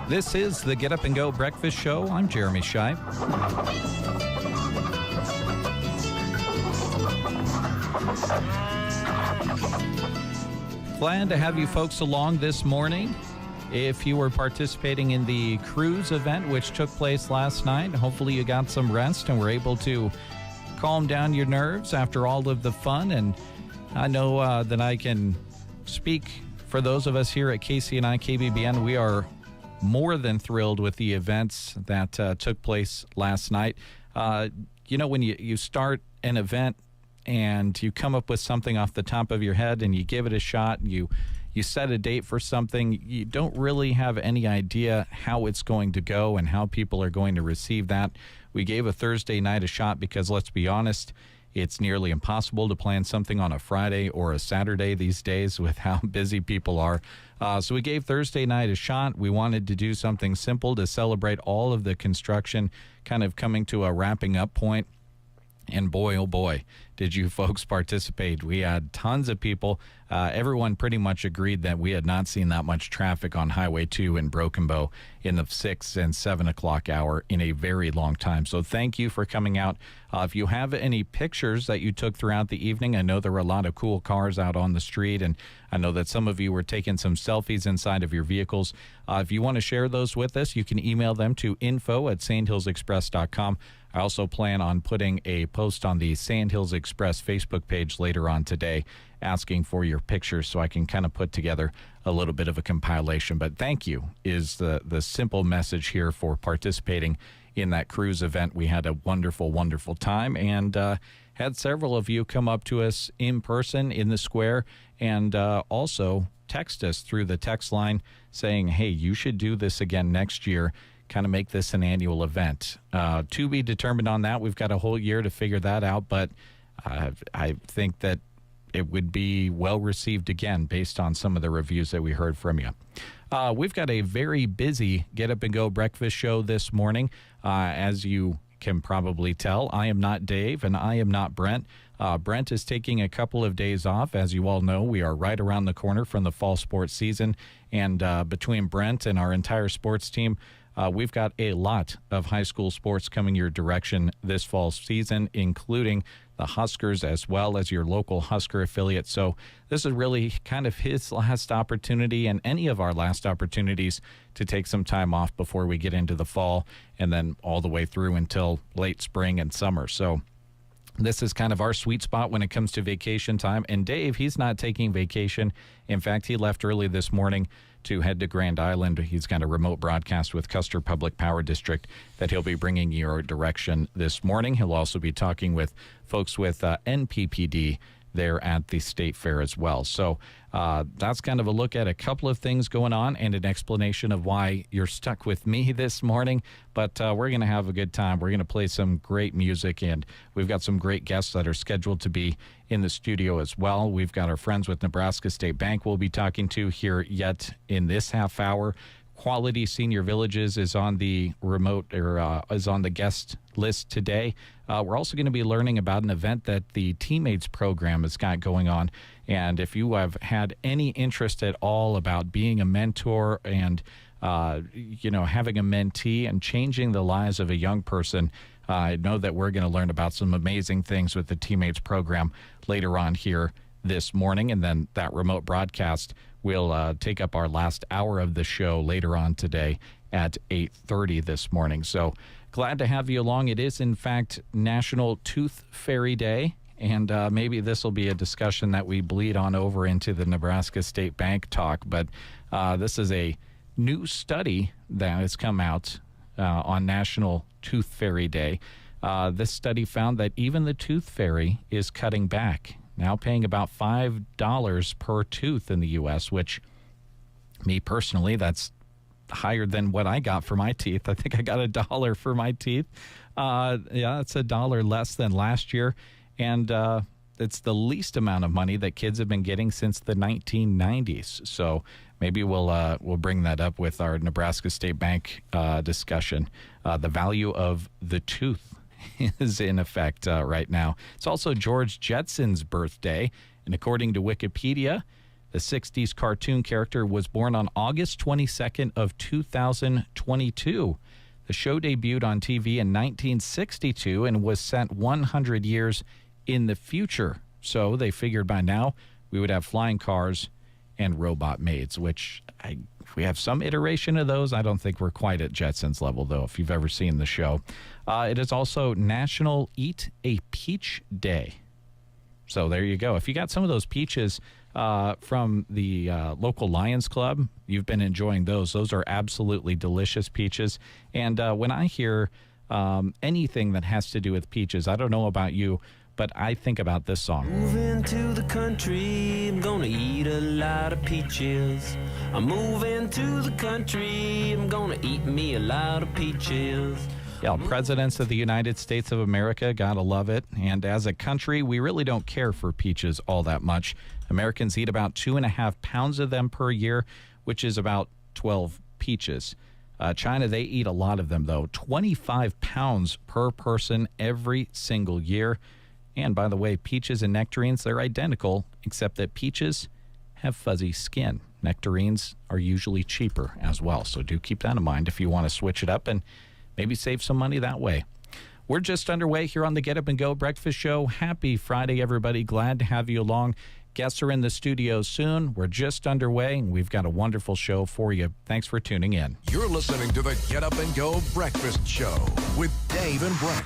This is the Get Up and Go Breakfast Show. I'm Jeremy Shipe. Glad to have you folks along this morning. If you were participating in the cruise event, which took place last night, hopefully you got some rest and were able to calm down your nerves after all of the fun. And I know that I can speak for those of us here at KCNI, KBBN. We are more than thrilled with the events that took place last night. When you start an event and you come up with something off the top of your head and you give it a shot, and you set a date for something, you don't really have any idea how it's going to go and how people are going to receive that. We gave a Thursday night a shot because, let's be honest, it's nearly impossible to plan something on a Friday or a Saturday these days with how busy people are. So we gave Thursday night a shot. We wanted to do something simple to celebrate all of the construction kind of coming to a wrapping up point. And boy, oh boy, did you folks participate. We had tons of people. Everyone pretty much agreed that we had not seen that much traffic on Highway 2 in Broken Bow in the 6 and 7 o'clock hour in a very long time. So thank you for coming out. If you have any pictures that you took throughout the evening, I know there were a lot of cool cars out on the street, and I know that some of you were taking some selfies inside of your vehicles. If you want to share those with us, you can email them to info@sandhillsexpress.com. I also plan on putting a post on the Sandhills Express Facebook page later on today asking for your pictures so I can kind of put together a little bit of a compilation. But thank you is the simple message here for participating in that cruise event. We had a wonderful, wonderful time, and had several of you come up to us in person in the square and also text us through the text line saying, hey, you should do this again next year. Kind of make this an annual event. To be determined on that. We've got a whole year to figure that out, but I think that it would be well received again based on some of the reviews that we heard from you. We've got a very busy Get Up and Go breakfast show this morning. As you can probably tell, I am not Dave and I am not Brent. Brent is taking a couple of days off. As you all know, we are right around the corner from the fall sports season, and between Brent and our entire sports team, we've got a lot of high school sports coming your direction this fall season, including the Huskers as well as your local Husker affiliate. So this is really kind of his last opportunity and any of our last opportunities to take some time off before we get into the fall and then all the way through until late spring and summer. So this is kind of our sweet spot when it comes to vacation time. And Dave, he's not taking vacation. In fact, he left early this morning to head to Grand Island. He's got a remote broadcast with Custer Public Power District that he'll be bringing your direction this morning. He'll also be talking with folks with NPPD there at the State Fair as well. So that's kind of a look at a couple of things going on and an explanation of why you're stuck with me this morning. But we're going to have a good time. We're going to play some great music, and we've got some great guests that are scheduled to be in the studio as well. We've got our friends with Nebraska State Bank we'll be talking to here yet in this half hour. Quality Senior Villages is on the remote or is on the guest list today. We're also going to be learning about an event that the Teammates program has got going on. And if you have had any interest at all about being a mentor and, having a mentee and changing the lives of a young person, I know that we're going to learn about some amazing things with the Teammates program later on here this morning. And then that remote broadcast will take up our last hour of the show later on today at 8:30 this morning. So glad to have you along. It is, in fact, National Tooth Fairy Day, and maybe this will be a discussion that we bleed on over into the Nebraska State Bank talk. But this is a new study that has come out on National Tooth Fairy Day. This study found that even the tooth fairy is cutting back. now paying about $5 per tooth in the U.S., which, me personally, that's higher than what I got for my teeth. I think I got $1 for my teeth. Yeah, it's $1 less than last year. And it's the least amount of money that kids have been getting since the 1990s. So maybe we'll bring that up with our Nebraska State Bank discussion. The value of the tooth is in effect right now. It's also George Jetson's birthday. And according to Wikipedia, the 60s cartoon character was born on August 22nd of 2022. The show debuted on TV in 1962 and was set 100 years in the future. So they figured by now we would have flying cars and robot maids, which if we have some iteration of those, I don't think we're quite at Jetsons level, though, if you've ever seen the show. It is also National Eat a Peach Day. So there you go. If you got some of those peaches from the local Lions Club, you've been enjoying those. Those are absolutely delicious peaches. And when I hear anything that has to do with peaches, I don't know about you, but I think about this song. Moving to the country, I'm gonna eat a lot of peaches. I'm moving to the country, I'm gonna eat me a lot of peaches. Yeah, presidents of the United States of America, gotta love it. And as a country, we really don't care for peaches all that much. Americans eat about 2.5 pounds of them per year, which is about 12 peaches. China, they eat a lot of them, though. 25 pounds per person every single year. And by the way, peaches and nectarines, they're identical, except that peaches have fuzzy skin. Nectarines are usually cheaper as well. So do keep that in mind if you want to switch it up and maybe save some money that way. We're just underway here on the Get Up and Go Breakfast Show. Happy Friday, everybody. Glad to have you along. Guests are in the studio soon. We're just underway, and we've got a wonderful show for you. Thanks for tuning in. You're listening to the Get Up and Go Breakfast Show with Dave and Brent.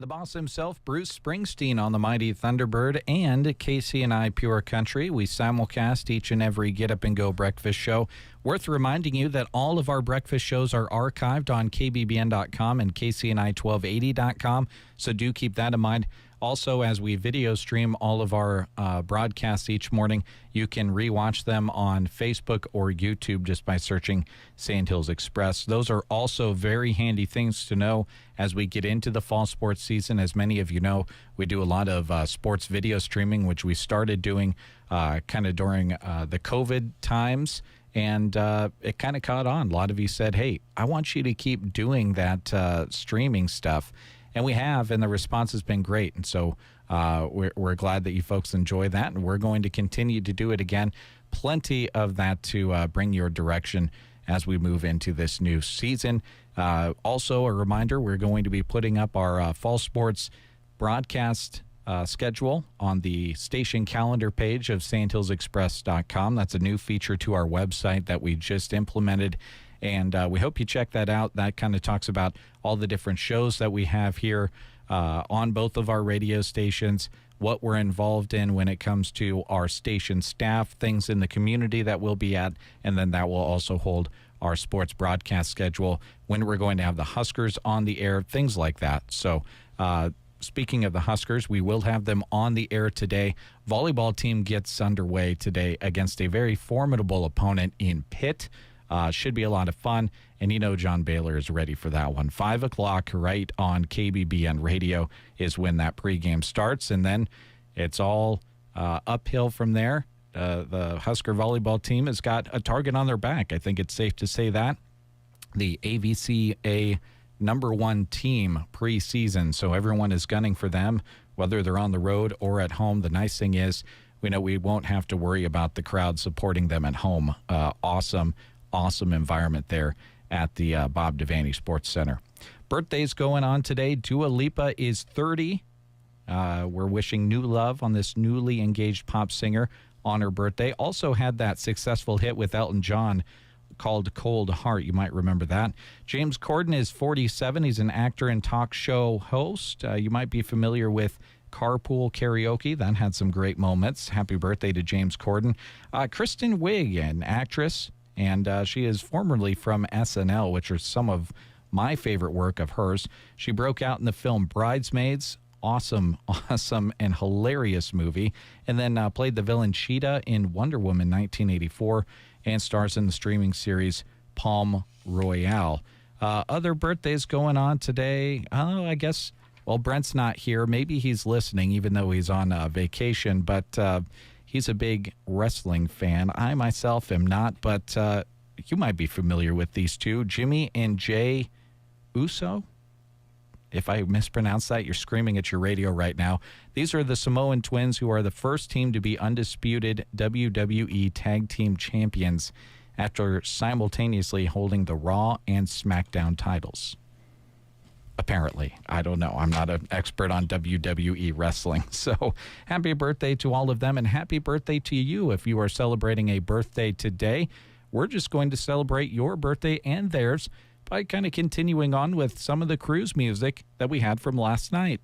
The boss himself, Bruce Springsteen, on the mighty Thunderbird and KCNI Pure Country. We simulcast each and every Get Up and Go breakfast show. Worth reminding you that all of our breakfast shows are archived on KBBN.com and KCNI1280.com, so do keep that in mind. Also, as we video stream all of our broadcasts each morning, you can rewatch them on Facebook or YouTube just by searching Sand Hills Express. Those are also very handy things to know as we get into the fall sports season. As many of you know, we do a lot of sports video streaming, which we started doing kind of during the COVID times. And it kind of caught on. A lot of you said, hey, I want you to keep doing that streaming stuff. And we have, and the response has been great. And so we're glad that you folks enjoy that. And we're going to continue to do it again. Plenty of that to bring your direction as we move into this new season. Also, a reminder, we're going to be putting up our fall sports broadcast schedule on the station calendar page of sandhillsexpress.com. That's a new feature to our website that we just implemented, and we hope you check that out. That kind of talks about all the different shows that we have here on both of our radio stations, what we're involved in when it comes to our station staff, things in the community that we'll be at, and then that will also hold our sports broadcast schedule, when we're going to have the Huskers on the air, things like that. So speaking of the Huskers, we will have them on the air today. Volleyball team gets underway today against a very formidable opponent in Pitt. Should be a lot of fun. And you know John Baylor is ready for that one. 5 o'clock right on KBBN radio is when that pregame starts. And then it's all uphill from there. The Husker volleyball team has got a target on their back. I think it's safe to say that. The AVCA #1 team preseason, so everyone is gunning for them, whether they're on the road or at home. The nice thing is we know we won't have to worry about the crowd supporting them at home. Awesome environment there at the Bob Devaney Sports Center. Birthdays going on today. Dua Lipa is 30. We're wishing new love on this newly engaged pop singer on her birthday. Also had that successful hit with Elton John called Cold Heart. You might remember that. James Corden is 47. He's an actor and talk show host. You might be familiar with Carpool Karaoke. That had some great moments. Happy birthday to James Corden. Kristen Wiig, an actress, and she is formerly from SNL, which are some of my favorite work of hers. She broke out in the film Bridesmaids. Awesome and hilarious movie. And then played the villain Cheetah in Wonder Woman 1984 and stars in the streaming series Palm Royale. Other birthdays going on today. I guess, well, Brent's not here. Maybe he's listening even though he's on vacation, but he's a big wrestling fan. I myself am not, but you might be familiar with these two, Jimmy and Jay Uso. If I mispronounce that, you're screaming at your radio right now. These are the Samoan twins who are the first team to be undisputed WWE Tag Team Champions after simultaneously holding the Raw and SmackDown titles. Apparently. I don't know. I'm not an expert on WWE wrestling. So happy birthday to all of them, and happy birthday to you if you are celebrating a birthday today. We're just going to celebrate your birthday and theirs by kind of continuing on with some of the cruise music that we had from last night.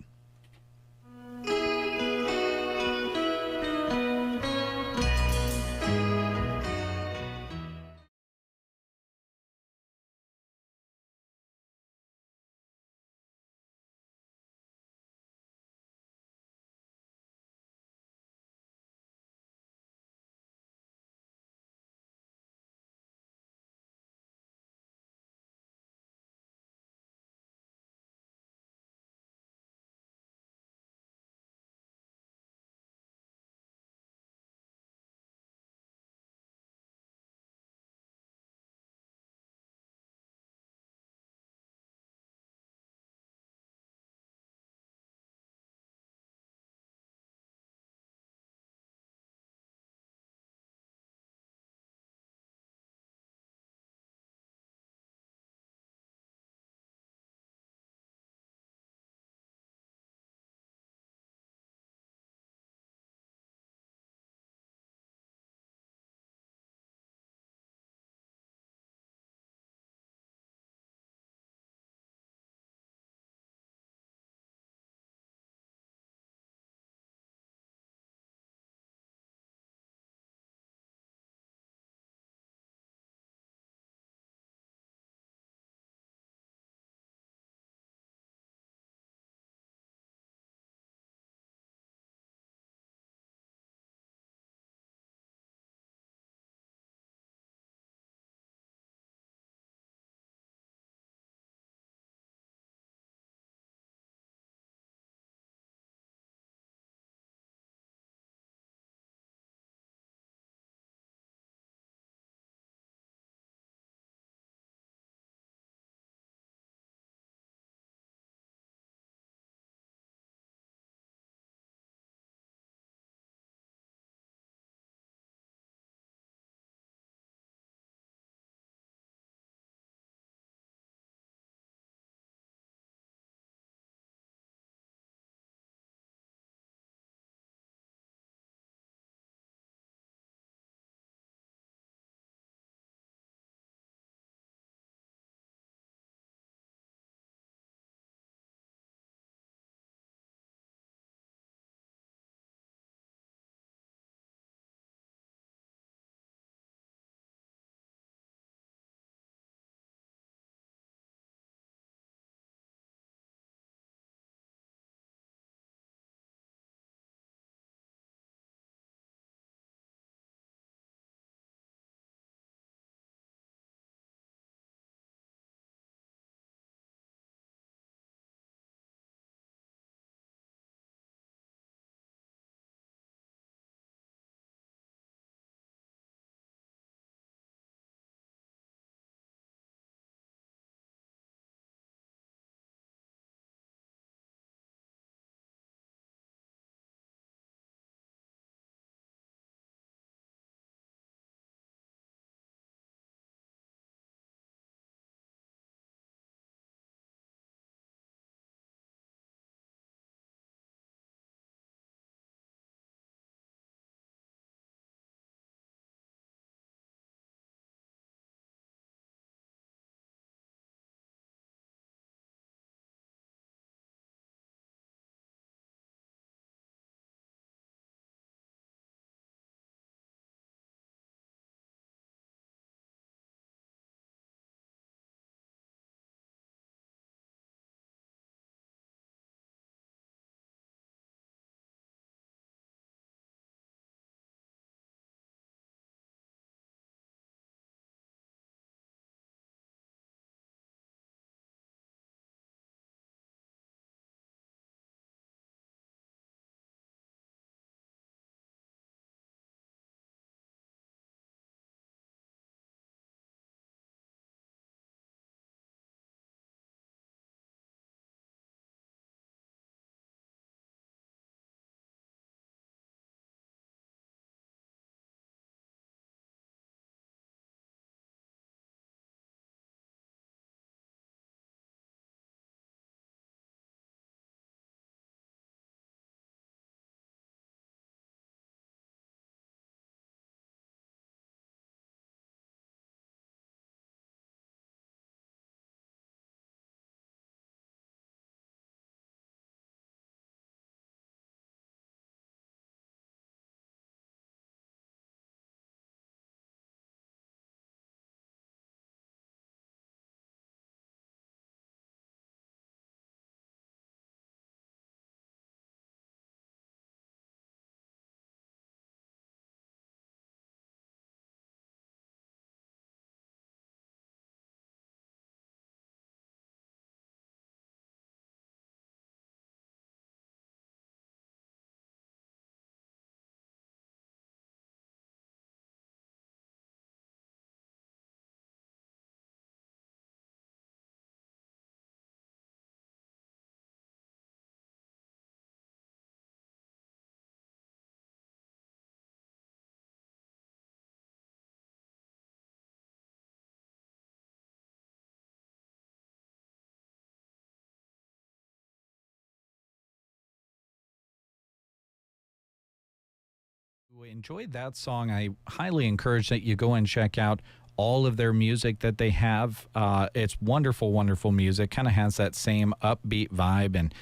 Enjoyed that song. I highly encourage that you go and check out all of their music that they have. It's wonderful, wonderful music. Kind of has that same upbeat vibe, and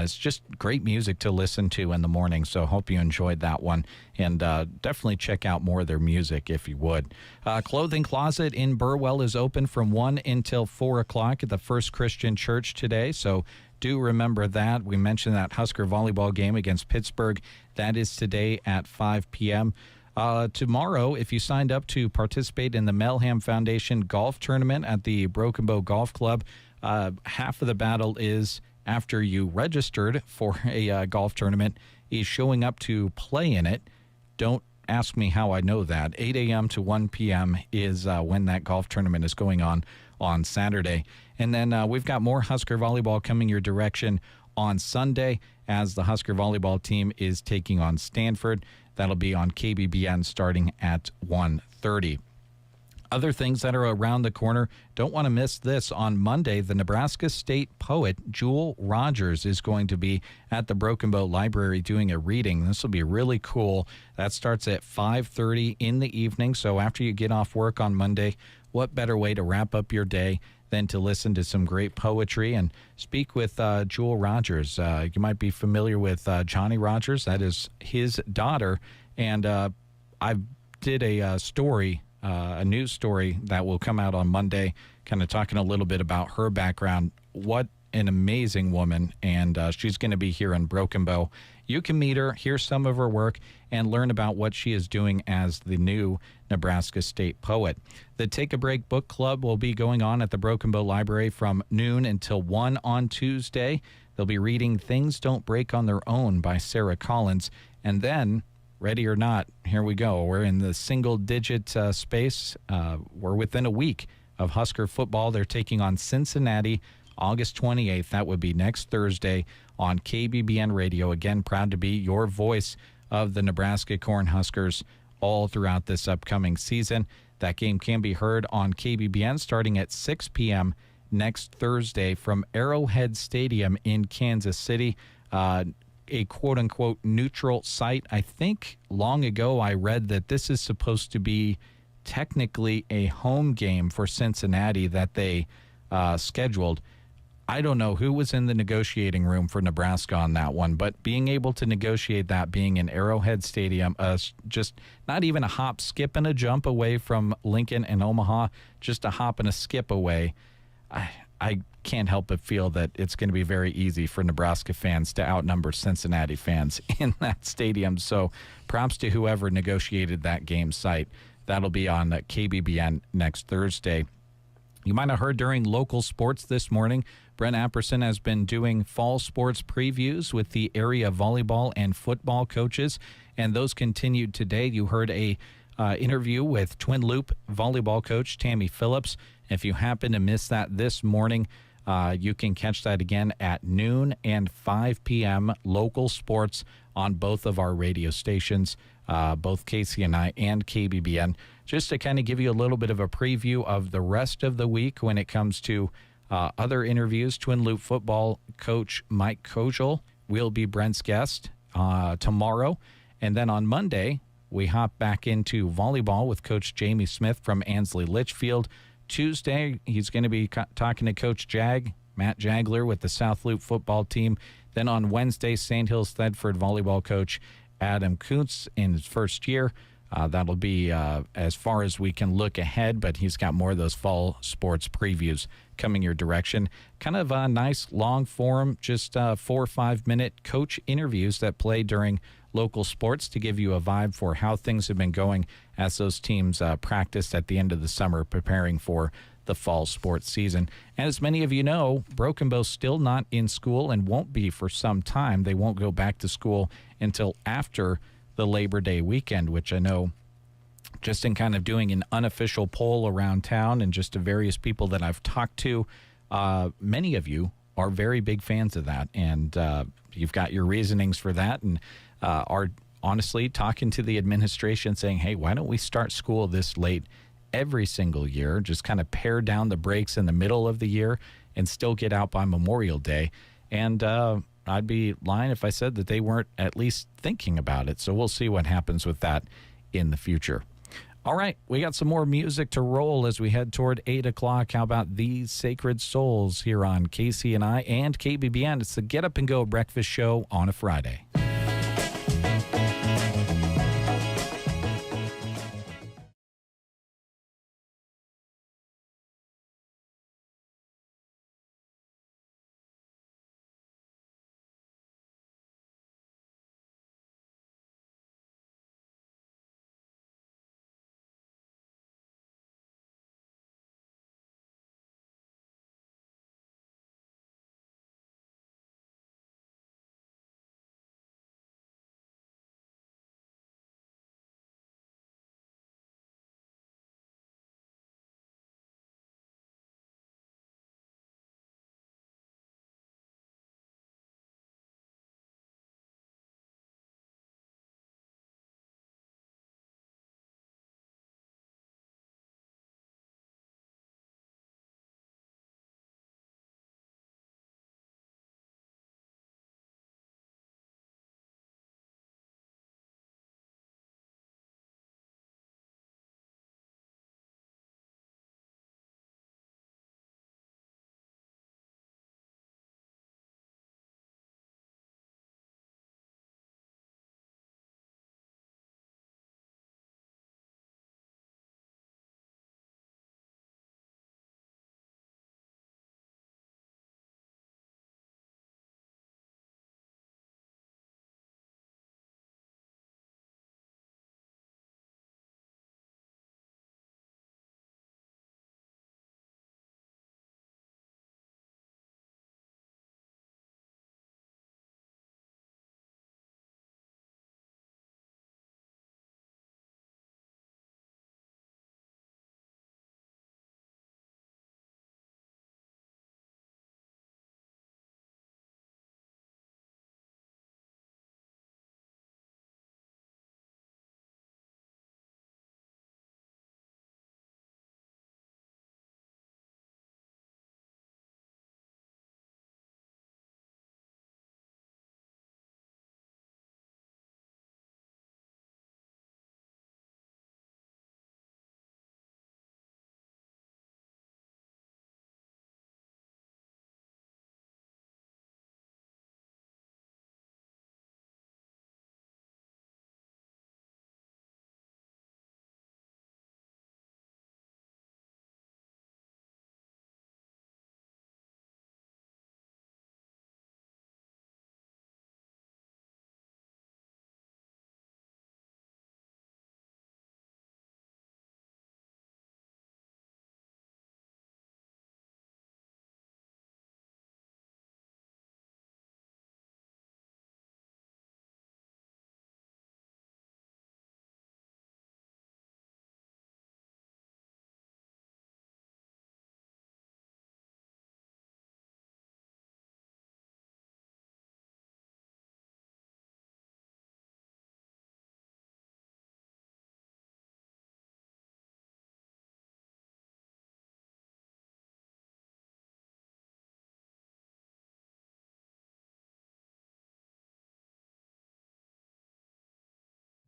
it's just great music to listen to in the morning. So hope you enjoyed that one, and definitely check out more of their music if you would. Clothing Closet in Burwell is open from 1 until 4 o'clock at the First Christian Church today. So do remember that. We mentioned that Husker volleyball game against Pittsburgh. That is today at 5 p.m. Tomorrow, if you signed up to participate in the Melham Foundation Golf Tournament at the Broken Bow Golf Club, half of the battle is after you registered for a golf tournament is showing up to play in it. Don't ask me how I know that. 8 a.m. to 1 p.m. is when that golf tournament is going on Saturday. And then we've got more Husker volleyball coming your direction on Sunday as the Husker volleyball team is taking on Stanford. That'll be on KBBN starting at 1:30. Other things that are around the corner, don't want to miss this. On Monday, the Nebraska State poet Jewel Rogers is going to be at the Broken Bow Library doing a reading. This will be really cool. That starts at 5:30 in the evening. So after you get off work on Monday, what better way to wrap up your day than to listen to some great poetry and speak with Jewel Rogers. You might be familiar with Johnny Rogers. That is his daughter. And I did a story, a news story that will come out on Monday, kind of talking a little bit about her background. What an amazing woman. And she's going to be here in Broken Bow. You can meet her, hear some of her work, and learn about what she is doing as the new Nebraska State poet. The Take a Break Book Club will be going on at the Broken Bow Library from noon until 1 on Tuesday. They'll be reading Things Don't Break on Their Own by Sarah Collins. And then, ready or not, here we go. We're in the single-digit space. We're within a week of Husker football. They're taking on Cincinnati August 28th. That would be next Thursday on KBBN Radio. Again, proud to be your voice of the Nebraska Cornhuskers all throughout this upcoming season. That game can be heard on KBBN starting at 6 p.m. next Thursday from Arrowhead Stadium in Kansas City, a quote-unquote neutral site. I think long ago I read that this is supposed to be technically a home game for Cincinnati that they scheduled. I don't know who was in the negotiating room for Nebraska on that one, but being able to negotiate that being in Arrowhead Stadium, just not even a hop, skip, and a jump away from Lincoln and Omaha, just a hop and a skip away, I can't help but feel that it's going to be very easy for Nebraska fans to outnumber Cincinnati fans in that stadium. So props to whoever negotiated that game site. That'll be on KBBN next Thursday. You might have heard during local sports this morning, Brent Apperson has been doing fall sports previews with the area volleyball and football coaches, and those continued today. You heard a interview with Twin Loop volleyball coach Tammy Phillips. If you happen to miss that this morning, you can catch that again at noon and 5 p.m. local sports on both of our radio stations, both KCNI and KBBN, just to kind of give you a little bit of a preview of the rest of the week when it comes to other interviews. Twin Loop football coach Mike Kojal will be Brent's guest tomorrow. And then on Monday, we hop back into volleyball with Coach Jamie Smith from Ansley Litchfield. Tuesday, he's going to be talking to Coach Matt Jagler with the South Loop football team. Then on Wednesday, St. Hills Thedford volleyball coach Adam Kuntz in his first year. That'll be as far as we can look ahead, but he's got more of those fall sports previews coming your direction. Kind of a nice long form, just 4 or 5 minute coach interviews that play during local sports to give you a vibe for how things have been going as those teams practiced at the end of the summer preparing for the fall sports season. And as many of you know, Broken Bow's still not in school and won't be for some time. They won't go back to school until after the Labor Day weekend, which I know just in kind of doing an unofficial poll around town and just to various people that I've talked to, many of you are very big fans of that. And you've got your reasonings for that and are honestly talking to the administration saying, hey, why don't we start school this late every single year? Just kind of pare down the breaks in the middle of the year and still get out by Memorial Day. And I'd be lying if I said that they weren't at least thinking about it. So we'll see what happens with that in the future. All right, we got some more music to roll as we head toward 8 o'clock. How about These Sacred Souls here on KCNI and KBBN? It's the Get Up and Go Breakfast Show on a Friday.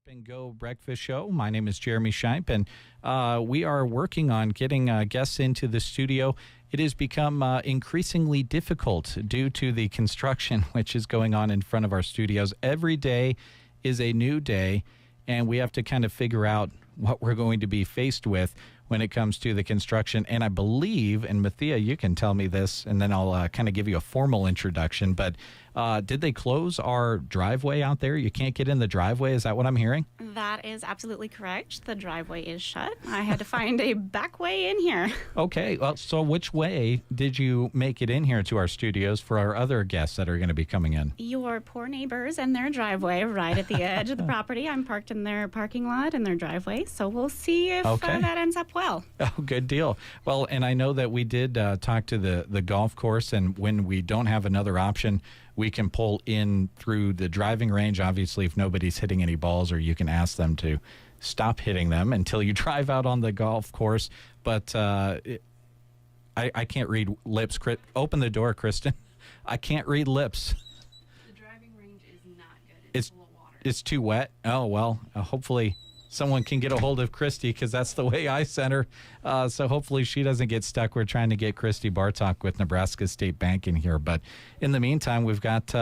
And Go Breakfast Show. My name is Jeremy Scheip, and we are working on getting guests into the studio. It has become increasingly difficult due to the construction which is going on in front of our studios. Every day is a new day, and we have to kind of figure out what we're going to be faced with when it comes to the construction. And I believe, and Mathia, you can tell me this, and then I'll kind of give you a formal introduction, but did they close our driveway out there? You can't get in the driveway? Is that what I'm hearing? That is absolutely correct. The driveway is shut. I had to find a back way in here. Okay. Well, so which way did you make it in here to our studios for our other guests that are going to be coming in? Your poor neighbors and their driveway right at the edge of the property. I'm parked in their parking lot and their driveway, so we'll see if that ends up well. Oh, good deal. Well, and I know that we did talk to the golf course, and when we don't have another option, we can pull in through the driving range, obviously, if nobody's hitting any balls, or you can ask them to stop hitting them until you drive out on the golf course. But I can't read lips. Open the door, Kristen. I can't read lips. It's too wet. Oh, well, hopefully someone can get a hold of Christy, because that's the way I sent her. So hopefully she doesn't get stuck. We're trying to get Christy Bartok with Nebraska State Bank in here. But in the meantime, we've got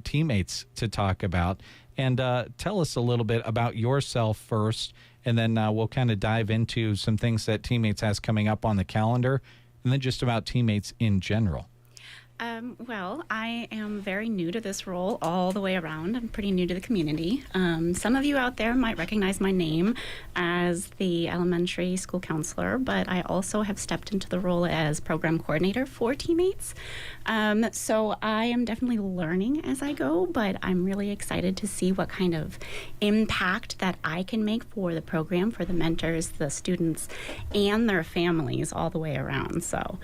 teammates to talk about. And tell us a little bit about yourself first, and then we'll kind of dive into some things that Teammates has coming up on the calendar, and then just about Teammates in general. Well, I am very new to this role all the way around. I'm pretty new to the community. Some of you out there might recognize my name as the elementary school counselor, but I also have stepped into the role as program coordinator for Teammates. So I am definitely learning as I go, but I'm really excited to see what kind of impact that I can make for the program, for the mentors, the students, and their families all the way around. So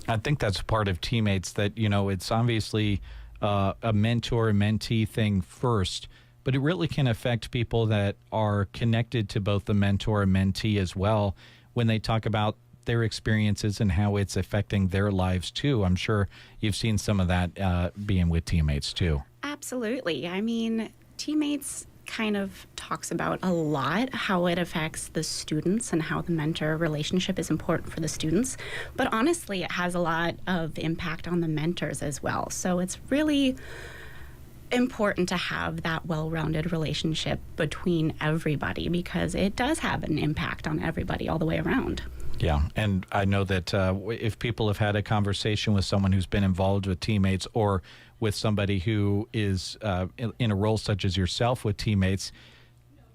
I think that's part of Teammates, that, it's obviously a mentor-mentee thing first, but it really can affect people that are connected to both the mentor and mentee as well when they talk about their experiences and how it's affecting their lives too. I'm sure you've seen some of that being with Teammates too. Absolutely. I mean, Teammates kind of talks about a lot how it affects the students and how the mentor relationship is important for the students. But honestly, it has a lot of impact on the mentors as well. So it's really important to have that well-rounded relationship between everybody, because it does have an impact on everybody all the way around. Yeah, and I know that if people have had a conversation with someone who's been involved with Teammates, or with somebody who is in a role such as yourself with Teammates,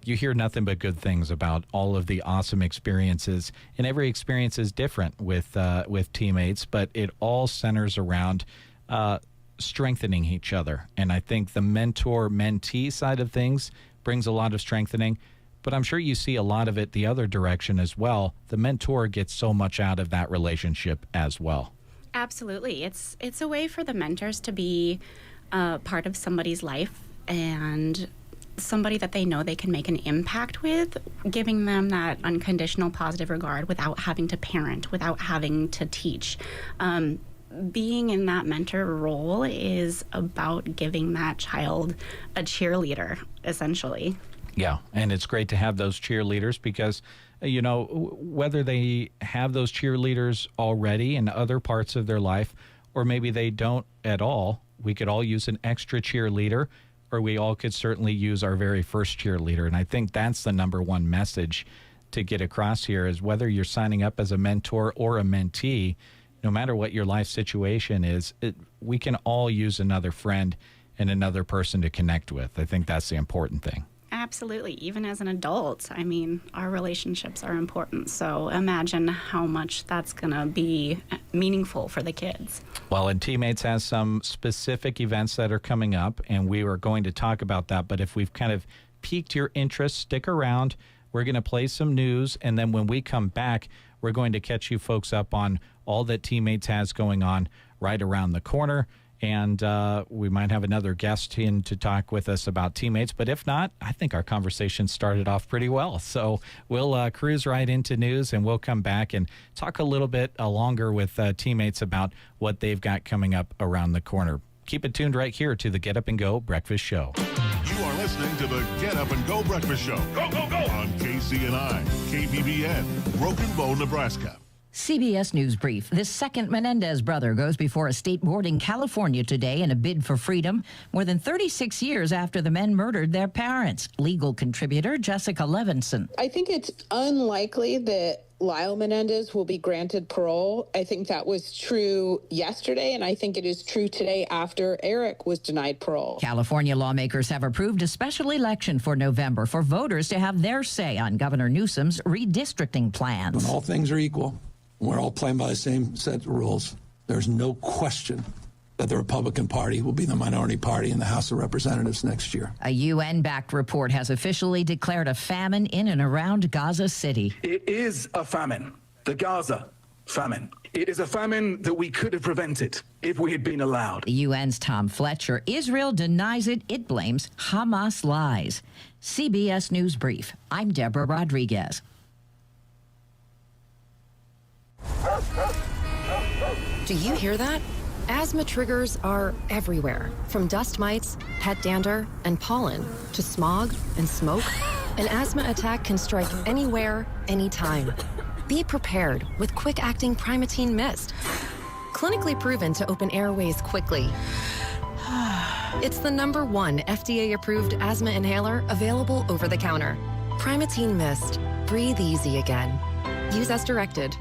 you hear nothing but good things about all of the awesome experiences. And every experience is different with Teammates, but it all centers around strengthening each other. And I think the mentor-mentee side of things brings a lot of strengthening. But I'm sure you see a lot of it the other direction as well. The mentor gets so much out of that relationship as well. Absolutely. It's a way for the mentors to be part of somebody's life and somebody that they know they can make an impact with, giving them that unconditional positive regard without having to parent, without having to teach. Being in that mentor role is about giving that child a cheerleader, essentially. Yeah, and it's great to have those cheerleaders, because whether they have those cheerleaders already in other parts of their life, or maybe they don't at all, we could all use an extra cheerleader, or we all could certainly use our very first cheerleader. And I think that's the number one message to get across here, is whether you're signing up as a mentor or a mentee, no matter what your life situation is, we can all use another friend and another person to connect with. I think that's the important thing. Absolutely. Even as an adult, I mean, our relationships are important. So imagine how much that's going to be meaningful for the kids. Well, and Teammates has some specific events that are coming up, and we are going to talk about that. But if we've kind of piqued your interest, stick around. We're going to play some news, and then when we come back, we're going to catch you folks up on all that Teammates has going on right around the corner. And we might have another guest in to talk with us about Teammates. But if not, I think our conversation started off pretty well. So we'll cruise right into news, and we'll come back and talk a little bit longer with Teammates about what they've got coming up around the corner. Keep it tuned right here to the Get Up and Go Breakfast Show. You are listening to the Get Up and Go Breakfast Show. Go, go, go! On KCNI, KBBN, Broken Bow, Nebraska. CBS News Brief. The second Menendez brother goes before a state board in California today in a bid for freedom, more than 36 years after the men murdered their parents. Legal contributor Jessica Levinson. I think it's unlikely that Lyle Menendez will be granted parole. I think that was true yesterday, and I think it is true today after Eric was denied parole. California lawmakers have approved a special election for November for voters to have their say on Governor Newsom's redistricting plans. When all things are equal, we're all playing by the same set of rules. There's no question that the Republican Party will be the minority party in the House of Representatives next year. A UN-backed report has officially declared a famine in and around Gaza City. It is a famine, the Gaza famine. It is a famine that we could have prevented if we had been allowed. The UN's Tom Fletcher. Israel denies it. It blames Hamas lies. CBS News Brief. I'm Deborah Rodriguez. Do you hear that? Asthma triggers are everywhere, from dust mites, pet dander, and pollen, to smog and smoke. An asthma attack can strike anywhere, anytime. Be prepared with quick-acting Primatene Mist. Clinically proven to open airways quickly. It's the #1 FDA-approved asthma inhaler available over the counter. Primatene Mist. Breathe easy again. Use as directed.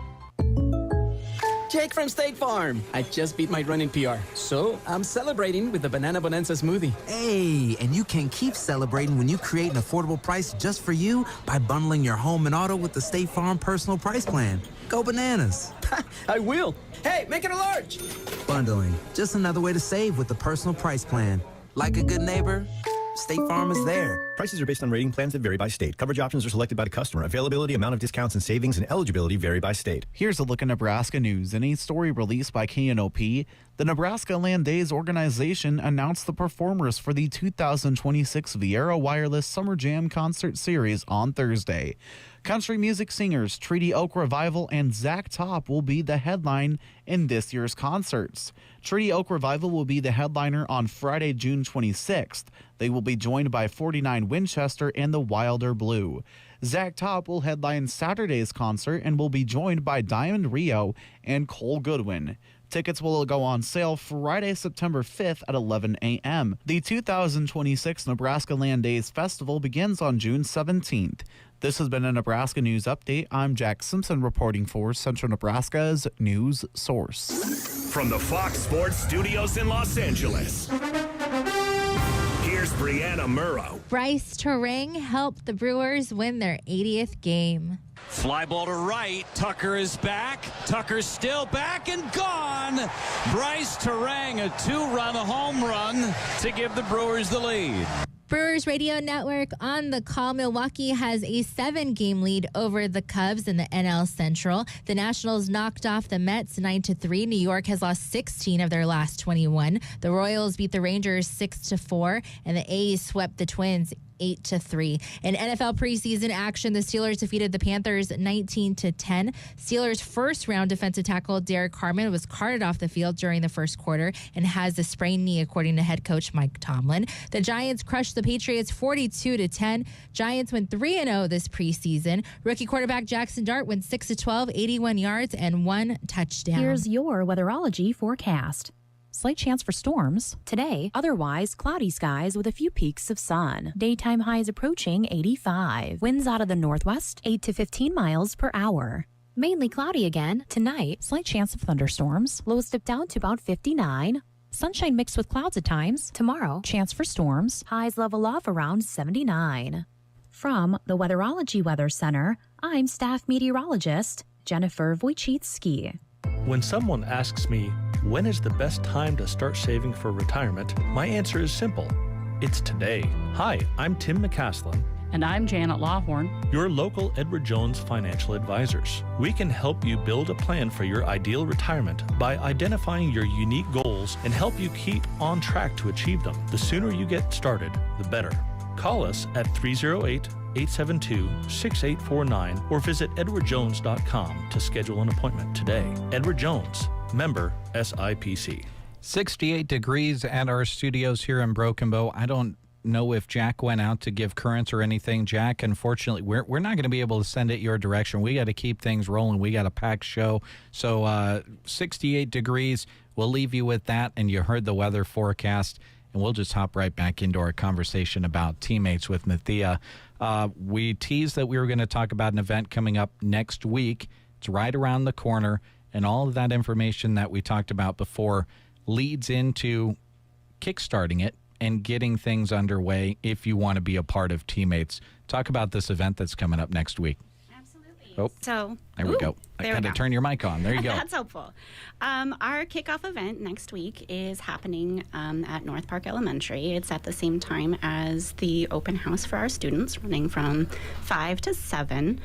Jake from State Farm. I just beat my running PR, so I'm celebrating with the Banana Bonanza smoothie. Hey, and you can keep celebrating when you create an affordable price just for you by bundling your home and auto with the State Farm Personal Price Plan. Go bananas. I will. Hey, make it a large. Bundling, just another way to save with the Personal Price Plan. Like a good neighbor, State Farm is there. Prices are based on rating plans that vary by state. Coverage options are selected by the customer. Availability, amount of discounts and savings, and eligibility vary by state. Here's a look at Nebraska news. In a story released by KNOP, the Nebraska Land Days organization announced the performers for the 2026 Viera Wireless Summer Jam Concert Series on Thursday. Country music singers Treaty Oak Revival and Zach Top will be the headline in this year's concerts. Treaty Oak Revival will be the headliner on Friday, June 26th. They will be joined by 49 Winchester and the Wilder Blue. Zach Top will headline Saturday's concert and will be joined by Diamond Rio and Cole Goodwin. Tickets will go on sale Friday, September 5th at 11 a.m. The 2026 Nebraska Land Days Festival begins on June 17th. This has been a Nebraska News Update. I'm Jack Simpson reporting for Central Nebraska's news source. From the Fox Sports Studios in Los Angeles, here's Brianna Murrow. Bryce Terang helped the Brewers win their 80th game. Fly ball to right. Tucker is back. Tucker's still back and gone. Bryce Terang, a 2-run home run to give the Brewers the lead. Brewers Radio Network on the call. Milwaukee has a 7-game lead over the Cubs in the NL Central. The Nationals knocked off the Mets 9-3. New York has lost 16 of their last 21. The Royals beat the Rangers 6-4, and the A's swept the Twins 8-3. In NFL preseason action, the Steelers defeated the Panthers 19-10. Steelers' first-round defensive tackle Derek Harmon was carted off the field during the first quarter and has a sprained knee, according to head coach Mike Tomlin. The Giants crushed the Patriots 42-10. Giants went 3-0 this preseason. Rookie quarterback Jackson Dart went 6-12, 81 yards, and 1 touchdown. Here's your weatherology forecast. Slight chance for storms. Today, otherwise cloudy skies with a few peaks of sun. Daytime highs approaching 85. Winds out of the northwest, 8 to 15 miles per hour. Mainly cloudy again. Tonight, slight chance of thunderstorms. Lows dip down to about 59. Sunshine mixed with clouds at times. Tomorrow, chance for storms. Highs level off around 79. From the Weatherology Weather Center, I'm staff meteorologist Jennifer Wojcicki. When someone asks me, when is the best time to start saving for retirement, my answer is simple. It's today. Hi, I'm Tim McCaslin. And I'm Janet Lawhorn, your local Edward Jones financial advisors. We can help you build a plan for your ideal retirement by identifying your unique goals and help you keep on track to achieve them. The sooner you get started, the better. Call us at 308-872-6849 or visit edwardjones.com to schedule an appointment today. Edward Jones, member SIPC. 68 degrees at our studios here in Broken Bow. I don't know if Jack went out to give currents or anything. Jack, unfortunately, we're not going to be able to send it your direction. We got to keep things rolling. We got a packed show. So 68 degrees. We'll leave you with that. And you heard the weather forecast. And we'll just hop right back into our conversation about teammates with Mathia. We teased that we were going to talk about an event coming up next week. It's right around the corner. And all of that information that we talked about before leads into kickstarting it and getting things underway if you want to be a part of Teammates. Talk about this event that's coming up next week. Absolutely. Oh, so there we go. I had to turn your mic on. There you go. That's helpful. Our kickoff event next week is happening at North Park Elementary. It's at the same time as the open house for our students, running from 5 to 7.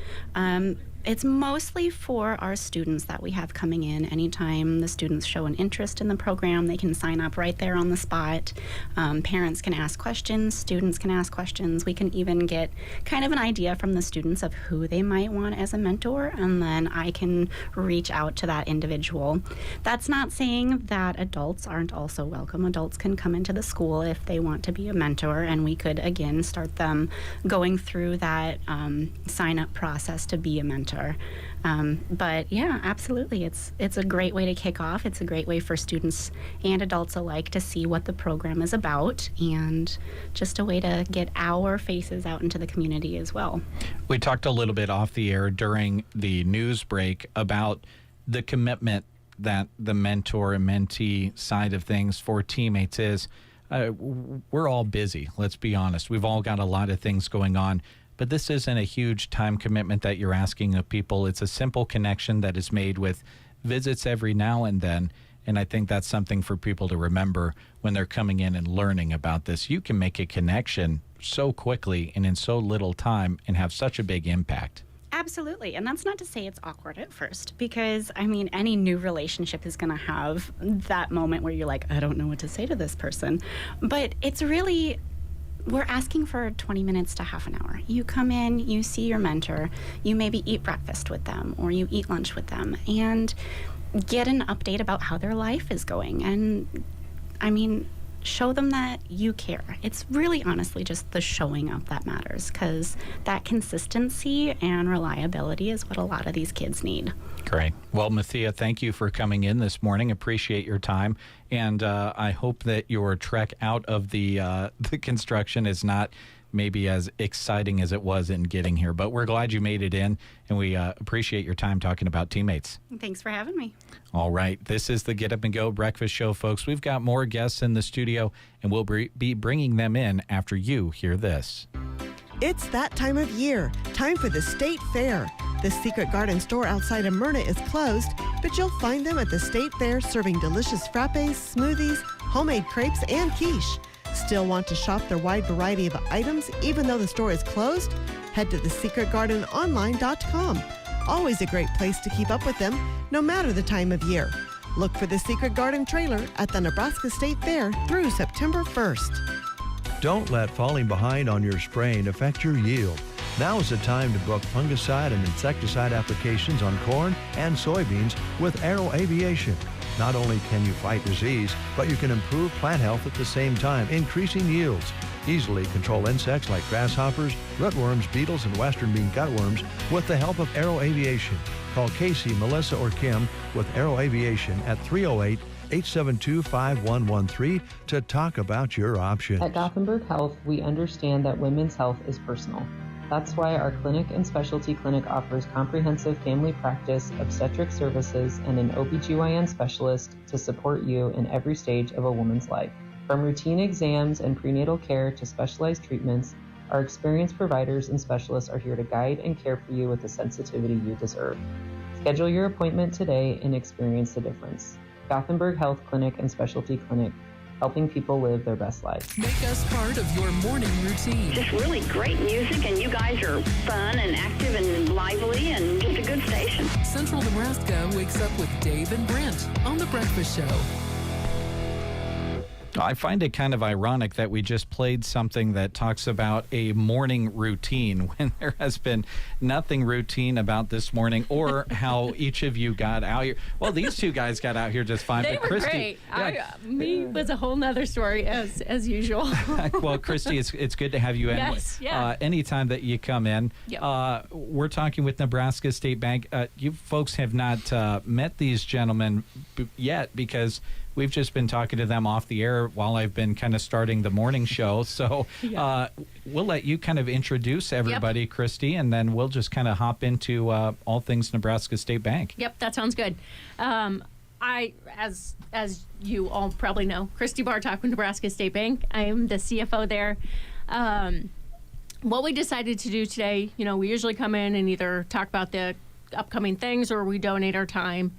It's mostly for our students that we have coming in. Anytime the students show an interest in the program, they can sign up right there on the spot. Parents can ask questions, students can ask questions. We can even get kind of an idea from the students of who they might want as a mentor, and then I can reach out to that individual. That's not saying that adults aren't also welcome. Adults can come into the school if they want to be a mentor, and we could, again, start them going through that sign-up process to be a mentor. But yeah, absolutely. It's a great way to kick off. It's a great way for students and adults alike to see what the program is about, and just a way to get our faces out into the community as well. We talked a little bit off the air during the news break about the commitment that the mentor and mentee side of things for teammates is. We're all busy, let's be honest. We've all got a lot of things going on. But this isn't a huge time commitment that you're asking of people. It's a simple connection that is made with visits every now and then. And I think that's something for people to remember when they're coming in and learning about this. You can make a connection so quickly and in so little time and have such a big impact. Absolutely. And that's not to say it's awkward at first, because, I mean, any new relationship is going to have that moment where you're like, I don't know what to say to this person. But it's really... we're asking for 20 minutes to half an hour. You come in, you see your mentor, you maybe eat breakfast with them or you eat lunch with them and get an update about how their life is going. And, I mean, show them that you care. It's really honestly just the showing up that matters, because that consistency and reliability is what a lot of these kids need. Great. Well, Mathia, thank you for coming in this morning. Appreciate your time. And I hope that your trek out of the construction is not maybe as exciting as it was in getting here. But we're glad you made it in, and we appreciate your time talking about teammates. Thanks for having me. All right. This is the Get Up and Go Breakfast Show, folks. We've got more guests in the studio, and we'll be bringing them in after you hear this. It's that time of year. Time for the State Fair. The Secret Garden store outside of Myrna is closed, but you'll find them at the State Fair serving delicious frappes, smoothies, homemade crepes, and quiche. Still want to shop their wide variety of items even though the store is closed? Head to thesecretgardenonline.com. Always a great place to keep up with them, no matter the time of year. Look for the Secret Garden trailer at the Nebraska State Fair through September 1st. Don't let falling behind on your spraying affect your yield. Now is the time to book fungicide and insecticide applications on corn and soybeans with Aero Aviation. Not only can you fight disease, but you can improve plant health at the same time, increasing yields. Easily control insects like grasshoppers, rootworms, beetles, and western bean cutworms with the help of Aero Aviation. Call Casey, Melissa, or Kim with Aero Aviation at 308-872-5113 to talk about your options. At Gothenburg Health, we understand that women's health is personal. That's why our clinic and specialty clinic offers comprehensive family practice, obstetric services, and an OBGYN specialist to support you in every stage of a woman's life. From routine exams and prenatal care to specialized treatments, our experienced providers and specialists are here to guide and care for you with the sensitivity you deserve. Schedule your appointment today and experience the difference. Gothenburg Health Clinic and Specialty Clinic, helping people live their best lives. Make us part of your morning routine. Just really great music, and you guys are fun and active and lively and just a good station. Central Nebraska wakes up with Dave and Brent on The Breakfast Show. I find it kind of ironic that we just played something that talks about a morning routine when there has been nothing routine about this morning or how each of you got out here. Well, these two guys got out here just fine. They but were Christy, great. yeah. Me was a whole nother story as usual. Well, Christy, it's good to have you in. Yes, yeah. Anytime that you come in, Yep. we're talking with Nebraska State Bank. You folks have not met these gentlemen yet because we've just been talking to them off the air while I've been kind of starting the morning show. So we'll let you kind of introduce everybody, Christy, and then we'll just kind of hop into all things Nebraska State Bank. Yep, that sounds good. As you all probably know, Christy Bartok with Nebraska State Bank. I am the CFO there. What we decided to do today, we usually come in and either talk about the upcoming things or we donate our time.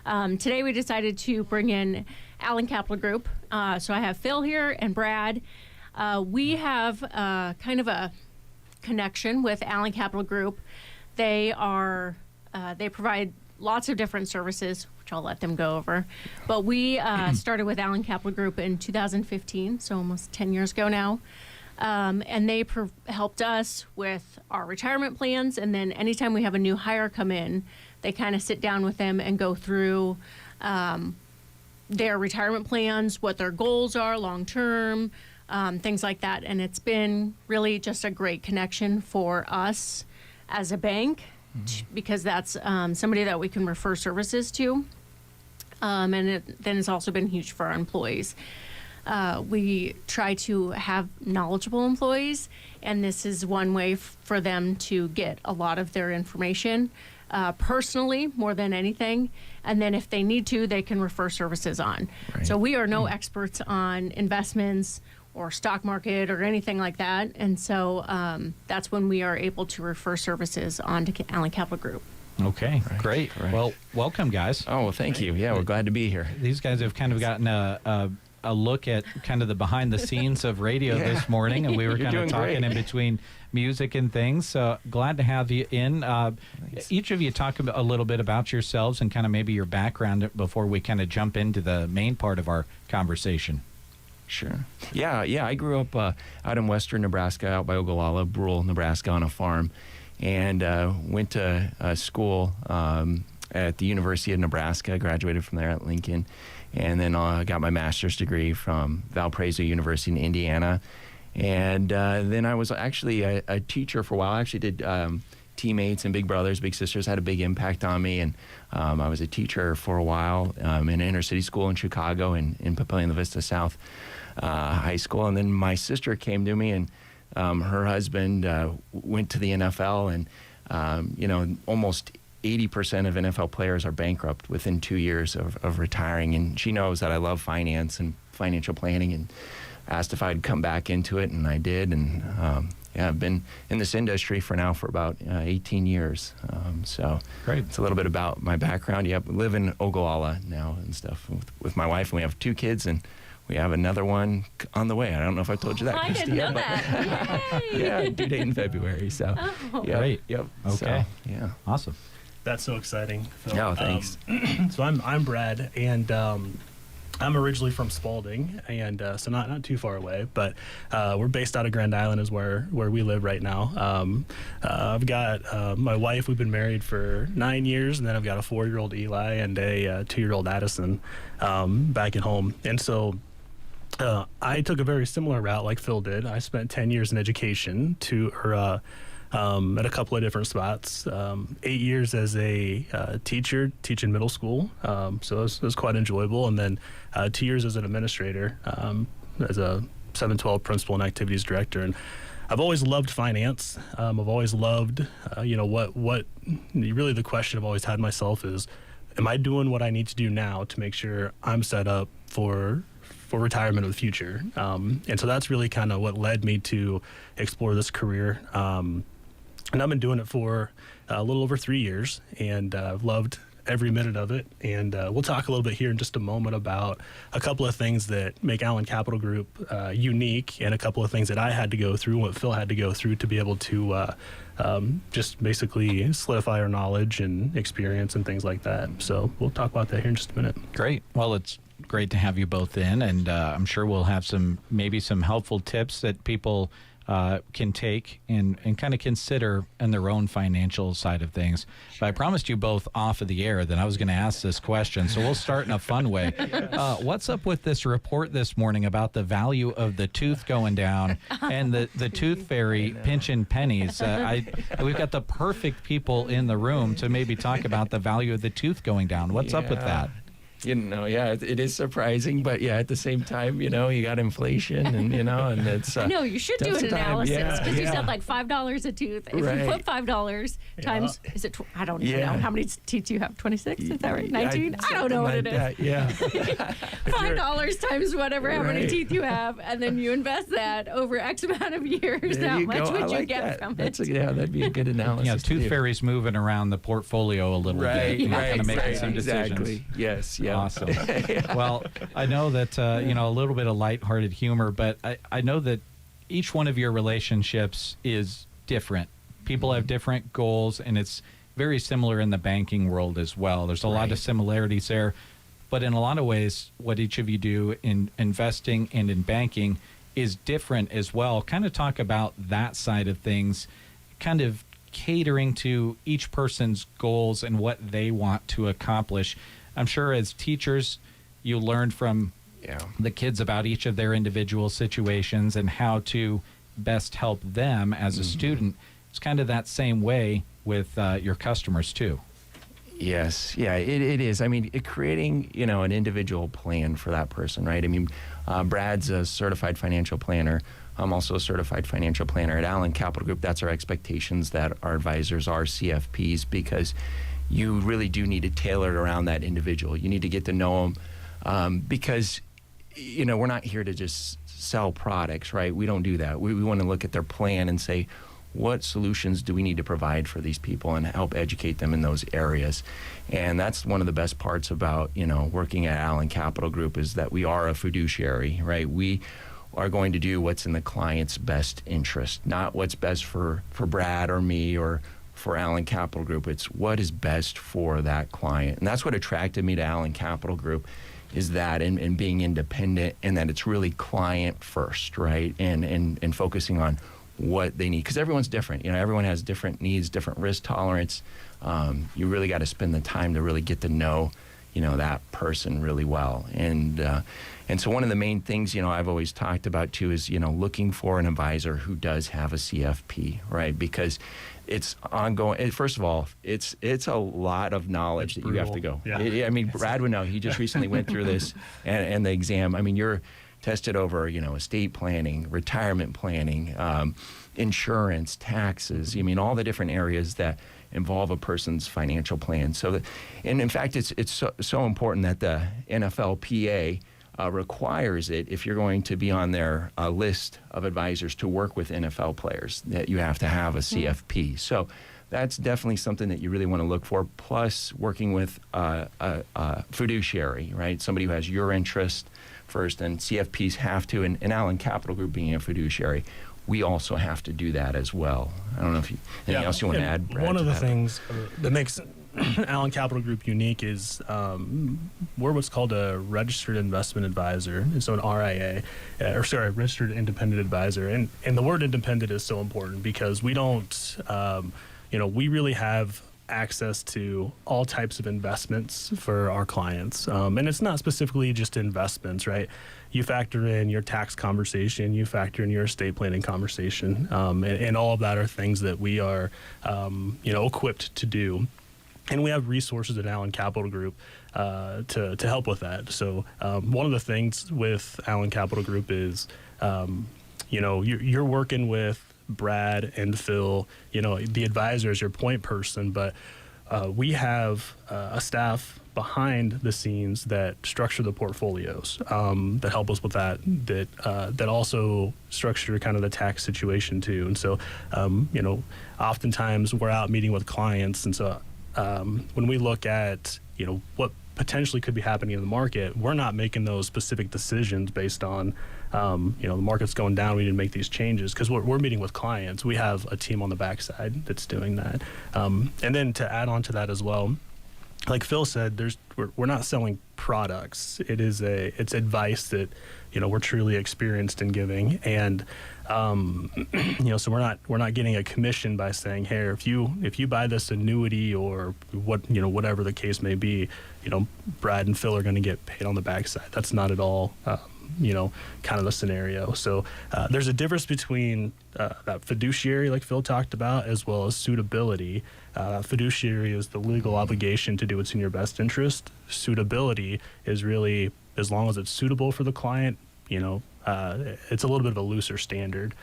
Today we decided to bring in Allen Capital Group. So I have Phil here and Brad. We have kind of a connection with Allen Capital Group. They are they provide lots of different services, which I'll let them go over. But we started with Allen Capital Group in 2015, so almost 10 years ago now. And they helped us with our retirement plans. And then anytime we have a new hire come in, they kind of sit down with them and go through their retirement plans, what their goals are long term, things like that. And it's been really just a great connection for us as a bank, because that's somebody that we can refer services to. Then it's also been huge for our employees. We try to have knowledgeable employees, and this is one way for them to get a lot of their information personally more than anything. And then if they need to, they can refer services on. Right. So we are no experts on investments or stock market or anything like that. And so that's when we are able to refer services on to Allen Capital Group. Okay, great. Right. Well, welcome, guys. Oh, well, thank you. Yeah, we're glad to be here. These guys have kind of gotten a look at kind of the behind the scenes of radio this morning, and we were kind of talking in between music and things. So glad to have you in. Each of you talk a little bit about yourselves and kind of maybe your background before we kind of jump into the main part of our conversation. Sure. Yeah. I grew up out in western Nebraska, out by Ogallala, rural Nebraska, on a farm, and went to school at the University of Nebraska. Graduated from there at Lincoln, and then got my master's degree from Valparaiso University in Indiana. And then I was actually a teacher for a while. I actually did Teammates and Big Brothers, Big Sisters, had a big impact on me. And I was a teacher for a while in an inner city school in Chicago, in Papillion La Vista South High School. And then my sister came to me, and her husband went to the NFL, and almost 80% of NFL players are bankrupt within 2 years of retiring. And she knows that I love finance and financial planning, and asked if I'd come back into it, and I did. And I've been in this industry for about 18 years. So great. It's a little bit about my background. Yep, we live in Ogallala now and stuff with my wife, and we have 2 kids, and we have another one on the way. I don't know if I told you that, I Christy. didn't know that. Yay. Yeah, due date in February. So, Great. Yep. Okay. So, yeah. Awesome. That's so exciting, Phil. Oh, thanks. So I'm Brad, and I'm originally from Spalding, and so not too far away, but we're based out of Grand Island is where we live right now. I've got my wife. We've been married for 9 years, and then I've got a 4-year-old Eli and a 2-year-old Addison back at home. And so I took a very similar route like Phil did. I spent 10 years in education at a couple of different spots. 8 years as a teacher, teaching middle school, so it was quite enjoyable. And then 2 years as an administrator, as a 712 principal and activities director. And I've always loved finance. I've always loved, what really the question I've always had myself is, am I doing what I need to do now to make sure I'm set up for retirement of the future? And so that's really kind of what led me to explore this career. And I've been doing it for a little over 3 years, and I've loved every minute of it. And we'll talk a little bit here in just a moment about a couple of things that make Allen Capital Group unique, and a couple of things that I had to go through, what Phil had to go through to be able to just basically solidify our knowledge and experience and things like that. So we'll talk about that here in just a minute. Great. Well, it's great to have you both in, and I'm sure we'll have some helpful tips that people can take and kind of consider in their own financial side of things. But I promised you both off of the air that I was going to ask this question, so we'll start in a fun way. What's up with this report this morning about the value of the tooth going down and the tooth fairy pinching pennies? We've got the perfect people in the room to maybe talk about the value of the tooth going down. What's up with that? It is surprising, but at the same time, you got inflation, and and it's. No, you should do an analysis, because you said like $5 a tooth. If you put $5 times, is it? I don't even know how many teeth you have. 26? Is that right? 19? I don't know what it is. Yeah. $5 times whatever, how many teeth you have, and then you invest that over X amount of years. There how you much go. would you like get that. from That's it? that'd be a good analysis. Yeah, tooth fairies moving around the portfolio a little bit. Kind of making some decisions. Exactly. Yes. Yeah. Awesome. Well, I know that, a little bit of lighthearted humor, but I know that each one of your relationships is different. People have different goals, and it's very similar in the banking world as well. There's a lot of similarities there, but in a lot of ways, what each of you do in investing and in banking is different as well. Kind of talk about that side of things, kind of catering to each person's goals and what they want to accomplish. I'm sure as teachers, you learn from the kids about each of their individual situations and how to best help them as a student. It's kind of that same way with your customers too. Yes, yeah, it is. I mean, creating, an individual plan for that person, right? I mean, Brad's a certified financial planner. I'm also a certified financial planner at Allen Capital Group. That's our expectations that our advisors are CFPs, because you really do need to tailor it around that individual. You need to get to know them because, we're not here to just sell products, right? We don't do that. We want to look at their plan and say, what solutions do we need to provide for these people and help educate them in those areas? And that's one of the best parts about, working at Allen Capital Group is that we are a fiduciary, right? We are going to do what's in the client's best interest, not what's best for Brad or me or for Allen Capital Group. It's what is best for that client. And that's what attracted me to Allen Capital Group, is that and being independent, and that it's really client first, right? And focusing on what they need, because everyone's different. Everyone has different needs, different risk tolerance. You really got to spend the time to really get to know, that person really well. And so one of the main things, I've always talked about too is, looking for an advisor who does have a CFP, right? Because it's ongoing. First of all, it's a lot of knowledge that you have to go. Yeah. I mean, Brad would know. He just recently went through this and the exam. I mean, you're tested over, estate planning, retirement planning, insurance, taxes. I mean, all the different areas that involve a person's financial plan. And in fact, it's so important that the NFLPA requires it if you're going to be on their list of advisors to work with NFL players, that you have to have a CFP. So that's definitely something that you really want to look for, plus working with a fiduciary, right? Somebody who has your interest first, and CFPs have to, and Allen Capital Group being a fiduciary, we also have to do that as well. I don't know if anything else you want to add, Brad? One of the things that makes Allen Capital Group unique is we're what's called a registered investment advisor, so an RIA, registered independent advisor. And the word independent is so important because we don't, we really have access to all types of investments for our clients. And it's not specifically just investments, right? You factor in your tax conversation, you factor in your estate planning conversation, and all of that are things that we are, equipped to do. And we have resources at Allen Capital Group to help with that. So one of the things with Allen Capital Group is, you're working with Brad and Phil, the advisor is your point person, but we have a staff behind the scenes that structure the portfolios, that help us with that also structure kind of the tax situation too. And so, oftentimes we're out meeting with clients. And so when we look at, what potentially could be happening in the market, we're not making those specific decisions based on, the market's going down, we need to make these changes, because we're meeting with clients. We have a team on the backside that's doing that. And then to add on to that as well, like Phil said, we're not selling products. It's advice that, we're truly experienced in giving. And, so we're not getting a commission by saying, hey, if you buy this annuity or whatever the case may be, Brad and Phil are going to get paid on the backside. That's not at all, kind of the scenario. So there's a difference between that fiduciary, like Phil talked about, as well as suitability. Fiduciary is the legal obligation to do what's in your best interest. Suitability is really, as long as it's suitable for the client, it's a little bit of a looser standard.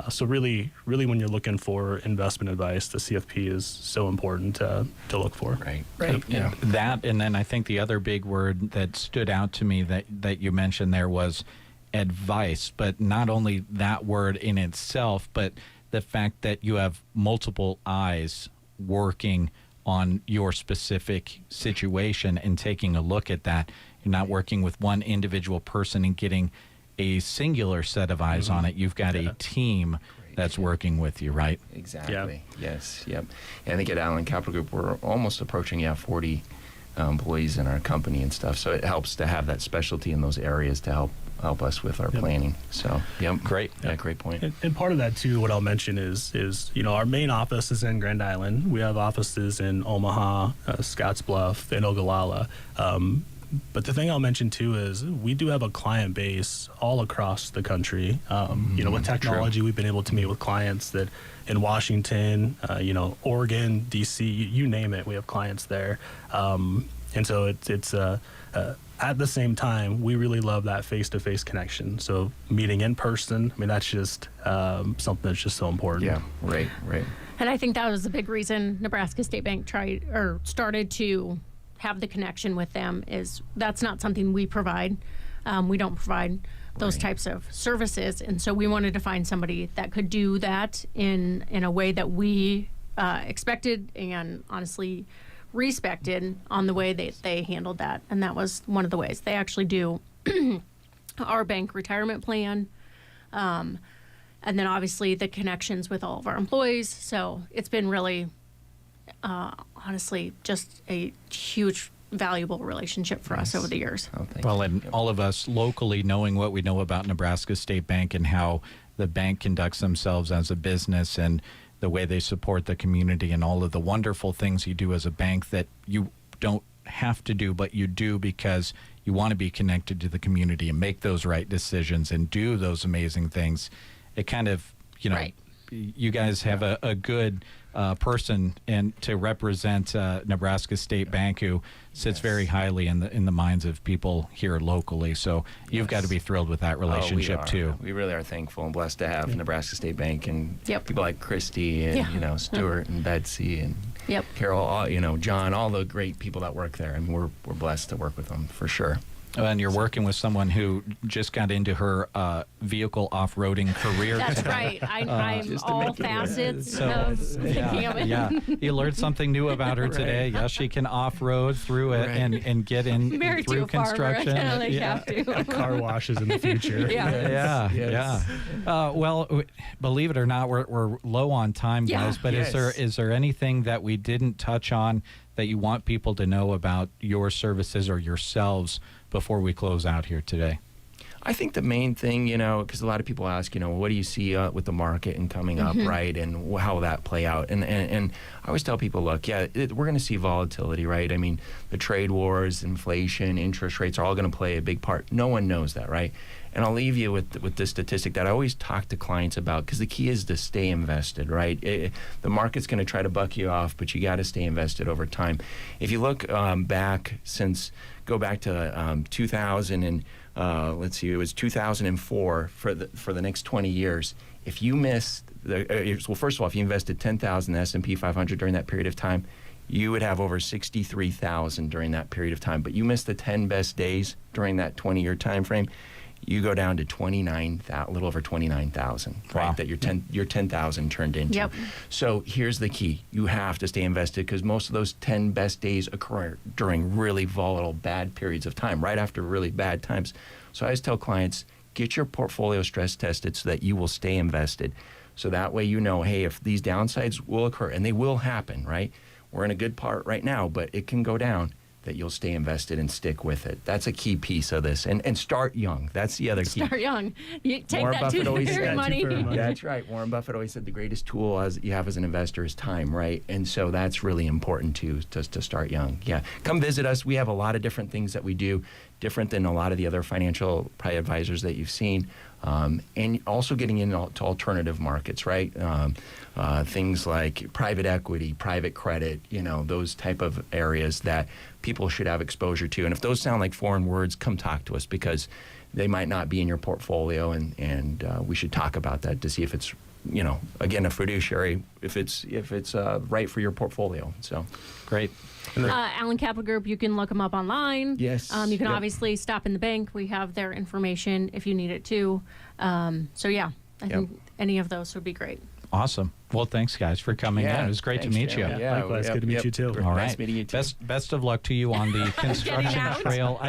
So really when you're looking for investment advice, the CFP is so important to look for. Right. Yeah. That, and then I think the other big word that stood out to me that you mentioned there was advice, but not only that word in itself, but the fact that you have multiple eyes working on your specific situation and taking a look at that. You're not working with one individual person and getting a singular set of eyes on it. You've got a team that's working with you, right? Exactly. Yes. Yep. And I think at Allen Capital Group, we're almost approaching 40 employees in our company and stuff. So it helps to have that specialty in those areas to help us with our planning. So, great. Yeah, great point. And part of that too, what I'll mention is our main office is in Grand Island. We have offices in Omaha, Scottsbluff, and Ogallala. But the thing I'll mention too is we do have a client base all across the country. With technology, we've been able to meet with clients that in Washington, Oregon, DC, you name it, we have clients there. And so it's at the same time, we really love that face-to-face connection. So meeting in person, that's just something that's just so important. Yeah, right. And I think that was a big reason Nebraska State Bank started to have the connection with them. Is that's not something we provide. We don't provide those types of services, and so we wanted to find somebody that could do that in a way that we expected and honestly respected on the way they handled that. And that was one of the ways. They actually do our bank retirement plan, and then obviously the connections with all of our employees. So it's been really honestly just a huge valuable relationship for us over the years. Well, and all of us locally, knowing what we know about Nebraska State Bank and how the bank conducts themselves as a business and the way they support the community and all of the wonderful things you do as a bank that you don't have to do, but you do because you want to be connected to the community and make those right decisions and do those amazing things. It kind of, you guys have a good person and to represent Nebraska State Bank, who sits very highly in the minds of people here locally. So you've got to be thrilled with that relationship too. We really are thankful and blessed to have Nebraska State Bank and people like Christy and Stuart and Betsy and Carol, John, all the great people that work there. We're blessed to work with them for sure. And you're working with someone who just got into her vehicle off-roading career. That's right. I'm all facets of thinking of it. Yeah, you learned something new about her today. Yeah, she can off-road through it and get in married through to a construction. Farmer. I have to. Car washes in the future. Yeah. Well, believe it or not, we're low on time, guys. But is there anything that we didn't touch on that you want people to know about your services or yourselves before we close out here today? I think the main thing, because a lot of people ask, what do you see with the market and coming up, right, and how will that play out? And I always tell people, look, we're going to see volatility, right? The trade wars, inflation, interest rates are all going to play a big part. No one knows that, right? And I'll leave you with this statistic that I always talk to clients about, because the key is to stay invested, right? The market's going to try to buck you off, but you got to stay invested over time. If you look go back to 2000 and let's see, it was 2004 for the next 20 years. If you missed first of all, if you invested 10,000 in the S&P 500 during that period of time, you would have over 63,000 during that period of time. But you missed the 10 best days during that 20-year time frame, you go down to a little over 29,000, right? That your 10,000 turned into. Yep. So here's the key: you have to stay invested, because most of those 10 best days occur during really volatile, bad periods of time, right after really bad times. So I always tell clients, get your portfolio stress tested so that you will stay invested. So that way, hey, if these downsides will occur, and they will happen, right? We're in a good part right now, but it can go down. That you'll stay invested and stick with it. That's a key piece of this. And start young. That's the other key. Start young. You take Warren that Buffett always said, money. That's right. Warren Buffett always said the greatest tool you have as an investor is time, right? And so that's really important too, to start young. Yeah. Come visit us. We have a lot of different things that we do, different than a lot of the other financial advisors that you've seen. And also getting into alternative markets, right? Things like private equity, private credit, those type of areas that people should have exposure to. And if those sound like foreign words, come talk to us, because they might not be in your portfolio, and we should talk about that to see if it's, again, a fiduciary, if it's right for your portfolio. So great. Allen Capital Group, you can look them up online. Yes. You can obviously stop in the bank. We have their information if you need it too. I think any of those would be great. Awesome. Well, thanks, guys, for coming in. It was great to meet you. Yeah, likewise. Good to meet you, too. All right. Nice meeting you, too. Best of luck to you on the construction trail.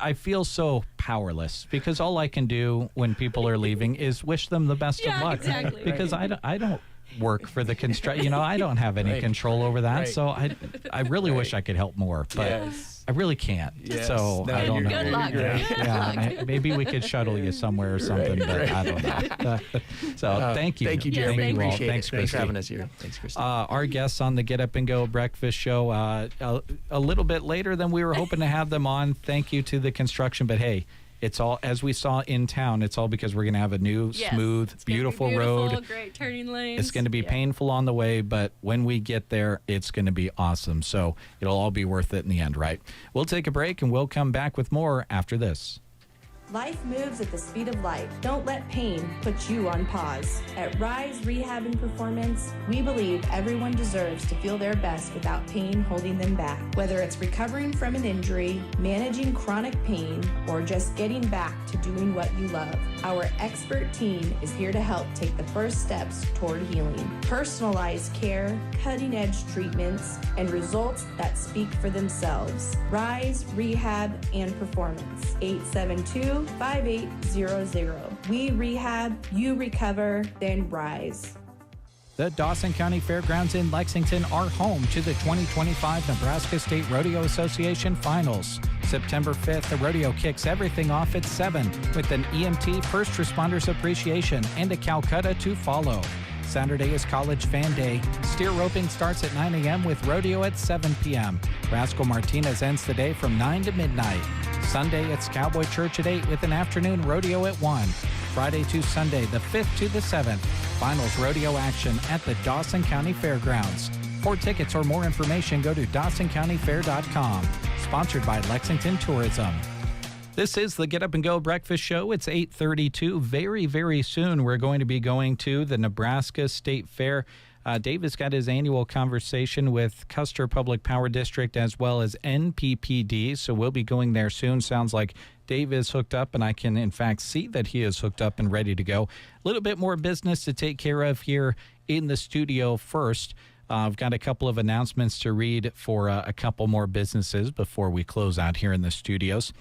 I feel so powerless because all I can do when people are leaving is wish them the best of luck. Exactly. Because I don't work for the construction. I don't have any control over that. Right. So I really wish I could help more, but I really can't. Yes. So No, I don't know. Good luck. Yeah, maybe we could shuttle you somewhere or something, but I don't know. So thank you. Thank you, Jeremy. Thank you all. Appreciate Thanks, it. Thanks for Christy. having us here. Thanks, Christy. Our guests on the Get Up and Go Breakfast Show a little bit later than we were hoping to have them on. Thank you to the construction, but hey, it's all, as we saw in town, it's all because we're going to have a new, smooth, beautiful road. Great turning lanes. It's going to be painful on the way, but when we get there, it's going to be awesome. So it'll all be worth it in the end, right? We'll take a break and we'll come back with more after this. Life moves at the speed of light. Don't let pain put you on pause. At Rise Rehab and Performance, we believe everyone deserves to feel their best without pain holding them back. Whether it's recovering from an injury, managing chronic pain, or just getting back to doing what you love, our expert team is here to help take the first steps toward healing. Personalized care, cutting-edge treatments, and results that speak for themselves. Rise Rehab and Performance, 872-5800. We rehab, you recover, then rise. The Dawson County Fairgrounds in Lexington are home to the 2025 Nebraska State Rodeo Association Finals. September 5th, the rodeo kicks everything off at 7 with an EMT First Responders Appreciation and a Calcutta to follow. Saturday is College Fan Day. Steer roping starts at 9 a.m. with rodeo at 7 p.m. Rascal Martinez ends the day from 9 to midnight. Sunday, it's Cowboy Church at 8 with an afternoon rodeo at 1. Friday to Sunday, the 5th to the 7th, finals rodeo action at the Dawson County Fairgrounds. For tickets or more information, go to DawsonCountyFair.com. Sponsored by Lexington Tourism. This is the Get Up and Go Breakfast Show. It's 8:32. Very, very soon, we're going to be going to the Nebraska State Fair. Dave has got his annual conversation with Custer Public Power District as well as NPPD, so we'll be going there soon. Sounds like Dave is hooked up, and I can, in fact, see that he is hooked up and ready to go. A little bit more business to take care of here in the studio first. I've got a couple of announcements to read for a couple more businesses before we close out here in the studios.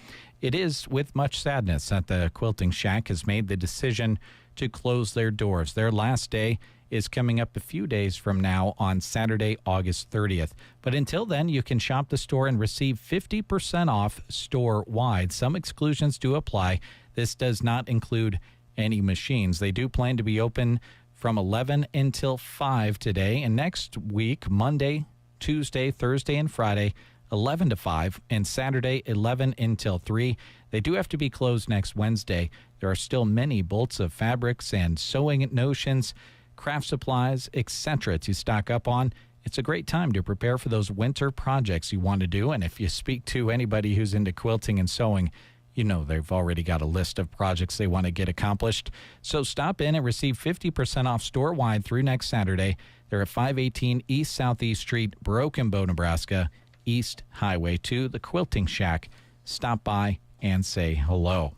It is with much sadness that the Quilting Shack has made the decision to close their doors. Their last day is coming up a few days from now on Saturday, August 30th. But until then, you can shop the store and receive 50% off store-wide. Some exclusions do apply. This does not include any machines. They do plan to be open from 11 until 5 today, and next week, Monday, Tuesday, Thursday, and Friday, 11 to 5, and Saturday, 11 until 3. They do have to be closed next Wednesday. There are still many bolts of fabrics and sewing notions, craft supplies, etc. to stock up on. It's a great time to prepare for those winter projects you want to do, and if you speak to anybody who's into quilting and sewing, you know they've already got a list of projects they want to get accomplished. So stop in and receive 50% off store-wide through next Saturday. They're at 518 East Southeast Street, Broken Bow, Nebraska, East Highway 2, the Quilting Shack. Stop by and say hello.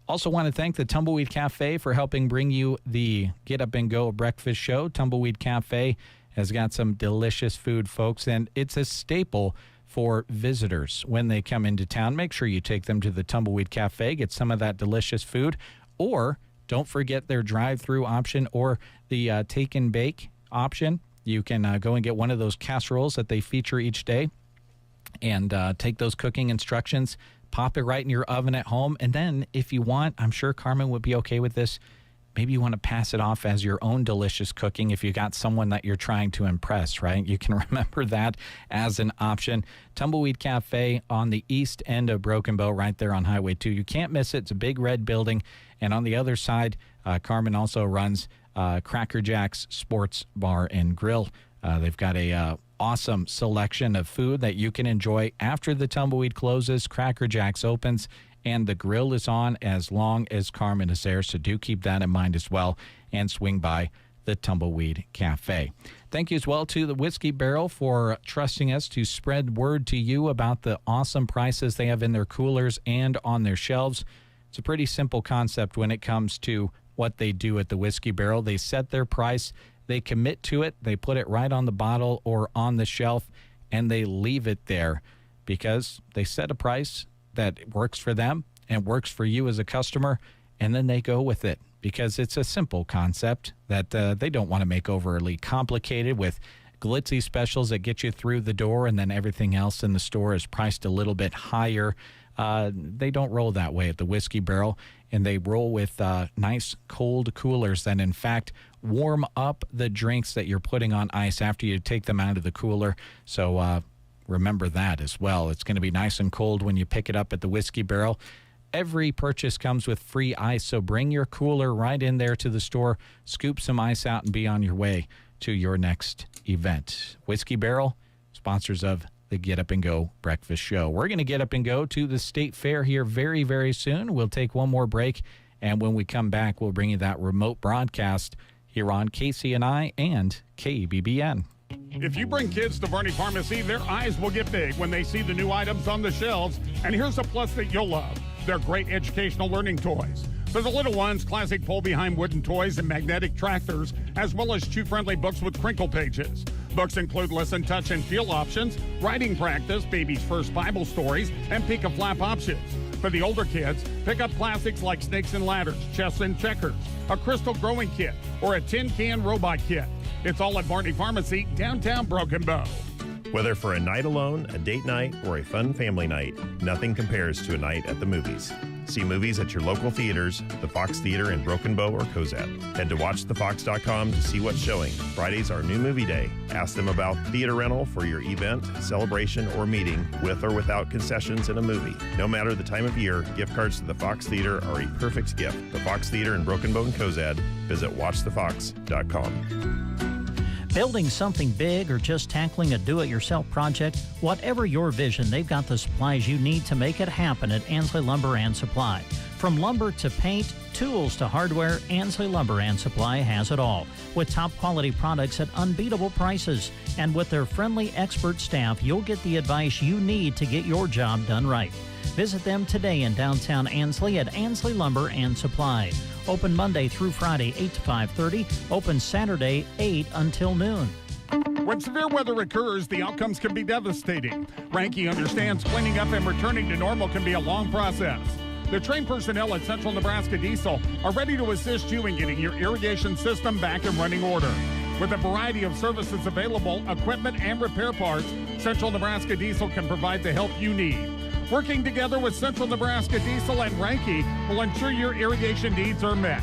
Also want to thank the Tumbleweed Cafe for helping bring you the Get Up and Go Breakfast Show. Tumbleweed Cafe has got some delicious food, folks, and it's a staple for visitors when they come into town. Make sure you take them to the Tumbleweed Cafe, get some of that delicious food, or don't forget their drive-through option or the take and bake option. You can go and get one of those casseroles that they feature each day and take those cooking instructions, pop it right in your oven at home, and then if you want, I'm sure Carmen would be okay with this, maybe you want to pass it off as your own delicious cooking if you got someone that you're trying to impress, right? You can remember that as an option. Tumbleweed Cafe on the east end of Broken Bow, right there on Highway 2. You can't miss it. It's a big red building. And on the other side, Carmen also runs Cracker Jack's Sports Bar and Grill. They've got a awesome selection of food that you can enjoy after the Tumbleweed closes. Cracker Jack's opens, and the grill is on as long as Carmen is there, so do keep that in mind as well, and swing by the Tumbleweed Cafe. Thank you as well to the Whiskey Barrel for trusting us to spread word to you about the awesome prices they have in their coolers and on their shelves. It's a pretty simple concept when it comes to what they do at the Whiskey Barrel. They set their price, they commit to it, they put it right on the bottle or on the shelf, and they leave it there because they set a price. that works for them and works for you as a customer, and then they go with it because it's a simple concept that they don't want to make overly complicated with glitzy specials that get you through the door and then everything else in the store is priced a little bit higher. They don't roll that way at the Whiskey Barrel, and they roll with nice cold coolers that, in fact, warm up the drinks that you're putting on ice after you take them out of the cooler. So remember that as well. It's going to be nice and cold when you pick it up at the Whiskey Barrel. Every purchase comes with free ice, so bring your cooler right in there to the store, scoop some ice out, and be on your way to your next event. Whiskey Barrel, sponsors of the Get Up and Go Breakfast Show. We're going to get up and go to the State Fair here very, very soon. We'll take one more break, and when we come back, we'll bring you that remote broadcast here on KCNI and KBBN. If you bring kids to Varney Pharmacy, their eyes will get big when they see the new items on the shelves. And here's a plus that you'll love. They're great educational learning toys. For the little ones, classic pull-behind wooden toys and magnetic tractors, as well as chew-friendly books with crinkle pages. Books include listen, touch, and feel options, writing practice, baby's first Bible stories, and pick a flap options. For the older kids, pick up classics like Snakes and Ladders, Chess and Checkers, a crystal growing kit, or a tin can robot kit. It's all at Varney Pharmacy, downtown Broken Bow. Whether for a night alone, a date night, or a fun family night, nothing compares to a night at the movies. See movies at your local theaters, the Fox Theater in Broken Bow or Cozad. Head to watchthefox.com to see what's showing. Fridays are new movie day. Ask them about theater rental for your event, celebration, or meeting with or without concessions in a movie. No matter the time of year, gift cards to the Fox Theater are a perfect gift. The Fox Theater in Broken Bow and Cozad. Visit watchthefox.com. Building something big or just tackling a do-it-yourself project, whatever your vision, they've got the supplies you need to make it happen at Ansley Lumber and Supply. From lumber to paint, tools to hardware, Ansley Lumber and Supply has it all. With top-quality products at unbeatable prices. And with their friendly expert staff, you'll get the advice you need to get your job done right. Visit them today in downtown Ansley at Ansley Lumber and Supply. Open Monday through Friday, 8 to 5:30. Open Saturday, 8 until noon. When severe weather occurs, the outcomes can be devastating. Ranky understands cleaning up and returning to normal can be a long process. The trained personnel at Central Nebraska Diesel are ready to assist you in getting your irrigation system back in running order. With a variety of services available, equipment and repair parts, Central Nebraska Diesel can provide the help you need. Working together with Central Nebraska Diesel and Ranky will ensure your irrigation needs are met.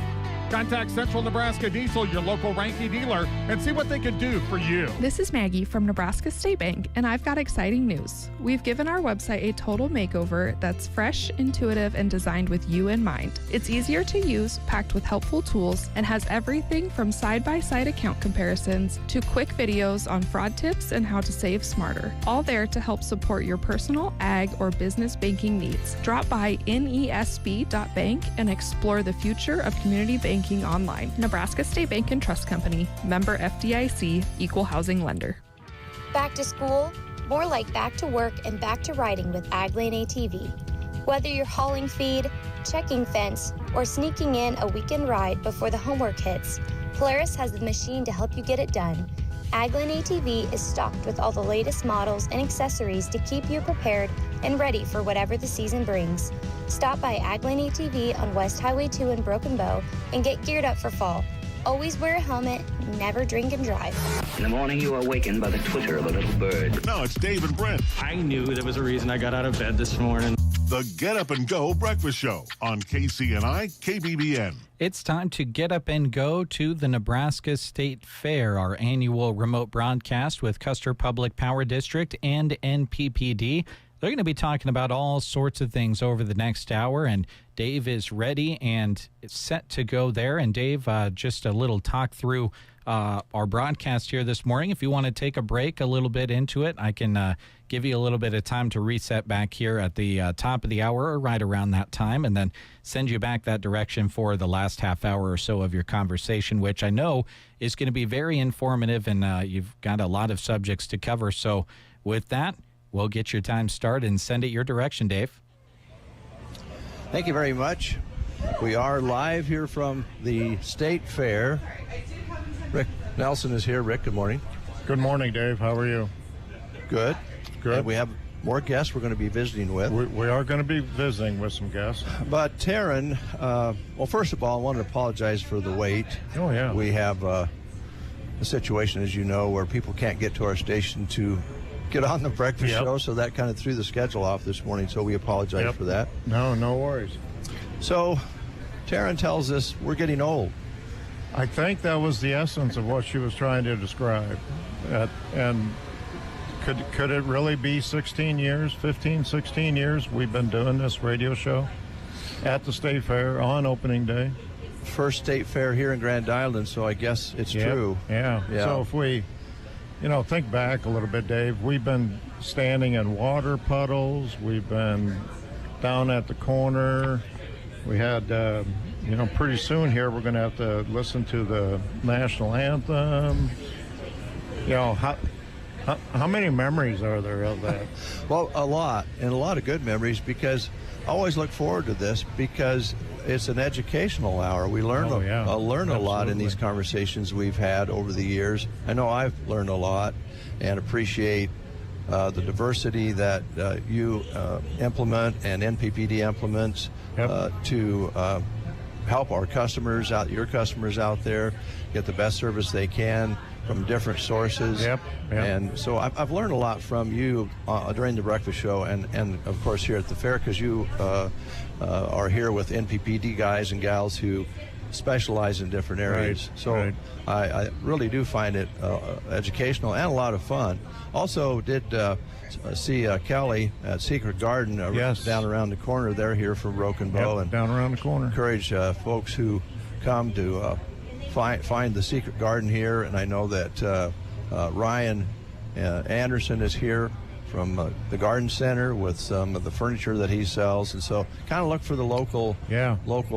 Contact Central Nebraska Diesel, your local Ranky dealer, and see what they can do for you. This is Maggie from Nebraska State Bank, and I've got exciting news. We've given our website a total makeover that's fresh, intuitive, and designed with you in mind. It's easier to use, packed with helpful tools, and has everything from side-by-side account comparisons to quick videos on fraud tips and how to save smarter. All there to help support your personal, ag, or business banking needs. Drop by nesb.bank and explore the future of community banking online. Nebraska State Bank and Trust Company, member FDIC, equal housing lender. Back to school? More like back to work and back to riding with AgLane ATV. Whether you're hauling feed, checking fence, or sneaking in a weekend ride before the homework hits, Polaris has the machine to help you get it done. AgLane ATV is stocked with all the latest models and accessories to keep you prepared and ready for whatever the season brings. Stop by AgLane ATV on West Highway 2 in Broken Bow and get geared up for fall. Always wear a helmet, never drink and drive. In the morning, you are awakened by the twitter of a little bird. Now it's Dave and Brent. I knew there was a reason I got out of bed this morning. The Get Up and Go Breakfast Show on KCNI, KBBN. It's time to get up and go to the Nebraska State Fair, our annual remote broadcast with Custer Public Power District and NPPD. They're going to be talking about all sorts of things over the next hour, and Dave is ready and set to go there. And Dave, just a little talk through our broadcast here this morning. If you want to take a break a little bit into it, I can give you a little bit of time to reset back here at the top of the hour or right around that time, and then send you back that direction for the last half hour or so of your conversation, which I know is going to be very informative, and you've got a lot of subjects to cover. So with that, we'll get your time started and send it your direction, Dave. Thank you very much. We are live here from the State Fair. Rick Nelson is here. Rick, good morning. Good morning, Dave. How are you? Good. Good. And we have more guests we're going to be visiting with. We are going to be visiting with some guests. But Taryn, well, first of all, I want to apologize for the wait. Oh, yeah. We have a situation, as you know, where people can't get to our station to get on the breakfast show, so that kind of threw the schedule off this morning, so we apologize for that. No worries. So Taryn tells us we're getting old. I think that was the essence of what she was trying to describe. And could it really be 16 years, 15, 16 years we've been doing this radio show at the State Fair on opening day? First State Fair here in Grand Island, so I guess it's true. Yeah. So if we, think back a little bit, Dave, we've been standing in water puddles. We've been down at the corner. We had, pretty soon here we're going to have to listen to the national anthem. How many memories are there of that? Well, a lot, and a lot of good memories, because I always look forward to this because it's an educational hour. We learn a lot in these conversations we've had over the years. I know I've learned a lot and appreciate the diversity that you implement and NPPD implements to help our customers out, your customers out there, get the best service they can from different sources. And so I've learned a lot from you during the breakfast show and of course here at the fair, because you are here with NPPD guys and gals who specialize in different areas. I really do find it educational and a lot of fun. Also did see Kelly at Secret Garden down around the corner. They're here from Broken Bow. And down around the corner. Encourage folks who come to find the Secret Garden here, and I know that Ryan Anderson is here from the Garden Center with some of the furniture that he sells, and so kind of look for the local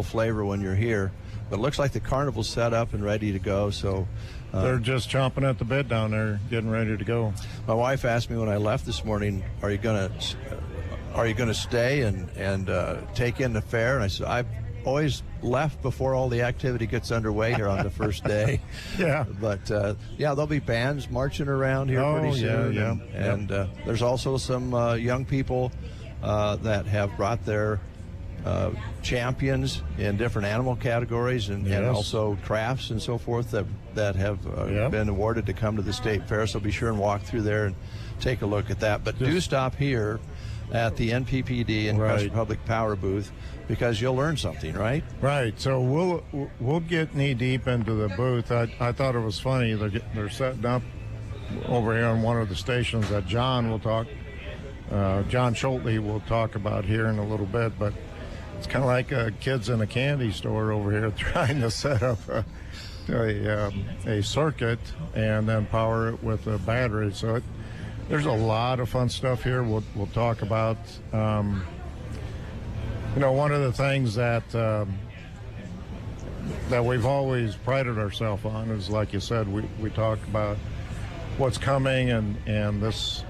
flavor when you're here. But it looks like the carnival's set up and ready to go, so they're just chomping at the bit down there, getting ready to go. My wife asked me when I left this morning, "Are you going to stay and take in the fair?" And I said, "I've always left before all the activity gets underway here on the first day." But there'll be bands marching around here pretty soon. And there's also some young people that have brought their champions in different animal categories and also crafts and so forth that have been awarded to come to the State Fair. So be sure and walk through there and take a look at that. But do stop here at the NPPD and Custer Public Power booth, because you'll learn something, right? Right. So we'll get knee deep into the booth. I thought it was funny. They're setting up over here on one of the stations that John Schulte will talk about here in a little bit, but it's kind of like kids in a candy store over here trying to set up a circuit and then power it with a battery. So there's a lot of fun stuff here. We'll talk about. One of the things that we've always prided ourselves on is, like you said, we talk about what's coming and this,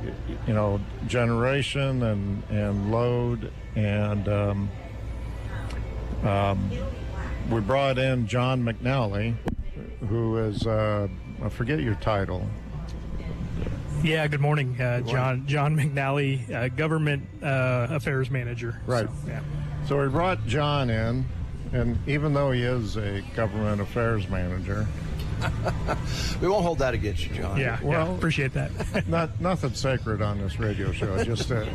generation and load. And we brought in John McNally, who is, I forget your title. Yeah, good morning. John McNally, Government Affairs Manager. Right. So we brought John in, and even though he is a government affairs manager, we won't hold that against you, John. Well, appreciate that. Nothing sacred on this radio show. Just I'm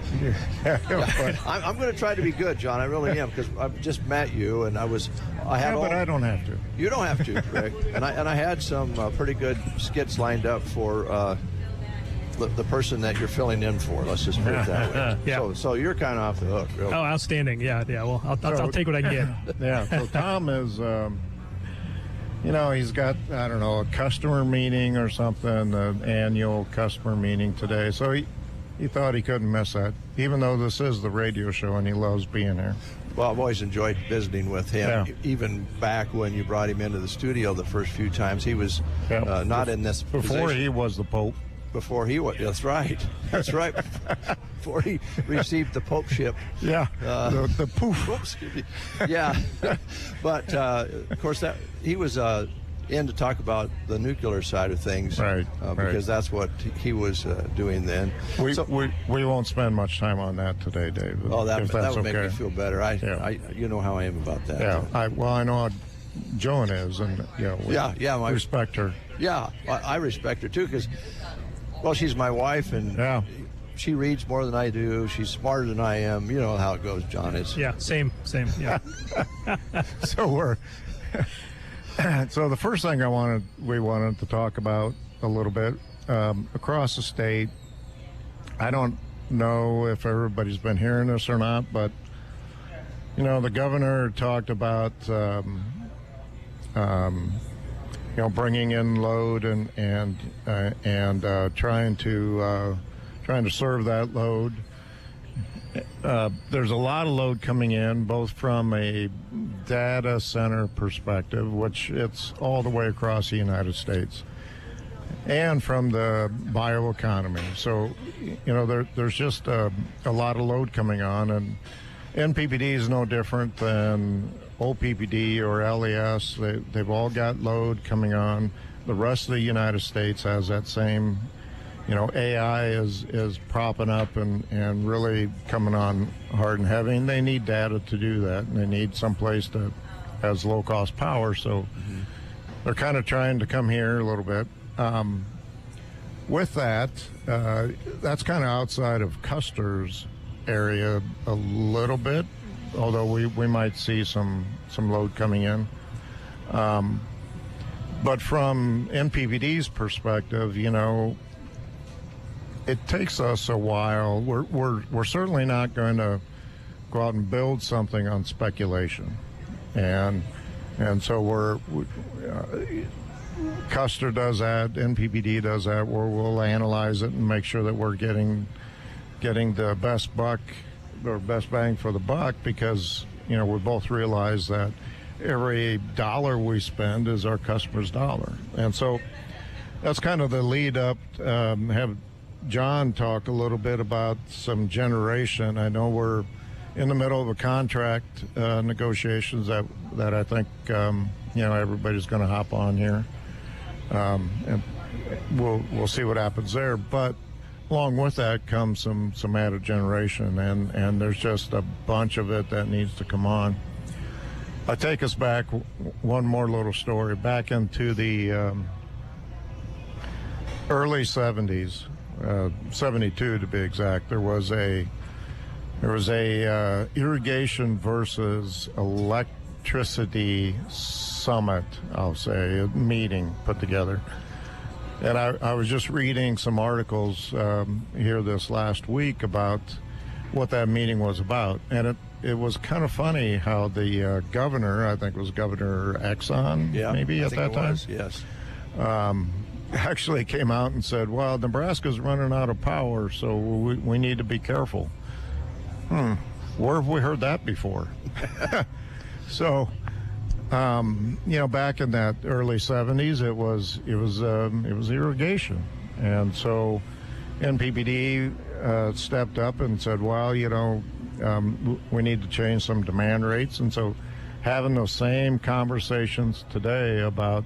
going to try to be good, John. I really am, because I've just met you, and but I don't have to. You don't have to, Rick. and I had some pretty good skits lined up for the person that you're filling in for. Let's just put it that way. So you're kind of off the hook, really. Oh, outstanding. Yeah. Well, I'll take what I can get. So Tom is, he's got, I don't know, a customer meeting or something, an annual customer meeting today. So he thought he couldn't miss that, even though this is the radio show and he loves being here. Well, I've always enjoyed visiting with him. Even back when you brought him into the studio the first few times, he was not in this before position. He was the Pope. Before he was, that's right. Before he received the popeship. The poof. Oops, excuse me. Yeah, but of course he was in to talk about the nuclear side of things, right? Because that's what he was doing then. We won't spend much time on that today, Dave. Oh, that would okay. Make me feel better. You know how I am about that. Yeah. I know how Joan is, and I respect her. Yeah, I respect her too, because she's my wife, and she reads more than I do. She's smarter than I am. You know how it goes, John. Same. Yeah. So so the first thing we wanted to talk about a little bit across the state. I don't know if everybody's been hearing this or not, but the governor talked about bringing in load and trying to serve that load. There's a lot of load coming in, both from a data center perspective, which it's all the way across the United States, and from the bioeconomy. So, there's just a lot of load coming on, and NPPD is no different than OPPD or LES. They've all got load coming on. The rest of the United States has that same. AI is propping up and really coming on hard and heavy, and they need data to do that, and they need someplace that has low-cost power, so they're kind of trying to come here a little bit. With that, that's kind of outside of Custer's area a little bit, although we might see some load coming in. But from NPPD's perspective, it takes us a while. We're certainly not going to go out and build something on speculation, and so Custer does that, NPPD does that, where we'll analyze it and make sure that we're getting the best buck or best bang for the buck, because we both realize that every dollar we spend is our customer's dollar, and so that's kind of the lead up. Have John talk a little bit about some generation. I know we're in the middle of a contract negotiations that I think everybody's going to hop on here, and we'll see what happens there. But along with that comes some added generation, and there's just a bunch of it that needs to come on. I take us back one more little story back into the early 70s. 72 to be exact. There was a irrigation versus electricity summit, I'll say, a meeting put together. And I was just reading some articles here this last week about what that meeting was about, and it was kind of funny how the governor, I think it was Governor Exxon, maybe at that time. Yes. Actually came out and said, well, Nebraska's running out of power, so we need to be careful. Where have we heard that before? So, back in that early 70s, it was irrigation. And so NPPD stepped up and said, well, we need to change some demand rates. And so having those same conversations today about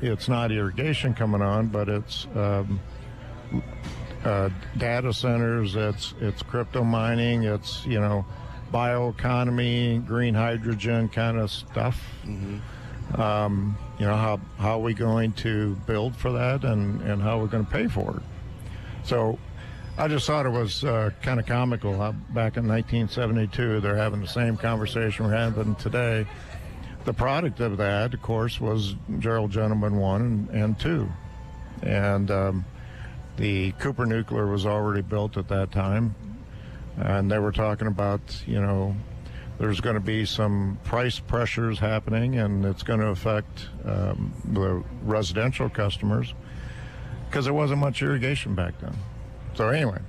it's not irrigation coming on, but it's data centers, it's crypto mining, it's bioeconomy, green hydrogen kind of stuff. How are we going to build for that, and how we're going to pay for it? So I just thought it was kind of comical how back in 1972 they're having the same conversation we're having today. The product of that, of course, was Gerald Gentleman 1 and 2. And the Cooper Nuclear was already built at that time. And they were talking about, there's going to be some price pressures happening, and it's going to affect the residential customers because there wasn't much irrigation back then. So anyway,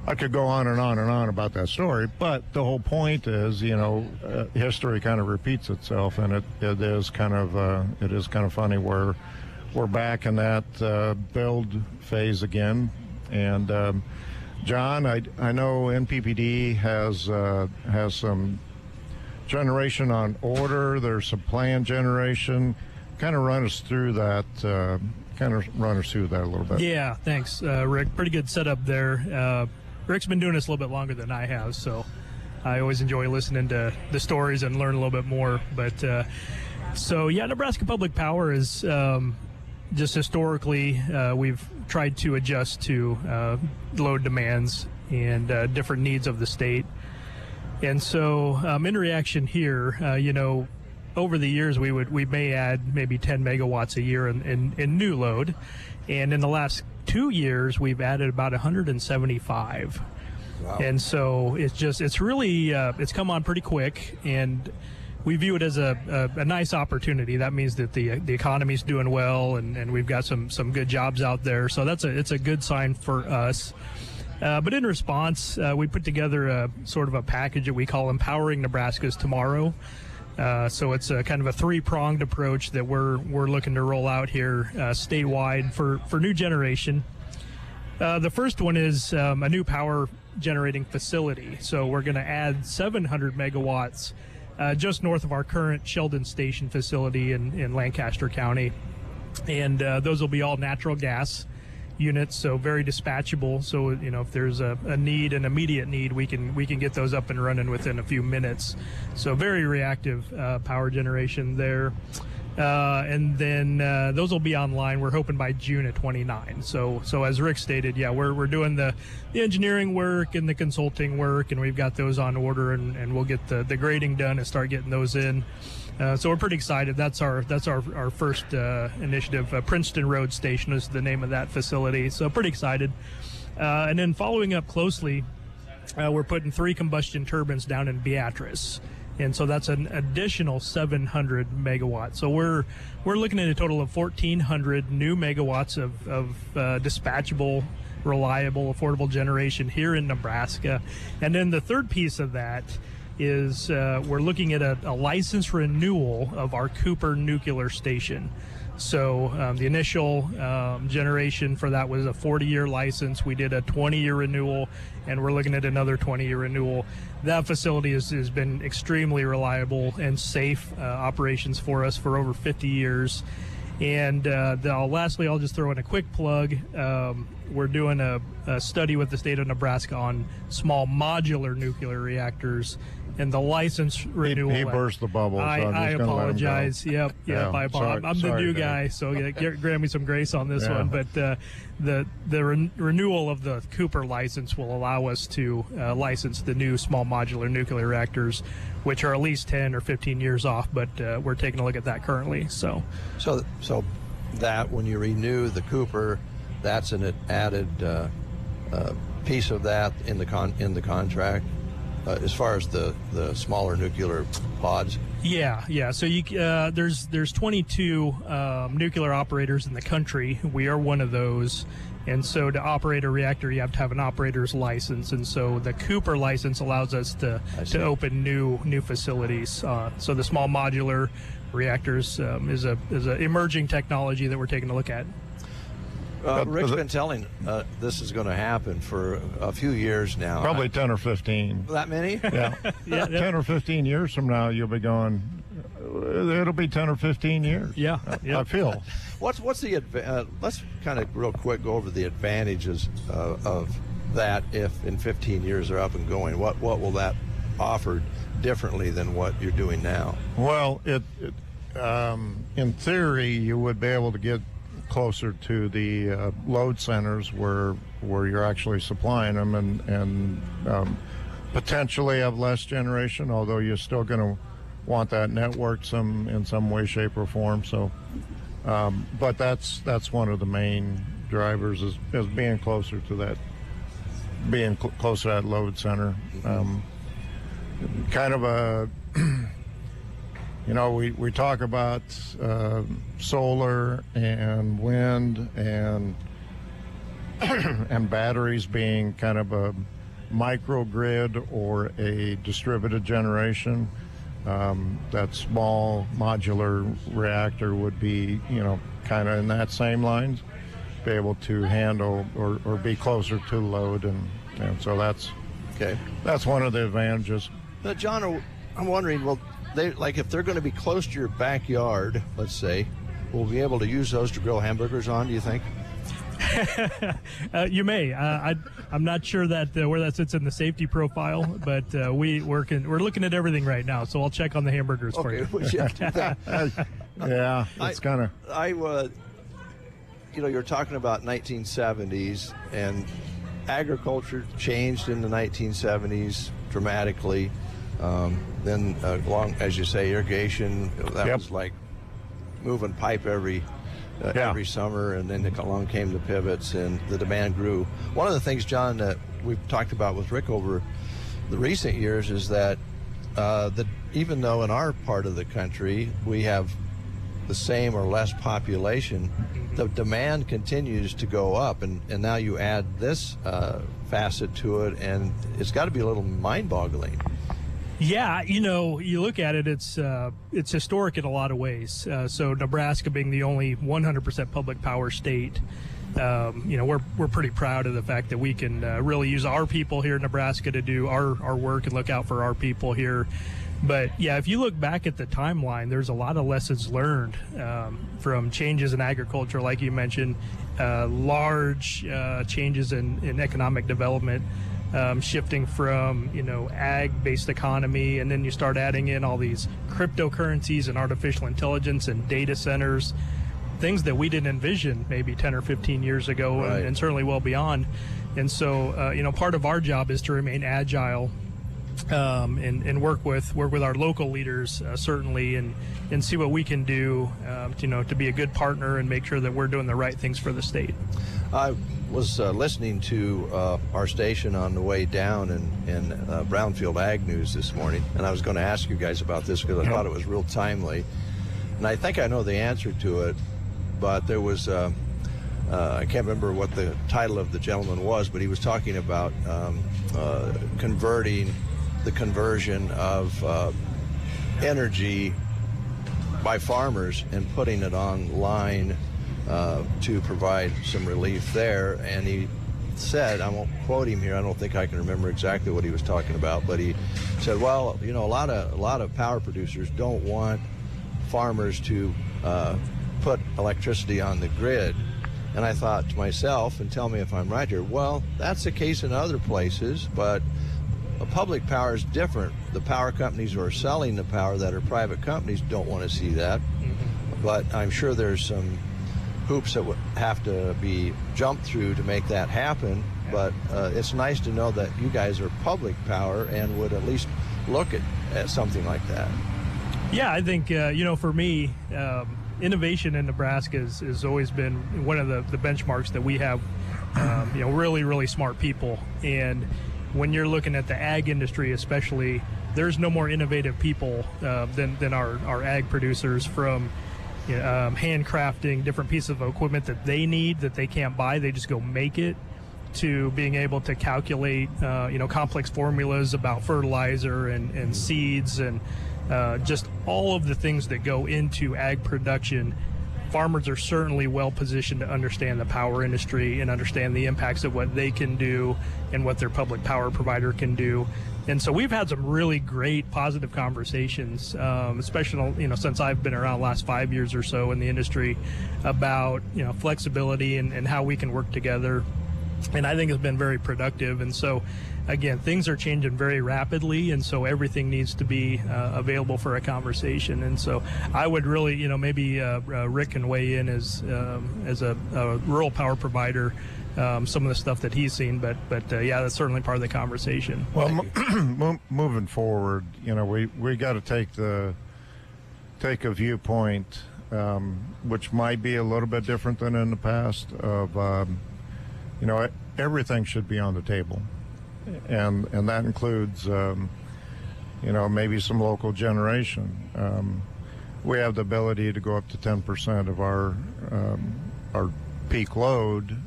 I could go on and on and on about that story, but the whole point is, history kind of repeats itself, and it is kind of funny where we're back in that build phase again. And John, I know NPPD has some generation on order. There's some planned generation. kind of run us through that. A little bit. Yeah, thanks, Rick. Pretty good setup there. Rick's been doing this a little bit longer than I have, so I always enjoy listening to the stories and learn a little bit more. But Nebraska Public Power is just historically we've tried to adjust to load demands and different needs of the state. And so in reaction here, over the years we may add maybe 10 megawatts a year in new load. And in the last 2 years, we've added about 175. Wow. And so it's really, it's come on pretty quick, and we view it as a nice opportunity. That means that the economy's doing well, and we've got some good jobs out there. So it's a good sign for us. But in response, we put together a sort of a package that we call Empowering Nebraska's Tomorrow. So it's a kind of a three-pronged approach that we're looking to roll out here statewide for new generation. The first one is a new power generating facility. So we're going to add 700 megawatts just north of our current Sheldon Station facility in Lancaster County. And those will be all natural gas units, so very dispatchable. So if there's an immediate need, we can get those up and running within a few minutes. So very reactive power generation there. And then those will be online, we're hoping, by June of 29. So as Rick stated, we're doing the engineering work and the consulting work, and we've got those on order, and we'll get the grading done and start getting those in. So we're pretty excited. That's our first initiative. Princeton Road Station is the name of that facility. So pretty excited. And then following up closely, we're putting 3 combustion turbines down in Beatrice. And so that's an additional 700 megawatts. So we're looking at a total of 1,400 new megawatts of dispatchable, reliable, affordable generation here in Nebraska. And then the third piece of that is we're looking at a license renewal of our Cooper Nuclear Station. So the initial generation for that was a 40-year license. We did a 20-year renewal, and we're looking at another 20-year renewal. That facility has been extremely reliable and safe operations for us for over 50 years. And lastly, I'll just throw in a quick plug. We're doing a study with the state of Nebraska on small modular nuclear reactors, and the license renewal. He burst the bubble. So I apologize. Yep. I apologize. I'm the new guy, so grant me some grace on this one. But the renewal of the Cooper license will allow us to license the new small modular nuclear reactors, which are at least 10 or 15 years off. But we're taking a look at that currently. So that when you renew the Cooper, that's an added piece of that in the contract. As far as the smaller nuclear pods? Yeah. So there's 22 nuclear operators in the country. We are one of those. And so to operate a reactor, you have to have an operator's license. And so the Cooper license allows us to open new facilities. So the small modular reactors is a emerging technology that we're taking a 'Look at. Rick's been telling this is going to happen for a few years now. Probably 10 or 15. That many? Yeah. 10 or 15 years from now, you'll be going, it'll be 10 or 15 years. Yeah. I feel. What's the let's kind of real quick go over the advantages of that if in 15 years they're up and going. What will that offer differently than what you're doing now? Well, in theory, you would be able to get closer to the load centers where you're actually supplying them, and potentially have less generation, although you're still going to want that network in some way, shape, or form. So, but that's one of the main drivers is being closer to that, closer to that load center. Kind of a we talk about solar and wind and batteries being kind of a microgrid or a distributed generation. That small modular reactor would be, kind of in that same line, be able to handle or be closer to load, and so that's one of the advantages. John, I'm wondering, if they're going to be close to your backyard, let's say, we'll be able to use those to grill hamburgers on, do you think? You may. I'm not sure that where that sits in the safety profile, but we're looking at everything right now. So I'll check on the hamburgers for you. Yeah, it's kind of. You're talking about 1970s, and agriculture changed in the 1970s dramatically. Then, along as you say, irrigation, that was like moving pipe every summer, and then along came the pivots, and the demand grew. One of the things, John, that we've talked about with Rick over the recent years is that even though in our part of the country we have the same or less population, the demand continues to go up, and now you add this facet to it, and it's got to be a little mind-boggling. Yeah, you look at it, it's historic in a lot of ways. So Nebraska being the only 100% public power state, we're pretty proud of the fact that we can really use our people here in Nebraska to do our work and look out for our people here. But yeah, if you look back at the timeline, there's a lot of lessons learned from changes in agriculture, like you mentioned, large changes in economic development. Shifting from, ag-based economy, and then you start adding in all these cryptocurrencies and artificial intelligence and data centers, things that we didn't envision maybe 10 or 15 years ago, right. and certainly well beyond. And so, part of our job is to remain agile and work with our local leaders, certainly, and see what we can do, to be a good partner and make sure that we're doing the right things for the state. I was listening to our station on the way down in Brownfield Ag News this morning, and I was going to ask you guys about this because I thought it was real timely. And I think I know the answer to it, but there was, I can't remember what the title of the gentleman was, but he was talking about the conversion of energy by farmers and putting it online to provide some relief there. And he said, I won't quote him here, I don't think I can remember exactly what he was talking about, but he said, well, a lot of power producers don't want farmers to put electricity on the grid. And I thought to myself, and tell me if I'm right here, well, that's the case in other places, but public power is different. The power companies who are selling the power that are private companies don't want to see that. But I'm sure there's some hoops that would have to be jumped through to make that happen. But it's nice to know that you guys are public power and would at least look at something like that. Yeah, I think, for me, innovation in Nebraska has always been one of the benchmarks that we have, really, really smart people. And when you're looking at the ag industry especially, there's no more innovative people than our ag producers, from handcrafting different pieces of equipment that they need that they can't buy, they just go make it, to being able to calculate complex formulas about fertilizer and seeds and just all of the things that go into ag production. Farmers are certainly well positioned to understand the power industry and understand the impacts of what they can do and what their public power provider can do. And so we've had some really great positive conversations, especially since I've been around the last 5 years or so in the industry, about flexibility and how we can work together. And I think it's been very productive. And so, again, things are changing very rapidly, and so everything needs to be available for a conversation. And so I would really, maybe Rick can weigh in as a rural power provider, some of the stuff that he's seen. But yeah, that's certainly part of the conversation. Well, moving forward, we got to take a viewpoint, which might be a little bit different than in the past, of everything should be on the table. And that includes, maybe some local generation. We have the ability to go up to 10% of our peak load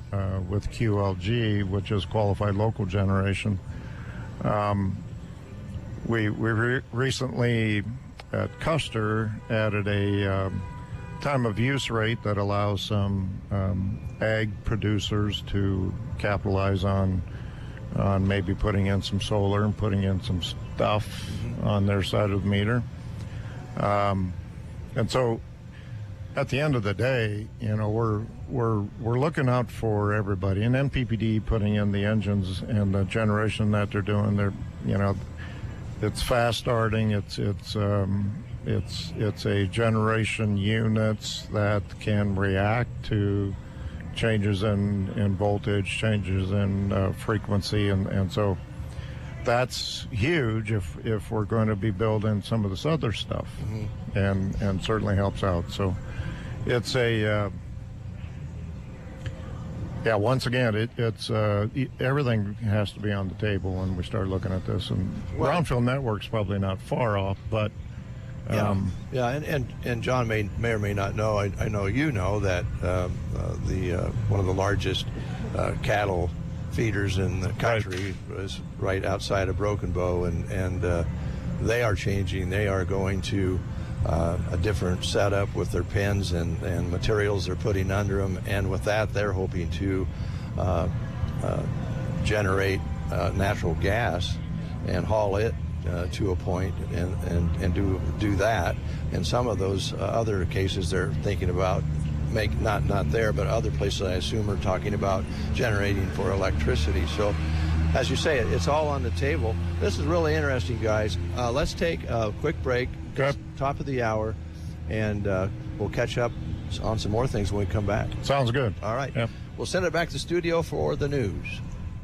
with QLG, which is qualified local generation. We recently at Custer added a time of use rate that allows some ag producers to capitalize on maybe putting in some solar and putting in some stuff on their side of the meter. And so at the end of the day, we're looking out for everybody. And NPPD putting in the engines and the generation that they're doing, it's fast starting. It's a generation units that can react to changes in voltage, changes in frequency, and so that's huge if we're going to be building some of this other stuff, and certainly helps out. So it's once again, it's everything has to be on the table when we start looking at this, and Brownfield Network's probably not far off, but and John may or may not know. I know you know that one of the largest cattle feeders in the country was right outside of Broken Bow, and they are changing. They are going to a different setup with their pens and materials they're putting under them, and with that they're hoping to generate natural gas and haul it to a point and do that. In some of those other cases, they're thinking about not there, but other places I assume are talking about generating for electricity. So, as you say, it's all on the table. This is really interesting, guys. Let's take a quick break. Okay. Top of the hour, and we'll catch up on some more things when we come back. Sounds good. All right. Yep. We'll send it back to the studio for the news.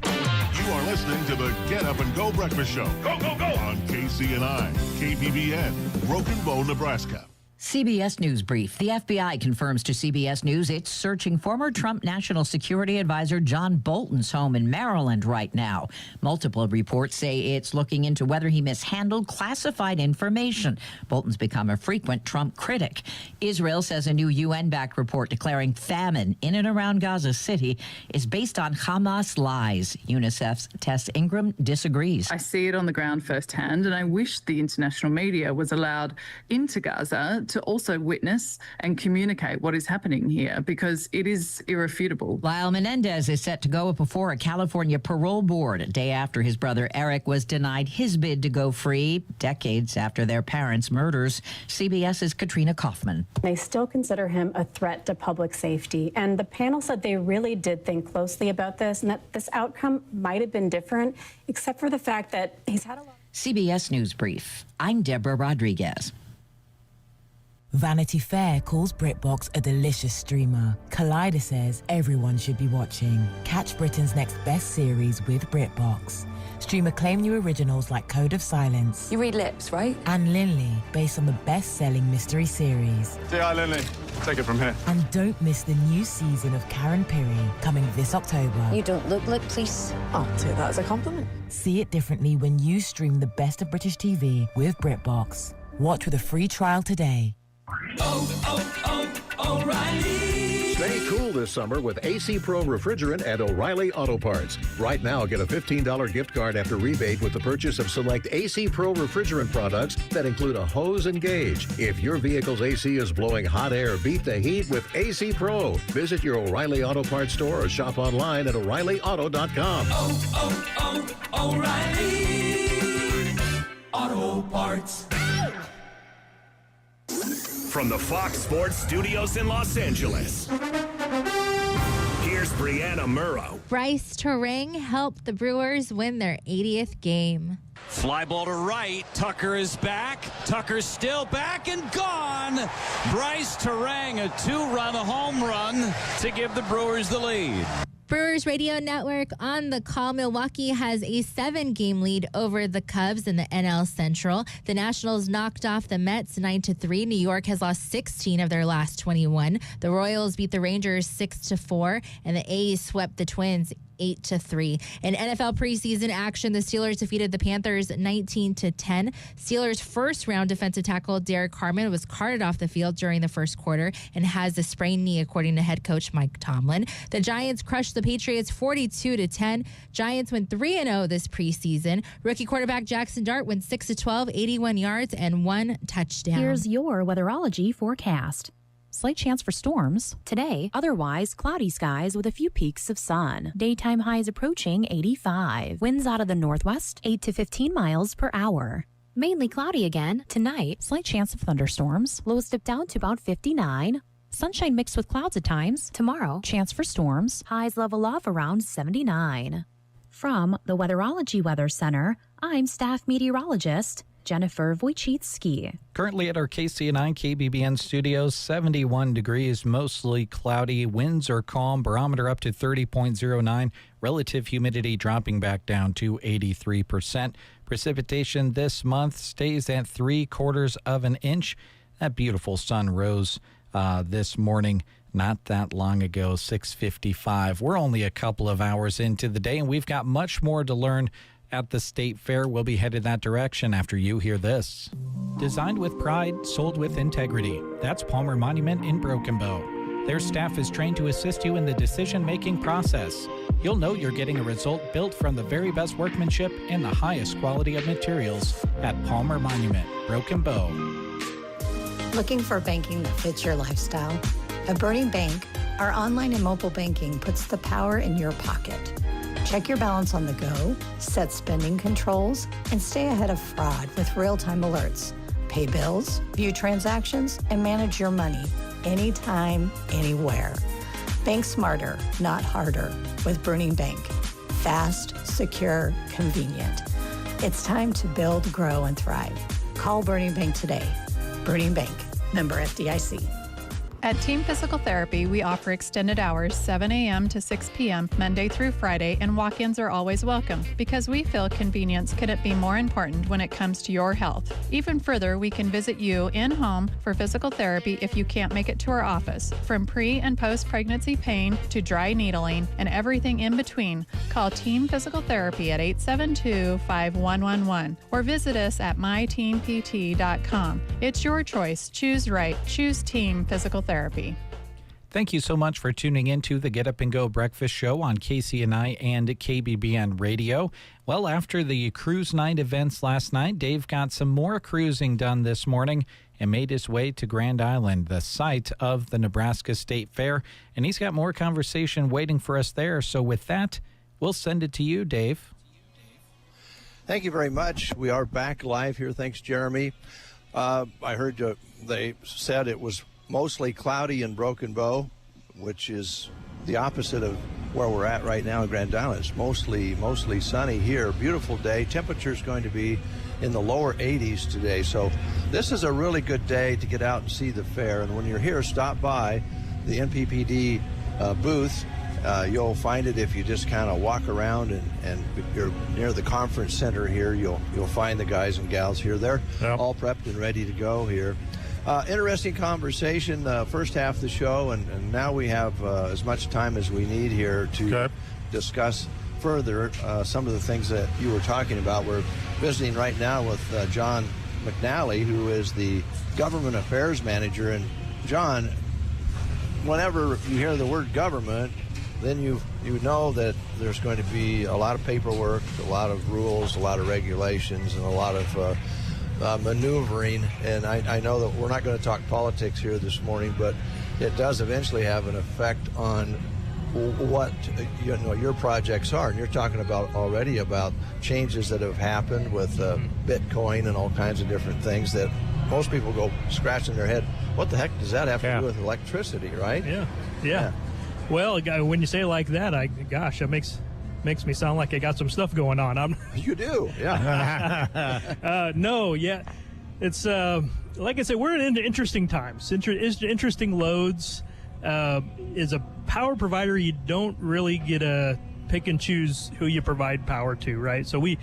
You are listening to the Get Up and Go Breakfast Show. Go, go, go! On KCNI, KBBN, Broken Bow, Nebraska. CBS News Brief. The FBI confirms to CBS News it's searching former Trump National Security Advisor John Bolton's home in Maryland right now. Multiple reports say it's looking into whether he mishandled classified information. Bolton's become a frequent Trump critic. Israel says a new UN-backed report declaring famine in and around Gaza City is based on Hamas lies. UNICEF's Tess Ingram disagrees. I see it on the ground firsthand, and I wish the international media was allowed into Gaza to also witness and communicate what is happening here, because it is irrefutable. Lyle Menendez is set to go before a California parole board a day after his brother Eric was denied his bid to go free, decades after their parents' murders. CBS's Katrina Kaufman. They still consider him a threat to public safety, and the panel said they really did think closely about this and that this outcome might have been different, except for the fact that he's had a lot. CBS News Brief. I'm Deborah Rodriguez. Vanity Fair calls BritBox a delicious streamer. Collider says everyone should be watching. Catch Britain's next best series with BritBox. Stream acclaimed new originals like Code of Silence. You read lips, right? And Linley, based on the best-selling mystery series. Say hi, Linley. Take it from here. And don't miss the new season of Karen Piri, coming this October. You don't look like police. I'll take that as a compliment. See it differently when you stream the best of British TV with BritBox. Watch with a free trial today. O'Reilly. Stay cool this summer with AC Pro refrigerant at O'Reilly Auto Parts. Right now, get a $15 gift card after rebate with the purchase of select AC Pro refrigerant products that include a hose and gauge. If your vehicle's AC is blowing hot air, beat the heat with AC Pro. Visit your O'Reilly Auto Parts store or shop online at O'ReillyAuto.com. O'Reilly Auto Parts. From the Fox Sports Studios in Los Angeles, here's Brianna Murrow. Bryce Terang helped the Brewers win their 80th game. Fly ball to right. Tucker is back. Tucker's still back and gone. Bryce Terang, a two-run home run to give the Brewers the lead. Brewers Radio Network on the call. Milwaukee has a 7-game lead over the Cubs in the NL Central. The Nationals knocked off the Mets 9-3. New York has lost 16 of their last 21. The Royals beat the Rangers 6-4, and the A's swept the Twins 8-3. In NFL preseason action, the Steelers defeated the Panthers 19-10. Steelers' first-round defensive tackle Derek Harmon was carted off the field during the first quarter and has a sprained knee, according to head coach Mike Tomlin. The Giants crushed the Patriots 42-10. Giants went 3-0 this preseason. Rookie quarterback Jackson Dart went 6-12, 81 yards, and 1 touchdown. Here's your weatherology forecast. Slight chance for storms. Today, otherwise cloudy skies with a few peaks of sun. Daytime highs approaching 85. Winds out of the northwest, 8 to 15 miles per hour. Mainly cloudy again. Tonight, slight chance of thunderstorms. Lows dip down to about 59. Sunshine mixed with clouds at times. Tomorrow, chance for storms. Highs level off around 79. From the Weatherology Weather Center, I'm staff meteorologist Jennifer Wojcicki. Currently at our KCNI KBBN studios, 71 degrees, mostly cloudy. Winds are calm. Barometer up to 30.09. Relative humidity dropping back down to 83%. Precipitation this month stays at 3/4 of an inch. That beautiful sun rose this morning not that long ago, 6:55. We're only a couple of hours into the day, and we've got much more to learn at the State Fair. We'll be headed that direction after you hear this. Designed with pride, sold with integrity. That's Palmer Monument in Broken Bow. Their staff is trained to assist you in the decision-making process. You'll know you're getting a result built from the very best workmanship and the highest quality of materials at Palmer Monument, Broken Bow. Looking for banking that fits your lifestyle? At Burning Bank, our online and mobile banking puts the power in your pocket. Check your balance on the go, set spending controls, and stay ahead of fraud with real-time alerts. Pay bills, view transactions, and manage your money anytime, anywhere. Bank smarter, not harder with Burning Bank. Fast, secure, convenient. It's time to build, grow, and thrive. Call Burning Bank today. Burning Bank, member FDIC. At Team Physical Therapy, we offer extended hours 7 a.m. to 6 p.m. Monday through Friday, and walk-ins are always welcome because we feel convenience couldn't be more important when it comes to your health. Even further, we can visit you in-home for physical therapy if you can't make it to our office. From pre- and post-pregnancy pain to dry needling and everything in between, call Team Physical Therapy at 872-5111 or visit us at myteampt.com. It's your choice. Choose right. Choose Team Physical Therapy. Thank you so much for tuning in to the Get Up and Go Breakfast Show on KCNI and KBBN Radio. Well, after the cruise night events last night, Dave got some more cruising done this morning and made his way to Grand Island, the site of the Nebraska State Fair. And he's got more conversation waiting for us there. So with that, we'll send it to you, Dave. Thank you very much. We are back live here. Thanks, Jeremy. I heard they said it was mostly cloudy in Broken Bow, which is the opposite of where we're at right now in Grand Island. It's mostly sunny here. Beautiful day. Temperature's going to be in the lower 80s today. So this is a really good day to get out and see the fair. And when you're here, stop by the NPPD booth. You'll find it if you just kind of walk around and you're near the conference center here. You'll find the guys and gals here. They're all prepped and ready to go here. Interesting conversation, first half of the show, and now we have as much time as we need here to discuss further some of the things that you were talking about. We're visiting right now with John McNally, who is the Government Affairs Manager. And John, whenever you hear the word government, then you know that there's going to be a lot of paperwork, a lot of rules, a lot of regulations, and a lot of maneuvering. And I know that we're not going to talk politics here this morning, but it does eventually have an effect on what your projects are. And you're talking about already about changes that have happened with Bitcoin and all kinds of different things that most people go scratching their head. What the heck does that have to do with electricity, right? Yeah. Well, when you say it like that, that makes me sound like I got some stuff going on. You do, yeah. It's like I said, we're in interesting times. Interesting loads. As a power provider, you don't really get to pick and choose who you provide power to, right? So we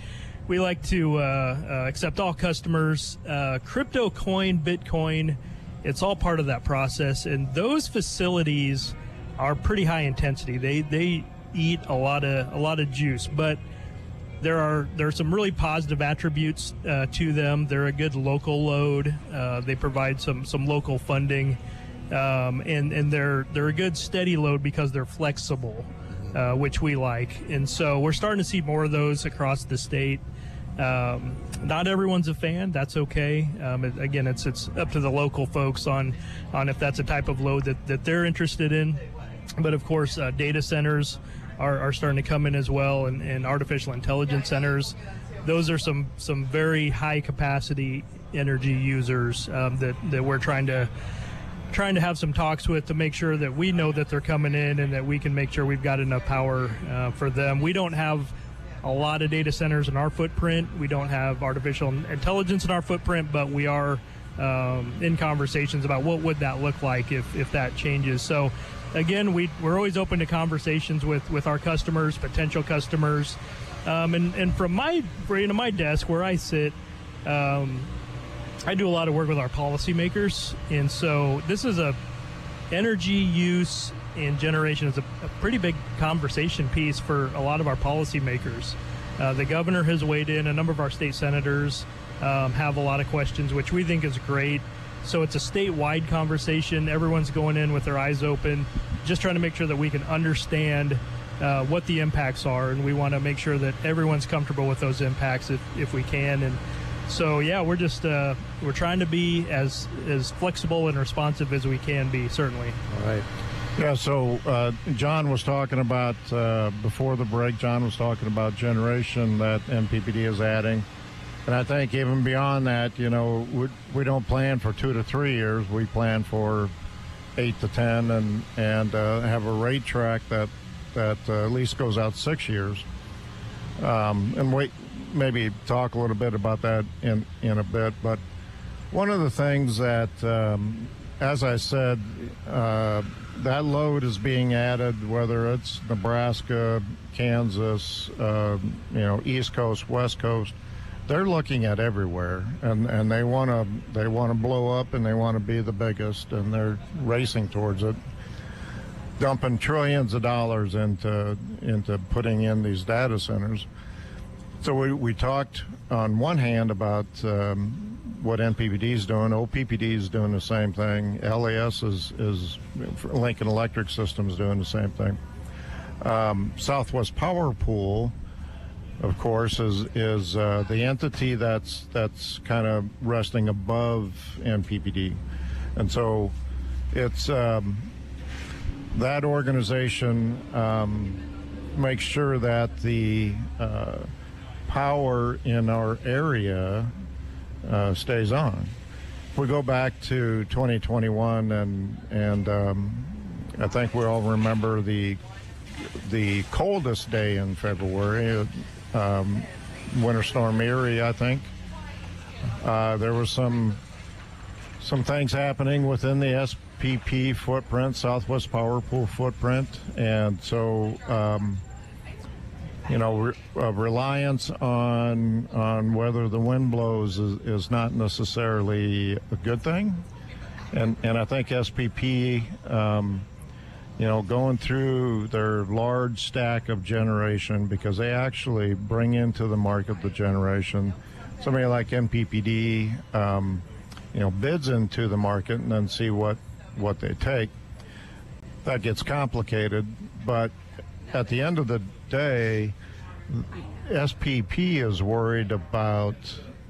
like to accept all customers. Crypto coin, Bitcoin, it's all part of that process. And those facilities are pretty high intensity. They eat a lot of juice, but there are some really positive attributes to them. They're a good local load. They provide some local funding, and they're a good steady load because they're flexible, which we like. And so we're starting to see more of those across the state. Not everyone's a fan. That's okay. Again, it's up to the local folks on if that's a type of load that they're interested in. But of course, data centers are starting to come in as well, and artificial intelligence centers. Those are some very high capacity energy users that we're trying to trying to have some talks with to make sure that we know that they're coming in and that we can make sure we've got enough power for them. We don't have a lot of data centers in our footprint. We don't have artificial intelligence in our footprint, but we are in conversations about what would that look like if that changes. So again, we're always open to conversations with our customers, potential customers. And from my desk where I sit, I do a lot of work with our policymakers. And so this is energy use and generation is a pretty big conversation piece for a lot of our policymakers. The governor has weighed in. A number of our state senators have a lot of questions, which we think is great. So it's a statewide conversation. Everyone's going in with their eyes open, just trying to make sure that we can understand what the impacts are, and we want to make sure that everyone's comfortable with those impacts if we can. And so, yeah, we're just we're trying to be as flexible and responsive as we can be, certainly. All right. Yeah, so John was talking about, before the break, John was talking about generation that NPPD is adding. And I think even beyond that, you know, we don't plan for 2 to 3 years. We plan for 8 to 10 and have a rate track that at least goes out 6 years. And we maybe talk a little bit about that in a bit. But one of the things that, as I said, that load is being added, whether it's Nebraska, Kansas, East Coast, West Coast. They're looking at everywhere, and they want to blow up, and they want to be the biggest, and they're racing towards it, dumping trillions of dollars into putting in these data centers. So we talked on one hand about what NPPD is doing. OPPD is doing the same thing. LAS is Lincoln Electric System is doing the same thing. Southwest Power Pool, of course, is the entity that's kind of resting above NPPD, and so it's that organization makes sure that the power in our area stays on. If we go back to 2021, and I think we all remember the coldest day in February. Winter Storm Erie, I think. There was some things happening within the SPP footprint, Southwest Power Pool footprint, and so reliance on whether the wind blows is not necessarily a good thing, and I think SPP. Going through their large stack of generation, because they actually bring into the market the generation. Somebody like NPPD, bids into the market and then see what they take. That gets complicated, but at the end of the day, SPP is worried about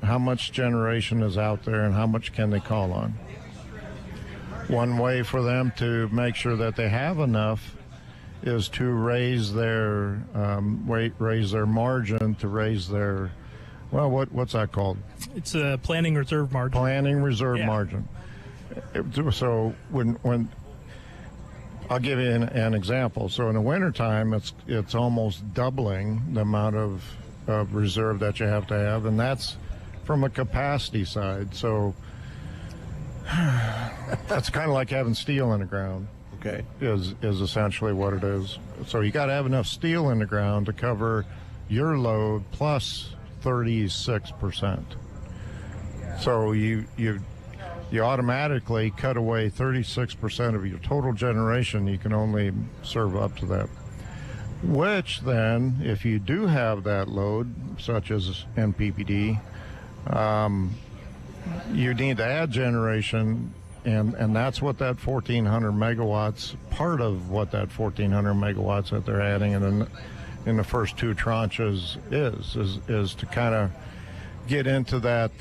how much generation is out there and how much can they call on. One way for them to make sure that they have enough is to raise their margin, to raise their, what's that called? It's a planning reserve margin. Planning reserve margin. So when I'll give you an example. So in the wintertime, it's almost doubling the amount of reserve that you have to have, and that's from a capacity side. So that's kind of like having steel in the ground. Okay. Is essentially what it is. So you got to have enough steel in the ground to cover your load plus 36%. So you automatically cut away 36% of your total generation. You can only serve up to that. Which then, if you do have that load, such as NPPD, you need to add generation, and that's what that 1,400 megawatts, part of what that 1,400 megawatts that they're adding in the first two tranches is to kind of get into that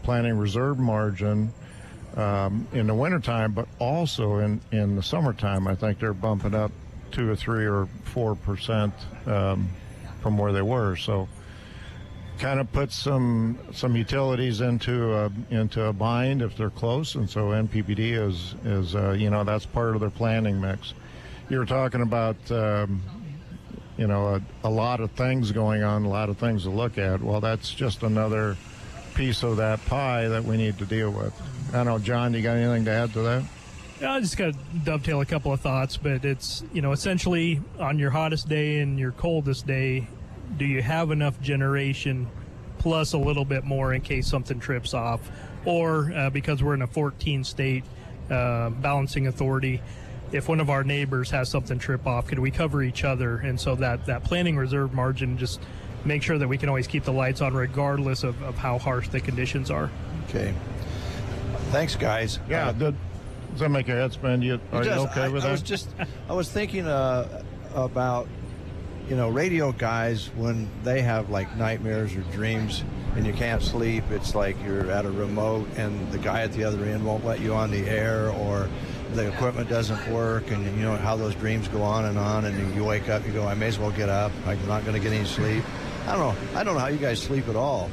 planning reserve margin in the wintertime, but also in the summertime. I think they're bumping up 2 or 3 or 4% from where they were. So kind of puts some utilities into a bind if they're close, and so NPPD is that's part of their planning mix. You were talking about a lot of things going on, a lot of things to look at. Well, that's just another piece of that pie that we need to deal with. I don't know, John, you got anything to add to that? Yeah, I just got to dovetail a couple of thoughts, but it's, essentially on your hottest day and your coldest day, do you have enough generation plus a little bit more in case something trips off? Or because we're in a 14-state balancing authority, if one of our neighbors has something trip off, could we cover each other? And so that planning reserve margin, just make sure that we can always keep the lights on regardless of how harsh the conditions are. Okay. Thanks, guys. Yeah, does that make your head spin? Are you okay with that? I was thinking about, radio guys, when they have like nightmares or dreams and you can't sleep, it's like you're at a remote and the guy at the other end won't let you on the air, or the equipment doesn't work, and you know how those dreams go on, and you wake up, you go, I may as well get up, I'm not going to get any sleep. I don't know how you guys sleep at all.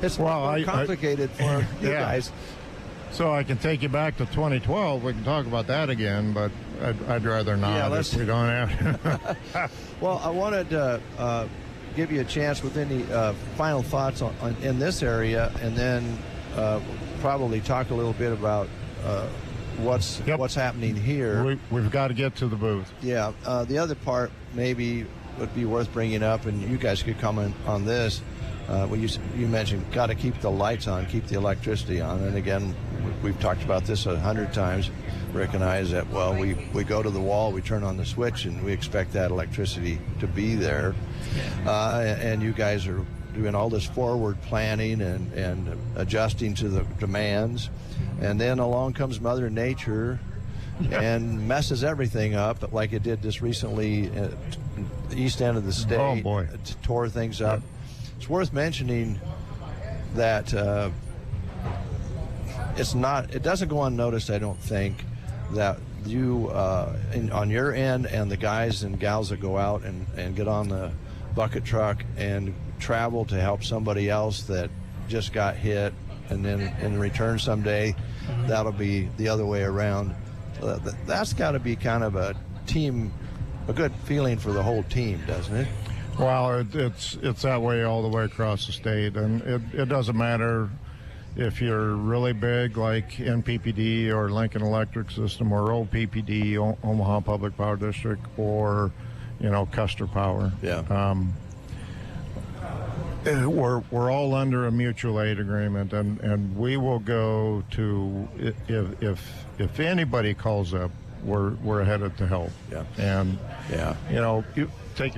It's complicated for you guys. So I can take you back to 2012. We can talk about that again, but I'd rather not if we don't have to. Well, I wanted to give you a chance with any final thoughts in this area, and then probably talk a little bit about what's happening here. We've got to get to the booth. Yeah. The other part maybe would be worth bringing up, and you guys could comment on this. You mentioned got to keep the lights on, keep the electricity on, and again, we've talked about this 100 times. Rick and I is that, well, we go to the wall, we turn on the switch, and we expect that electricity to be there. And you guys are doing all this forward planning and adjusting to the demands. And then along comes Mother Nature and messes everything up, like it did just recently at the east end of the state. Oh, boy. It tore things up. It's worth mentioning that it doesn't go unnoticed, I don't think, that you on your end and the guys and gals that go out and get on the bucket truck and travel to help somebody else that just got hit, and then in return someday that'll be the other way around. That's got to be kind of a good feeling for the whole team, doesn't it? Well, it's that way all the way across the state, and it doesn't matter if you're really big like NPPD or Lincoln Electric System or OPPD, Omaha Public Power District, or Custer Power. Yeah. We're all under a mutual aid agreement, and we will go to if anybody calls up, we're headed to help. Yeah. And you take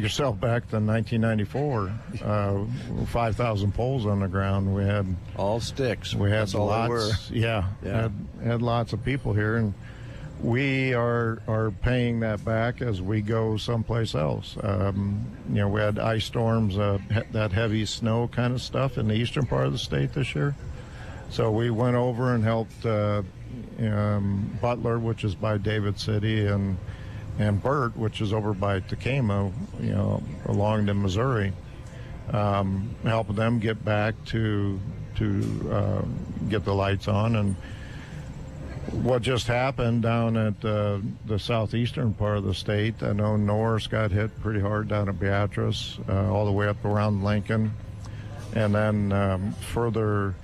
yourself back to 1994. 5,000 poles on the ground. We had all sticks. We had That's all lots. they were. Yeah. Had lots of people here, and we are paying that back as we go someplace else. We had ice storms, that heavy snow kind of stuff in the eastern part of the state this year. So we went over and helped Butler, which is by David City, and Burt, which is over by Tekamah, along to Missouri, helping them get back to get the lights on. And what just happened down at the southeastern part of the state, I know Norris got hit pretty hard down at Beatrice, all the way up around Lincoln, and then further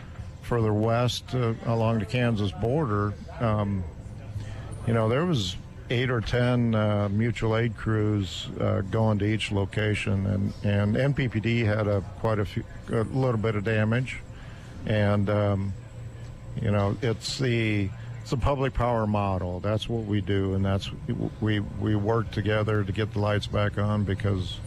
west along the Kansas border, there was 8 or 10 mutual aid crews going to each location, and NPPD had a little bit of damage, and it's the public power model. That's what we do, and that's we work together to get the lights back on, because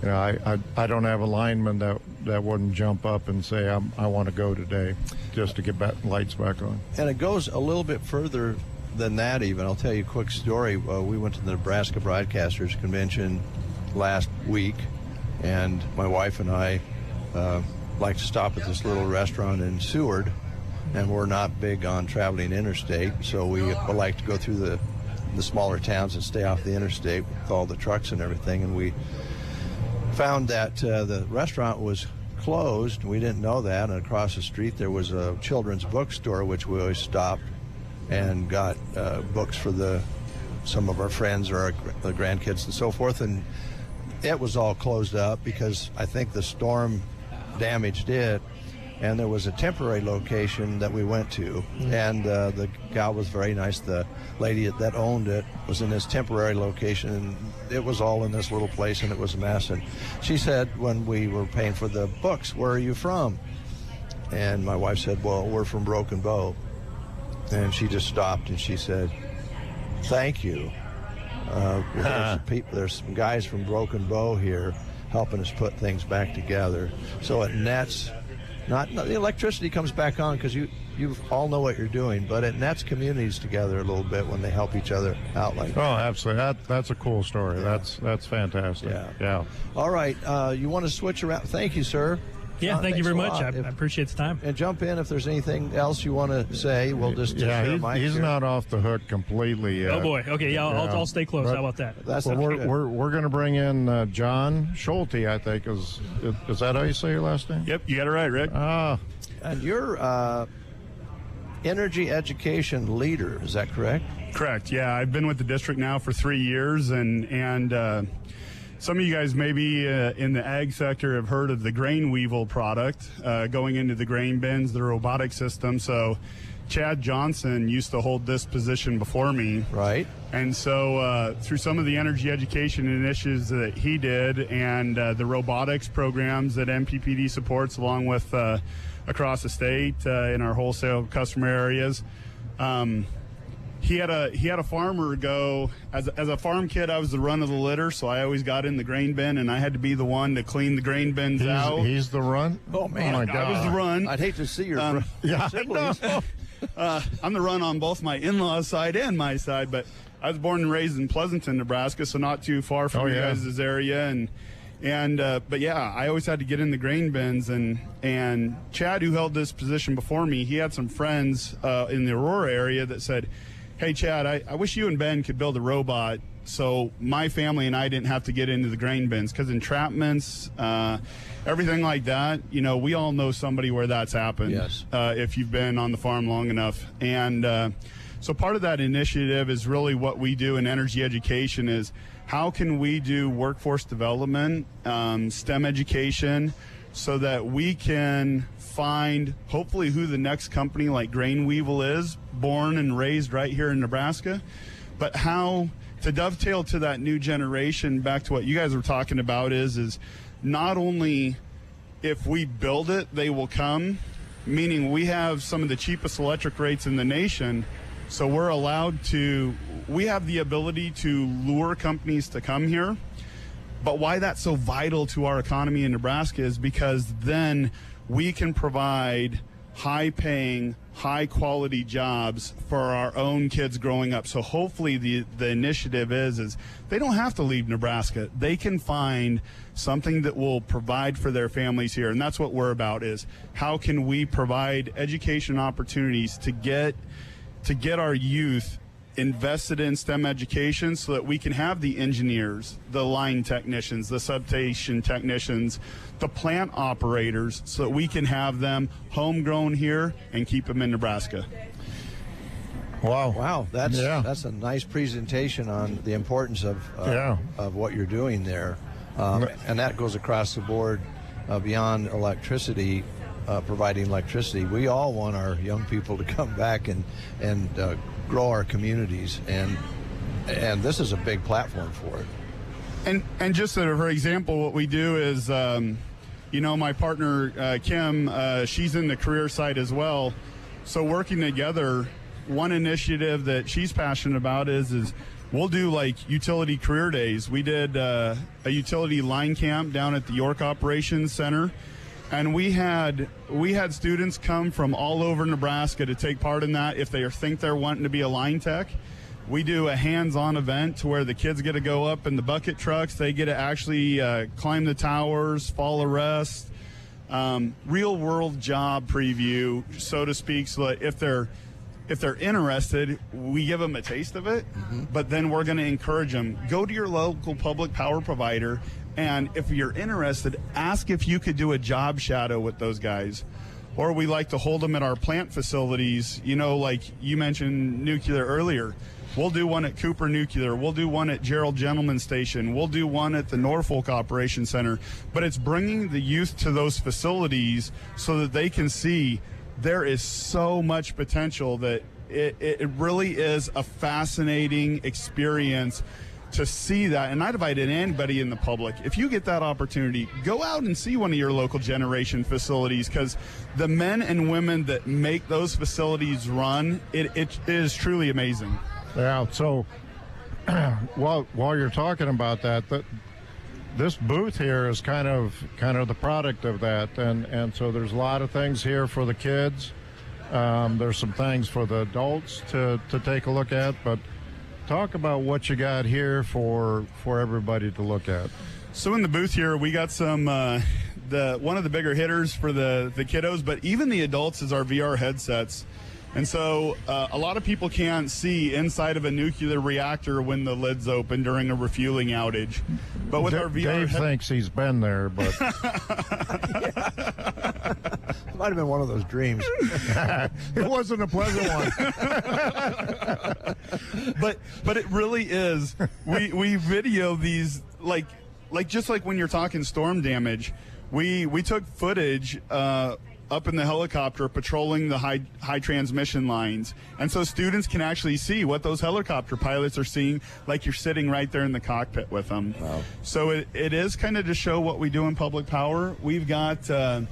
I don't have a lineman that wouldn't jump up and say I want to go today just to get lights back on. And it goes a little bit further than that even. I'll tell you a quick story. We went to the Nebraska Broadcasters Convention last week, and my wife and I like to stop at this little restaurant in Seward, and we're not big on traveling interstate, so we like to go through the smaller towns and stay off the interstate with all the trucks and everything. And we found that the restaurant was closed. We didn't know that. And across the street there was a children's bookstore, which we always stopped and got books for some of our friends or the grandkids and so forth. And it was all closed up because I think the storm damaged it. And there was a temporary location that we went to, and the gal was very nice. The lady that owned it was in this temporary location, and it was all in this little place, and it was a mess. And she said, when we were paying for the books, "Where are you from?" And my wife said, "Well, we're from Broken Bow." And she just stopped, and she said, "Thank you. There's some guys from Broken Bow here helping us put things back together." So it nets. Not the electricity comes back on because you all know what you're doing, but it nets communities together a little bit when they help each other out like that. Oh, absolutely. That's a cool story. Yeah. That's fantastic. Yeah. All right. You want to switch around? Thank you, sir. Yeah, thank you very much. I appreciate the time. And jump in if there's anything else you want to say. We'll just he's not off the hook completely yet. Oh boy. Okay. Yeah, I'll stay close. How about that? That's we're going to bring in John Schulte. I think is that how you say your last name? Yep, you got it right, Rick. And you're energy education leader. Is that correct? Correct. Yeah, I've been with the district now for 3 years, and some of you guys maybe in the ag sector have heard of the grain weevil product going into the grain bins, the robotic system. So Chad Johnson used to hold this position before me. Right. And so through some of the energy education initiatives that he did and the robotics programs that MPPD supports along with across the state in our wholesale customer areas, he had a farmer go, as a farm kid, I was the run of the litter, so I always got in the grain bin, and I had to be the one to clean the grain bins out. He's the run? Oh, man. Oh, my God. I was the run. I'd hate to see your siblings. I'm the run on both my in-laws' side and my side, but I was born and raised in Pleasanton, Nebraska, so not too far from you guys' area, but yeah, I always had to get in the grain bins, and Chad, who held this position before me, he had some friends in the Aurora area that said, "Hey, Chad, I wish you and Ben could build a robot so my family and I didn't have to get into the grain bins, because entrapments, everything like that, we all know somebody where that's happened. Yes. If you've been on the farm long enough. And so part of that initiative is really what we do in energy education is how can we do workforce development, STEM education, so that we can find hopefully who the next company like Grain Weevil is, born and raised right here in Nebraska, but how to dovetail to that new generation, back to what you guys were talking about, is not only if we build it, they will come, meaning we have some of the cheapest electric rates in the nation, so we have the ability to lure companies to come here. But why that's so vital to our economy in Nebraska is because then we can provide high-paying, high-quality jobs for our own kids growing up. So hopefully the initiative is they don't have to leave Nebraska. They can find something that will provide for their families here. And that's what we're about, is how can we provide education opportunities to get our youth invested in STEM education so that we can have the engineers, the line technicians, the substation technicians, the plant operators, so that we can have them homegrown here and keep them in Nebraska. Wow, that's a nice presentation on the importance of what you're doing there, and that goes across the board beyond electricity, providing electricity. We all want our young people to come back and grow our communities, and this is a big platform for it. And just for example, what we do is, my partner Kim, she's in the career side as well. So working together, one initiative that she's passionate about is we'll do like utility career days. We did a utility line camp down at the York Operations Center. And we had students come from all over Nebraska to take part in that if they think they're wanting to be a line tech. We do a hands-on event to where the kids get to go up in the bucket trucks. They get to actually climb the towers, fall arrest, real-world job preview, so to speak, so that if they're interested, we give them a taste of it, but then we're going to encourage them, go to your local public power provider, And if you're interested, ask if you could do a job shadow with those guys. Or we like to hold them at our plant facilities, like you mentioned nuclear earlier. We'll do one at Cooper Nuclear. We'll do one at Gerald Gentleman Station. We'll do one at the Norfolk Operations Center. But it's bringing the youth to those facilities so that they can see there is so much potential, that it really is a fascinating experience to see that. And I'd invite anybody in the public, if you get that opportunity, go out and see one of your local generation facilities, because the men and women that make those facilities run, it is truly amazing. Yeah, so while you're talking about that, this booth here is kind of the product of that, and so there's a lot of things here for the kids. There's some things for the adults to take a look at, but talk about what you got here for everybody to look at. So in the booth here, we got some one of the bigger hitters for the kiddos, but even the adults is our VR headsets. And so a lot of people can't see inside of a nuclear reactor when the lid's open during a refueling outage. But with our VR Dave thinks he's been there, but It might have been one of those dreams. It wasn't a pleasant one. but it really is. We video these like just like when you're talking storm damage. We took footage up in the helicopter patrolling the high transmission lines, and so students can actually see what those helicopter pilots are seeing, like you're sitting right there in the cockpit with them. Wow. So it is kind of to show what we do in public power. We've got a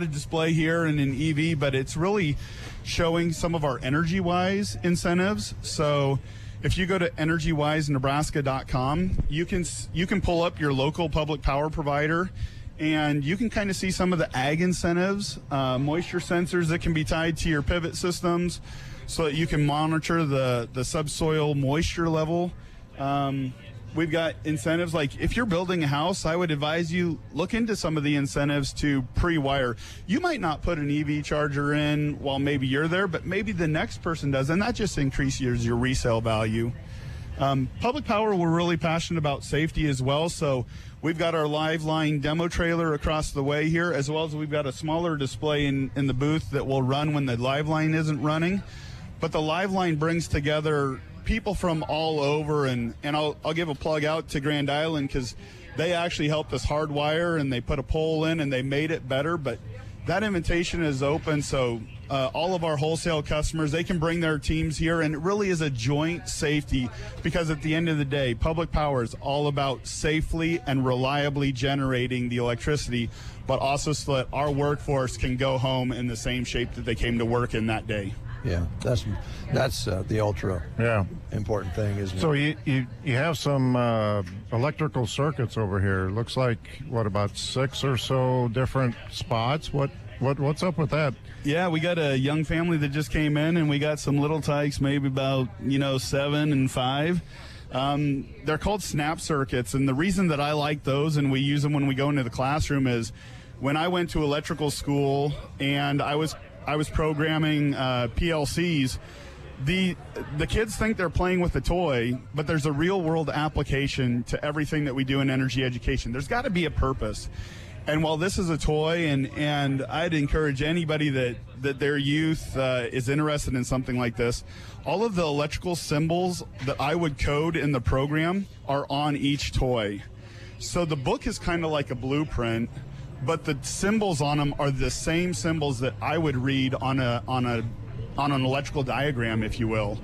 display here and an EV, but it's really showing some of our energy-wise incentives. So if you go to energywisenebraska.com, you can pull up your local public power provider, and you can kind of see some of the ag incentives, moisture sensors that can be tied to your pivot systems so that you can monitor the subsoil moisture level. We've got incentives like if you're building a house, I would advise you look into some of the incentives to pre-wire. You might not put an EV charger in while maybe you're there, but maybe the next person does, and that just increases your resale value. Public power, we're really passionate about safety as well, so we've got our live line demo trailer across the way here, as well as we've got a smaller display in the booth that will run when the live line isn't running. But the live line brings together people from all over, and I'll give a plug out to Grand Island because they actually helped us hardwire, and they put a pole in and they made it better. But that invitation is open, so all of our wholesale customers, they can bring their teams here, and it really is a joint safety, because at the end of the day, public power is all about safely and reliably generating the electricity, but also so that our workforce can go home in the same shape that they came to work in that day. Yeah, that's the ultra important thing, isn't it? So you have some electrical circuits over here. Looks like about 6 or so different spots. What's up with that? Yeah, we got a young family that just came in, and we got some little tykes, maybe about 7 and 5. They're called snap circuits, and the reason that I like those and we use them when we go into the classroom is when I went to electrical school and I was programming PLCs. The kids think they're playing with a toy, but there's a real world application to everything that we do in energy education. There's got to be a purpose. And while this is a toy, and I'd encourage anybody that their youth is interested in something like this, all of the electrical symbols that I would code in the program are on each toy. So the book is kind of like a blueprint, but the symbols on them are the same symbols that I would read on an electrical diagram, if you will.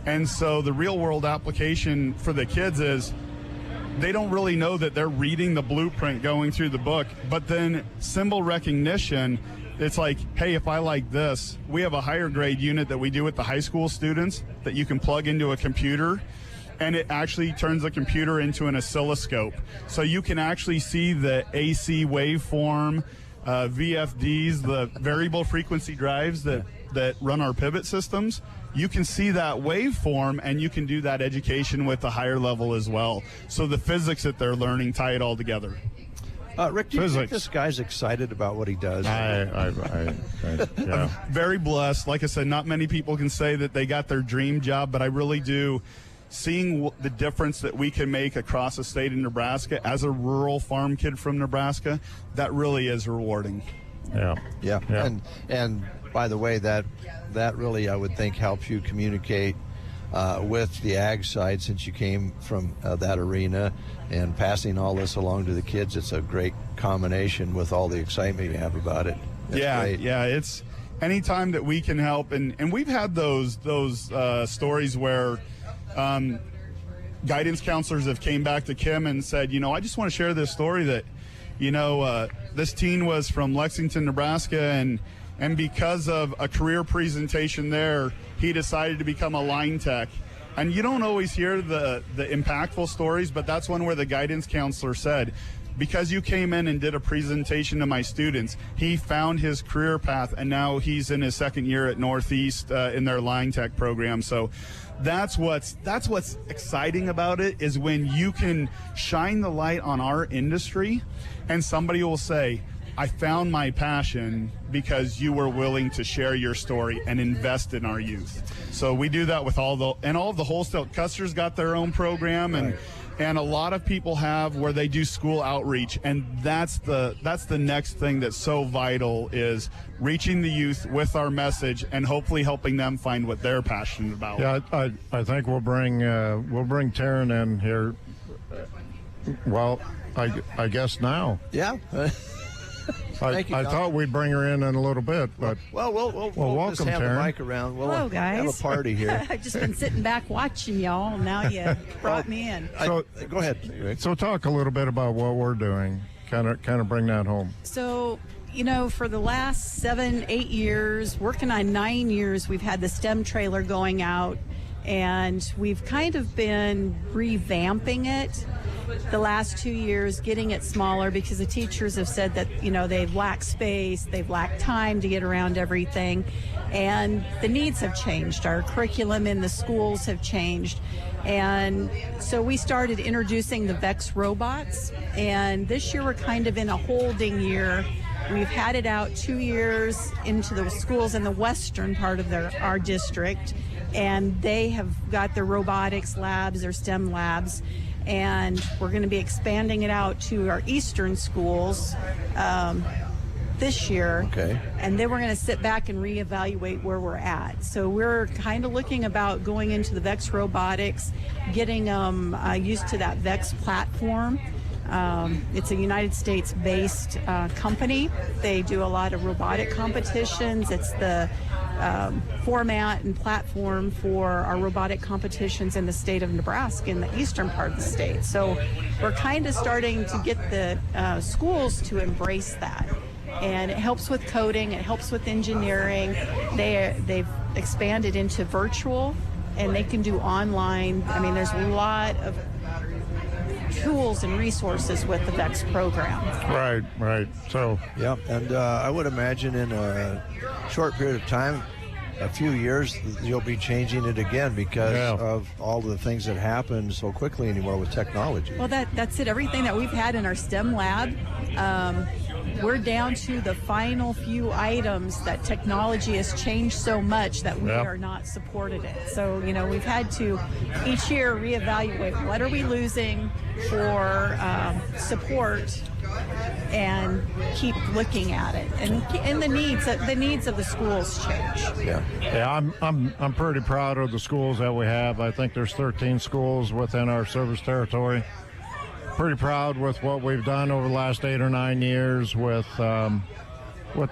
And so the real world application for the kids is they don't really know that they're reading the blueprint going through the book, but then symbol recognition, it's like, hey, if I like this, we have a higher grade unit that we do with the high school students that you can plug into a computer, and it actually turns the computer into an oscilloscope. So you can actually see the AC waveform, VFDs, the variable frequency drives that run our pivot systems. You can see that waveform, and you can do that education with a higher level as well. So the physics that they're learning tie it all together. Rick, do you think this guy's excited about what he does? I'm very blessed. Like I said, not many people can say that they got their dream job, but I really do seeing the difference that we can make across the state of Nebraska as a rural farm kid from Nebraska, that really is rewarding. Yeah. And by the way, that really, I would think, helps you communicate with the ag side, since you came from that arena, and passing all this along to the kids. It's a great combination with all the excitement you have about it. Great. It's anytime that we can help, and we've had those stories where guidance counselors have came back to Kim and said, I just want to share this story that, this teen was from Lexington, Nebraska, and because of a career presentation there, he decided to become a line tech. And you don't always hear the impactful stories, but that's one where the guidance counselor said, because you came in and did a presentation to my students, he found his career path, and now he's in his second year at Northeast in their line tech program. So that's what's exciting about it, is when you can shine the light on our industry and somebody will say, I found my passion because you were willing to share your story and invest in our youth. So we do that with all of the wholesale. Custer's got their own program, and a lot of people have where they do school outreach, and that's the next thing that's so vital, is reaching the youth with our message and hopefully helping them find what they're passionate about. Yeah, I think we'll bring Taryn in here. Well, I guess now. Yeah. I thought we'd bring her in a little bit, but we'll welcome, just have Taryn. the mic around. We'll Hello, guys. have a party here. I've just been sitting back watching y'all. Now you brought me in. So go ahead. So talk a little bit about what we're doing. Kind of bring that home. So, for the last 7-8 years, working on 9 years, we've had the STEM trailer going out, and we've kind of been revamping it the last 2 years, getting it smaller, because the teachers have said that, they've lacked space, they've lacked time to get around everything, and the needs have changed. Our curriculum in the schools have changed. And so we started introducing the VEX robots, and this year we're kind of in a holding year. We've had it out 2 years into the schools in the western part of our district, and they have got their robotics labs, their STEM labs, and we're going to be expanding it out to our eastern schools this year. Okay. And then we're going to sit back and reevaluate where we're at. So we're kind of looking about going into the VEX robotics, getting used to that VEX platform. It's a United States-based company. They do a lot of robotic competitions. It's the format and platform for our robotic competitions in the state of Nebraska, in the eastern part of the state. So we're kind of starting to get the schools to embrace that. And it helps with coding, it helps with engineering. They've expanded into virtual, and they can do online. I mean, there's a lot of tools and resources with the VEX program. Right. So, yeah, and I would imagine in a short period of time, a few years, you'll be changing it again because of all the things that happen so quickly anymore with technology. Well, that's it. Everything that we've had in our STEM lab, we're down to the final few items that technology has changed so much that we are not supported it. So, we've had to each year reevaluate what are we losing for support, and keep looking at it, and the needs of the schools change. Yeah. I'm pretty proud of the schools that we have. I think there's 13 schools within our service territory. Pretty proud with what we've done over the last 8 or 9 years with the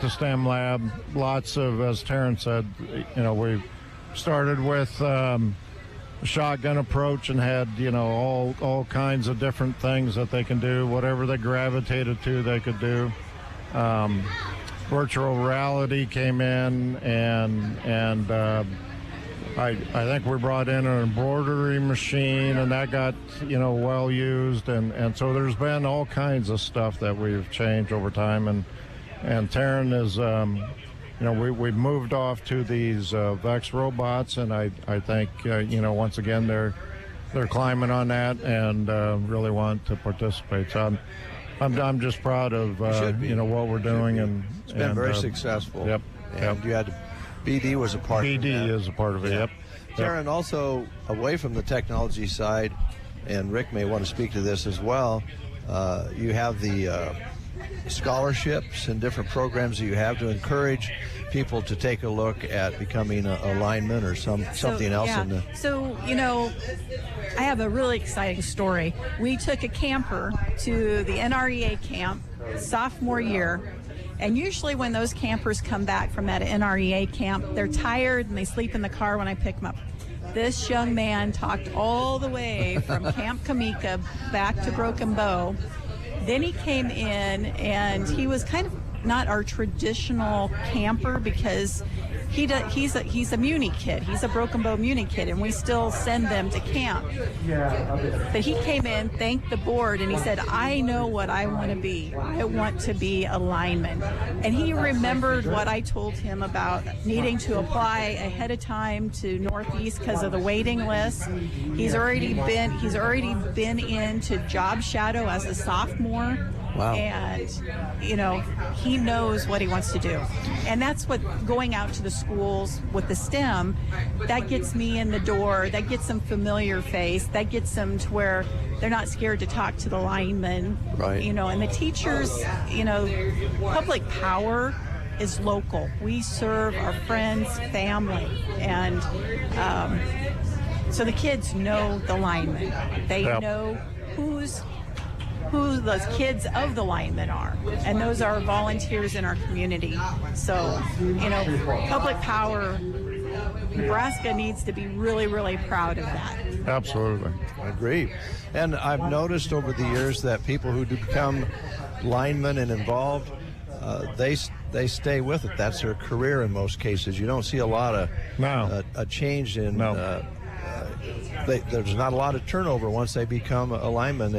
STEM lab. Lots of, as Taryn said, we started with a shotgun approach and had all kinds of different things that they can do. Whatever they gravitated to, they could do. Virtual reality came in, and I think we brought in an embroidery machine, and that got well used, and so there's been all kinds of stuff that we've changed over time, and Taryn is we've moved off to these VEX robots, and I think once again they're climbing on that and really want to participate. So I'm just proud of what we're doing, and it's been very successful. Yep. And you had BD was a part. BD is a part of it. Yep. Darren, also away from the technology side, and Rick may want to speak to this as well, you have the scholarships and different programs that you have to encourage people to take a look at becoming a lineman or something else. Yeah. So, I have a really exciting story. We took a camper to the NREA camp sophomore year, and usually when those campers come back from that NREA camp, they're tired and they sleep in the car when I pick them up. This young man talked all the way from Camp Kamika back to Broken Bow. Then he came in, and he was kind of not our traditional camper because he's a Muni kid. He's a Broken Bow Muni kid, and we still send them to camp. But he came in, thanked the board, and he said, I know what I want to be. I want to be a lineman. And he remembered what I told him about needing to apply ahead of time to Northeast because of the waiting list. He's already been into job shadow as a sophomore. Wow. And, he knows what he wants to do. And that's what going out to the schools with the STEM, that gets me in the door, that gets them familiar face, that gets them to where they're not scared to talk to the linemen. Right. And the teachers, public power is local. We serve our friends, family, and so the kids know the linemen. They know who those kids of the linemen are, and those are volunteers in our community. So, public power, Nebraska needs to be really, really proud of that. Absolutely. I agree. And I've noticed over the years that people who do become linemen and involved, they stay with it. That's their career in most cases. You don't see a lot of a change in. There's not a lot of turnover once they become a lineman.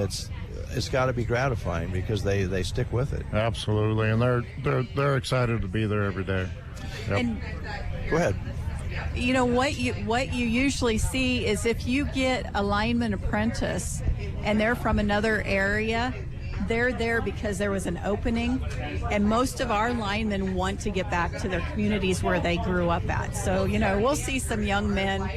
It's got to be gratifying because they stick with it. Absolutely, and they're excited to be there every day. Yep. And go ahead. What you usually see is if you get a lineman apprentice and they're from another area, they're there because there was an opening, and most of our linemen want to get back to their communities where they grew up at. So, we'll see some young men,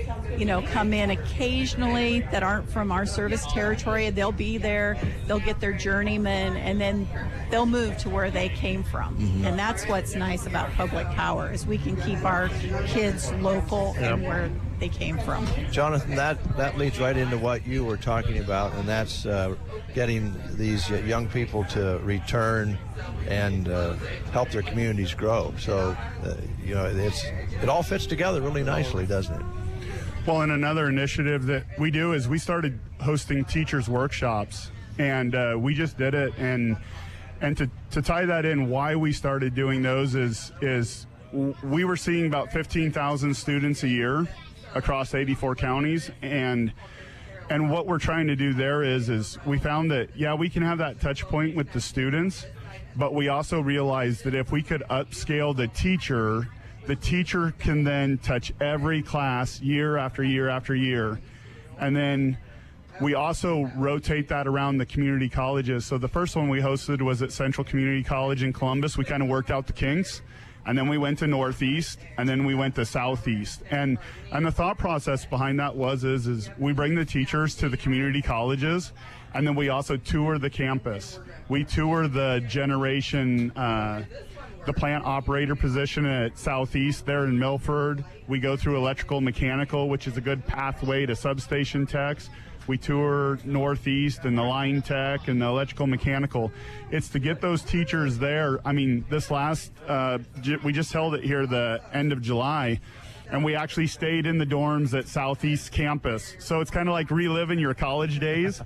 come in occasionally that aren't from our service territory. They'll be there, they'll get their journeyman, and then they'll move to where they came from. Mm-hmm. And that's what's nice about public power is we can keep our kids local and where they came from. Jonathan, that leads right into what you were talking about, and that's getting these young people to return and help their communities grow. So, it all fits together really nicely, doesn't it? Well, and another initiative that we do is we started hosting teachers' workshops, and we just did it. And to tie that in, why we started doing those is we were seeing about 15,000 students a year across 84 counties, and what we're trying to do there is we found that we can have that touch point with the students, but we also realized that if we could upscale the teacher can then touch every class year after year after year. And then we also rotate that around the community colleges. So the first one we hosted was at Central Community College in Columbus. We kind of worked out the kinks. And then we went to Northeast, and then we went to Southeast. And the thought process behind that is we bring the teachers to the community colleges, and then we also tour the campus. We tour the generation, the plant operator position at Southeast there in Milford. We go through electrical mechanical, which is a good pathway to substation techs. We tour Northeast and the line tech and the electrical mechanical. It's to get those teachers there. I mean, this last, we just held it here the end of July, and we actually stayed in the dorms at Southeast campus. So it's kind of like reliving your college days.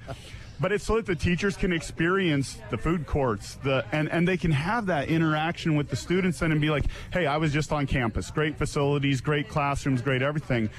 But it's so that the teachers can experience the food courts, and they can have that interaction with the students then and be like, hey, I was just on campus. Great facilities, great classrooms, great everything.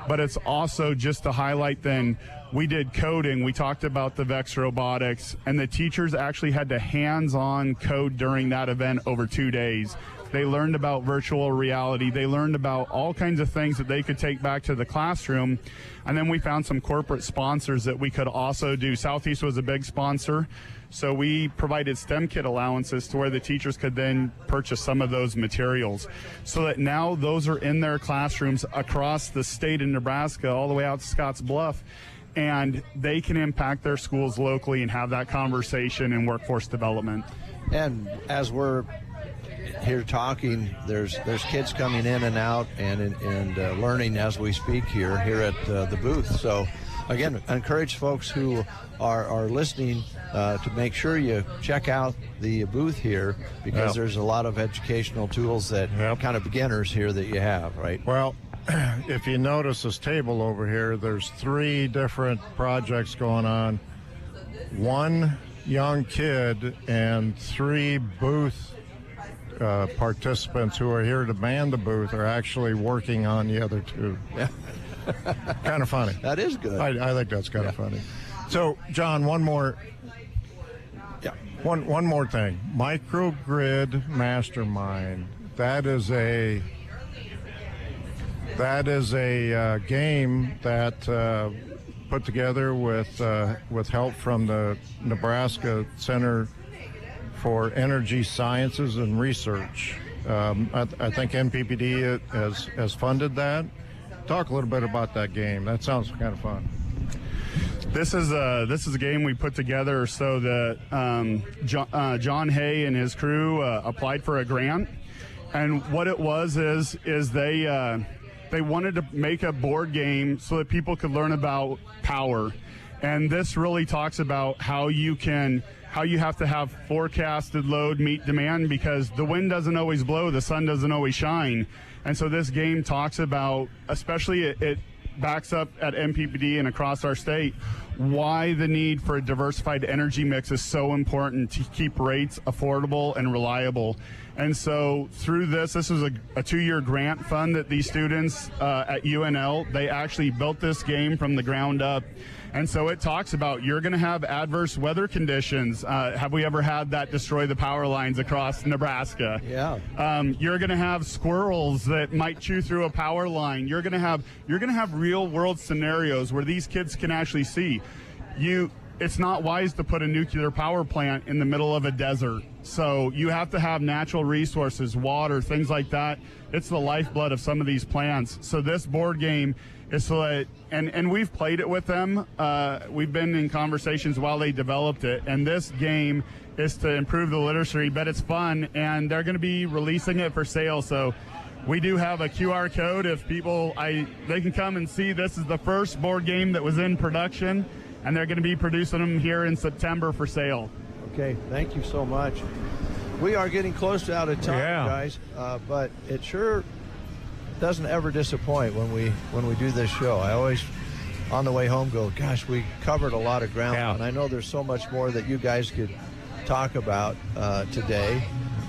But it's also just to highlight then, we did coding, we talked about the VEX robotics, and the teachers actually had to hands-on code during that event over 2 days. They learned about virtual reality. They learned about all kinds of things that they could take back to the classroom. And then we found some corporate sponsors that we could also do. Southeast was a big sponsor. So we provided STEM kit allowances to where the teachers could then purchase some of those materials, so that now those are in their classrooms across the state of Nebraska, all the way out to Scotts Bluff, and they can impact their schools locally and have that conversation in workforce development. And as we're here talking, there's kids coming in and out and learning as we speak here at the booth. So again, I encourage folks who are listening to make sure you check out the booth here, because there's a lot of educational tools that kind of beginners here that you have, right? Well, if you notice this table over here, there's 3 different projects going on. 1 young kid and 3 booth participants who are here to man the booth are actually working on the other 2. Yeah. Kind of funny. That is good. I think that's kind of funny. So, John, one more thing. Microgrid Mastermind. That is a game that put together with help from the Nebraska Center for Energy Sciences and Research. I think NPPD has funded that. Talk a little bit about that game. That sounds kind of fun. This is a game we put together so that John Hay and his crew applied for a grant, and what it was is they wanted to make a board game so that people could learn about power, and this really talks about how you have to have forecasted load meet demand, because the wind doesn't always blow, the sun doesn't always shine. And so this game talks about, especially it backs up at MPPD and across our state, why the need for a diversified energy mix is so important to keep rates affordable and reliable. And so through this was a 2-year grant fund that these students at UNL, they actually built this game from the ground up. And so it talks about, you're going to have adverse weather conditions. Have we ever had that destroy the power lines across Nebraska? Yeah. You're going to have squirrels that might chew through a power line. You're going to have real world scenarios where these kids can actually see. It's not wise to put a nuclear power plant in the middle of a desert. So you have to have natural resources, water, things like that. It's the lifeblood of some of these plants. So this board game is so that, and we've played it with them. We've been in conversations while they developed it. And this game is to improve the literacy, but it's fun, and they're going to be releasing it for sale. So we do have a QR code. If people, they can come and see. This is the first board game that was in production, and they're going to be producing them here in September for sale. Okay, thank you so much. We are getting close to out of time, guys, but it sure doesn't ever disappoint when we do this show. I always, on the way home, go, gosh, we covered a lot of ground, and I know there's so much more that you guys could talk about today.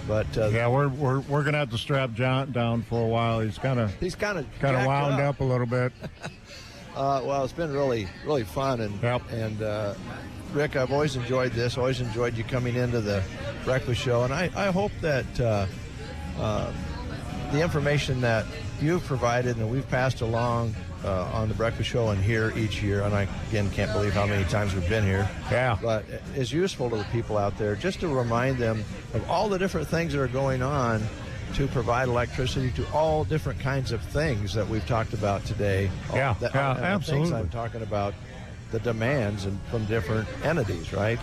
But we're gonna have to strap John down for a while. He's kind of wound up a little bit. Well, it's been really fun, and Rick, I've always enjoyed this. Always enjoyed you coming into the breakfast show, and I hope that the information that you've provided and we've passed along on the breakfast show and here each year, and I again can't believe how many times we've been here. But is useful to the people out there, just to remind them of all the different things that are going on to provide electricity to all different kinds of things that we've talked about today. Absolutely. Things I'm talking about, the demands and from different entities, right?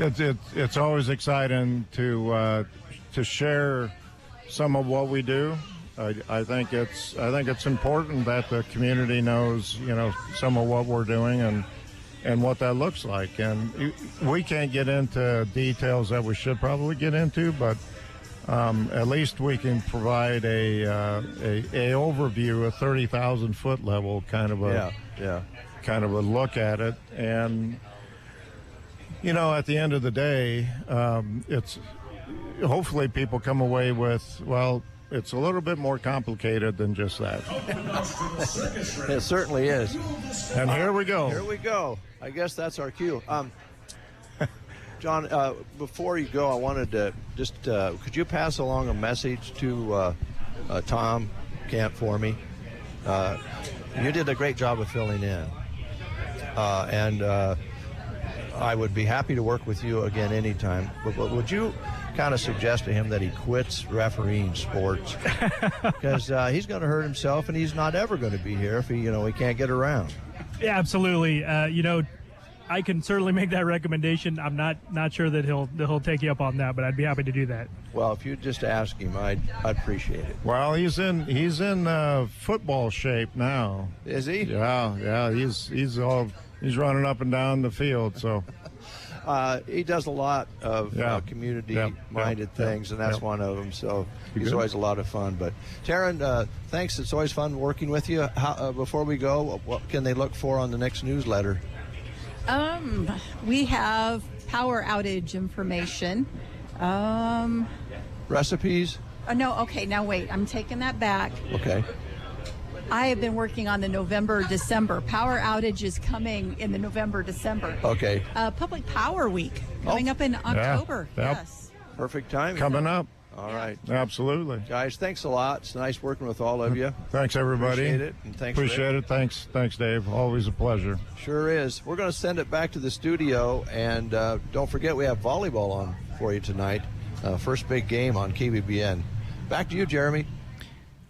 It's always exciting to share some of what we do. I think it's important that the community knows, some of what we're doing and what that looks like. And we can't get into details that we should probably get into, but at least we can provide a overview, a 30,000 foot level kind of a look at it. And at the end of the day, it's hopefully people come away with, well, it's a little bit more complicated than just that. It certainly is. And here we go. Here we go. I guess that's our cue. John, before you go, I wanted to just, could you pass along a message to Tom Kent for me? You did a great job of filling in. And I would be happy to work with you again anytime. But would you kind of suggest to him that he quits refereeing sports? Because he's going to hurt himself, and he's not ever going to be here if he can't get around. Yeah, absolutely. I can certainly make that recommendation. I'm not sure that he'll take you up on that, but I'd be happy to do that. Well, if you'd just ask him, I'd appreciate it. Well, he's in football shape now. Is he? Yeah. He's running up and down the field. So he does a lot of community-minded things, and that's one of them. So he's always a lot of fun. But Taryn, thanks. It's always fun working with you. Before we go, what can they look for on the next newsletter? We have power outage information. Recipes? No, okay, now wait. I'm taking that back. Okay. I have been working on the November-December. Power outage is coming in the November-December. Okay. Public Power Week coming up in October. Yep. Yes. Perfect timing. Coming up. All right. Absolutely. Guys, thanks a lot. It's nice working with all of you. Thanks, everybody. Appreciate it. And thanks, Appreciate Rick. it. Thanks, Dave. Always a pleasure. Sure is. We're going to send it back to the studio. And don't forget, we have volleyball on for you tonight. First big game on KBBN. Back to you, Jeremy.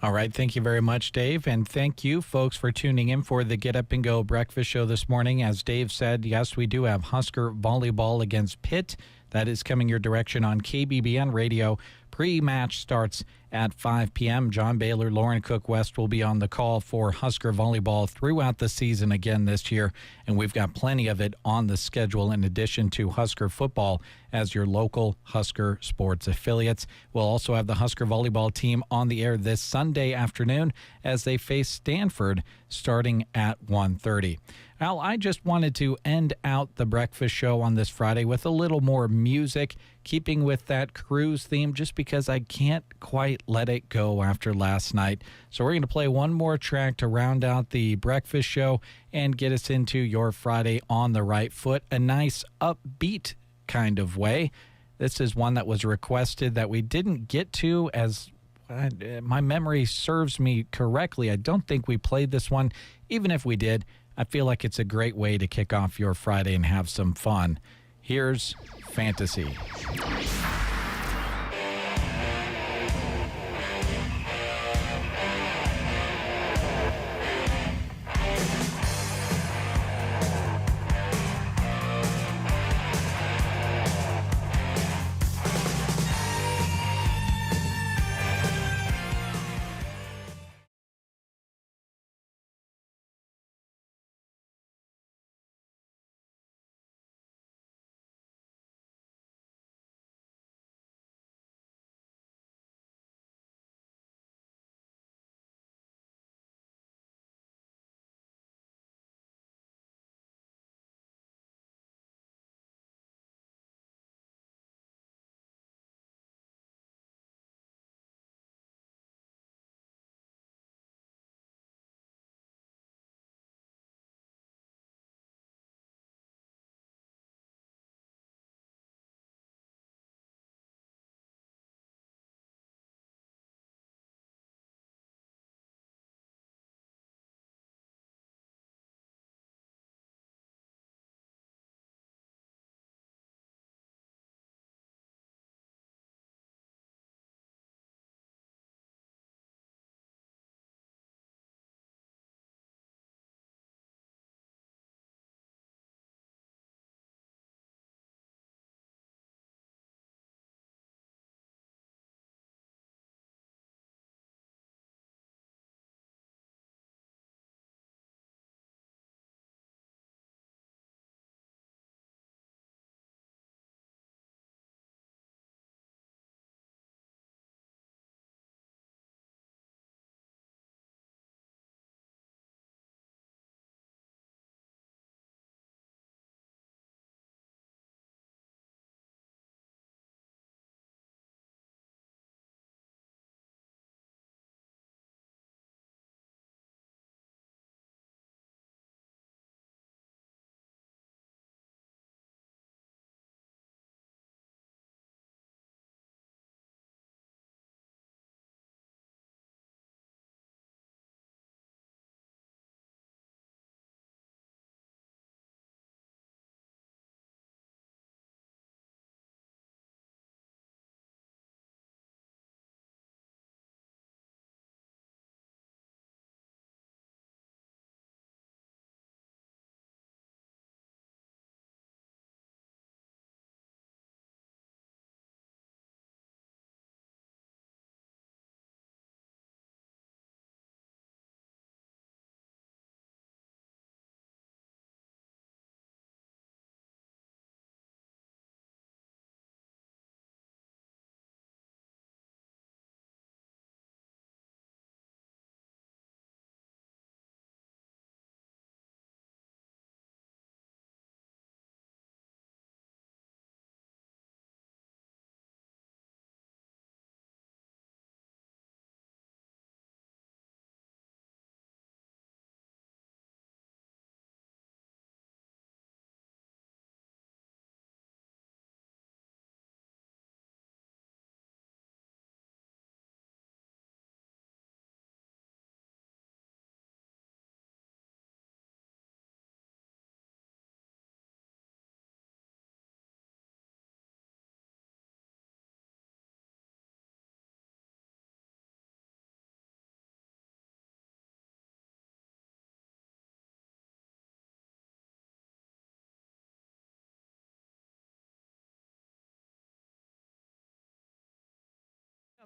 All right. Thank you very much, Dave. And thank you, folks, for tuning in for the Get Up and Go breakfast show this morning. As Dave said, yes, we do have Husker volleyball against Pitt. That is coming your direction on KBBN Radio. Pre-match starts at 5 p.m. John Baylor, Lauren Cook West will be on the call for Husker volleyball throughout the season again this year, and we've got plenty of it on the schedule in addition to Husker football as your local Husker sports affiliates. We'll also have the Husker volleyball team on the air this Sunday afternoon as they face Stanford starting at 1:30. Al, I just wanted to end out the breakfast show on this Friday with a little more music, keeping with that cruise theme, just because I can't quite let it go after last night. So we're going to play one more track to round out the breakfast show and get us into your Friday on the right foot, a nice upbeat kind of way. This is one that was requested that we didn't get to, as my memory serves me correctly. I don't think we played this one. Even if we did, I feel like it's a great way to kick off your Friday and have some fun. Here's Fantasy.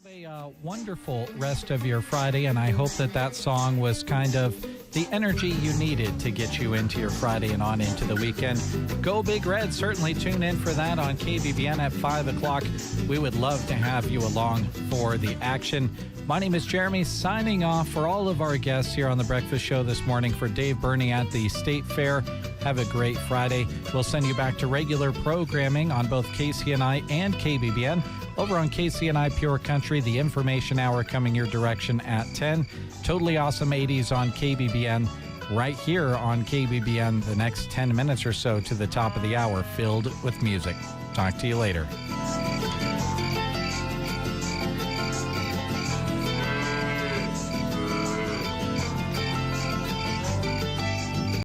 A wonderful rest of your Friday, and I hope that song was kind of the energy you needed to get you into your Friday and on into the weekend. Go Big Red. Certainly tune in for that on KBBN at 5 o'clock. We would love to have you along for the action. My name is Jeremy, signing off for all of our guests here on The Breakfast Show this morning. For Dave Burney at the State Fair, have a great Friday. We'll send you back to regular programming on both KCNI and KBBN. Over on KCNI Pure Country, the information hour coming your direction at 10. Totally Awesome 80s on KBBN. Right here on KBBN, the next 10 minutes or so to the top of the hour, filled with music. Talk to you later.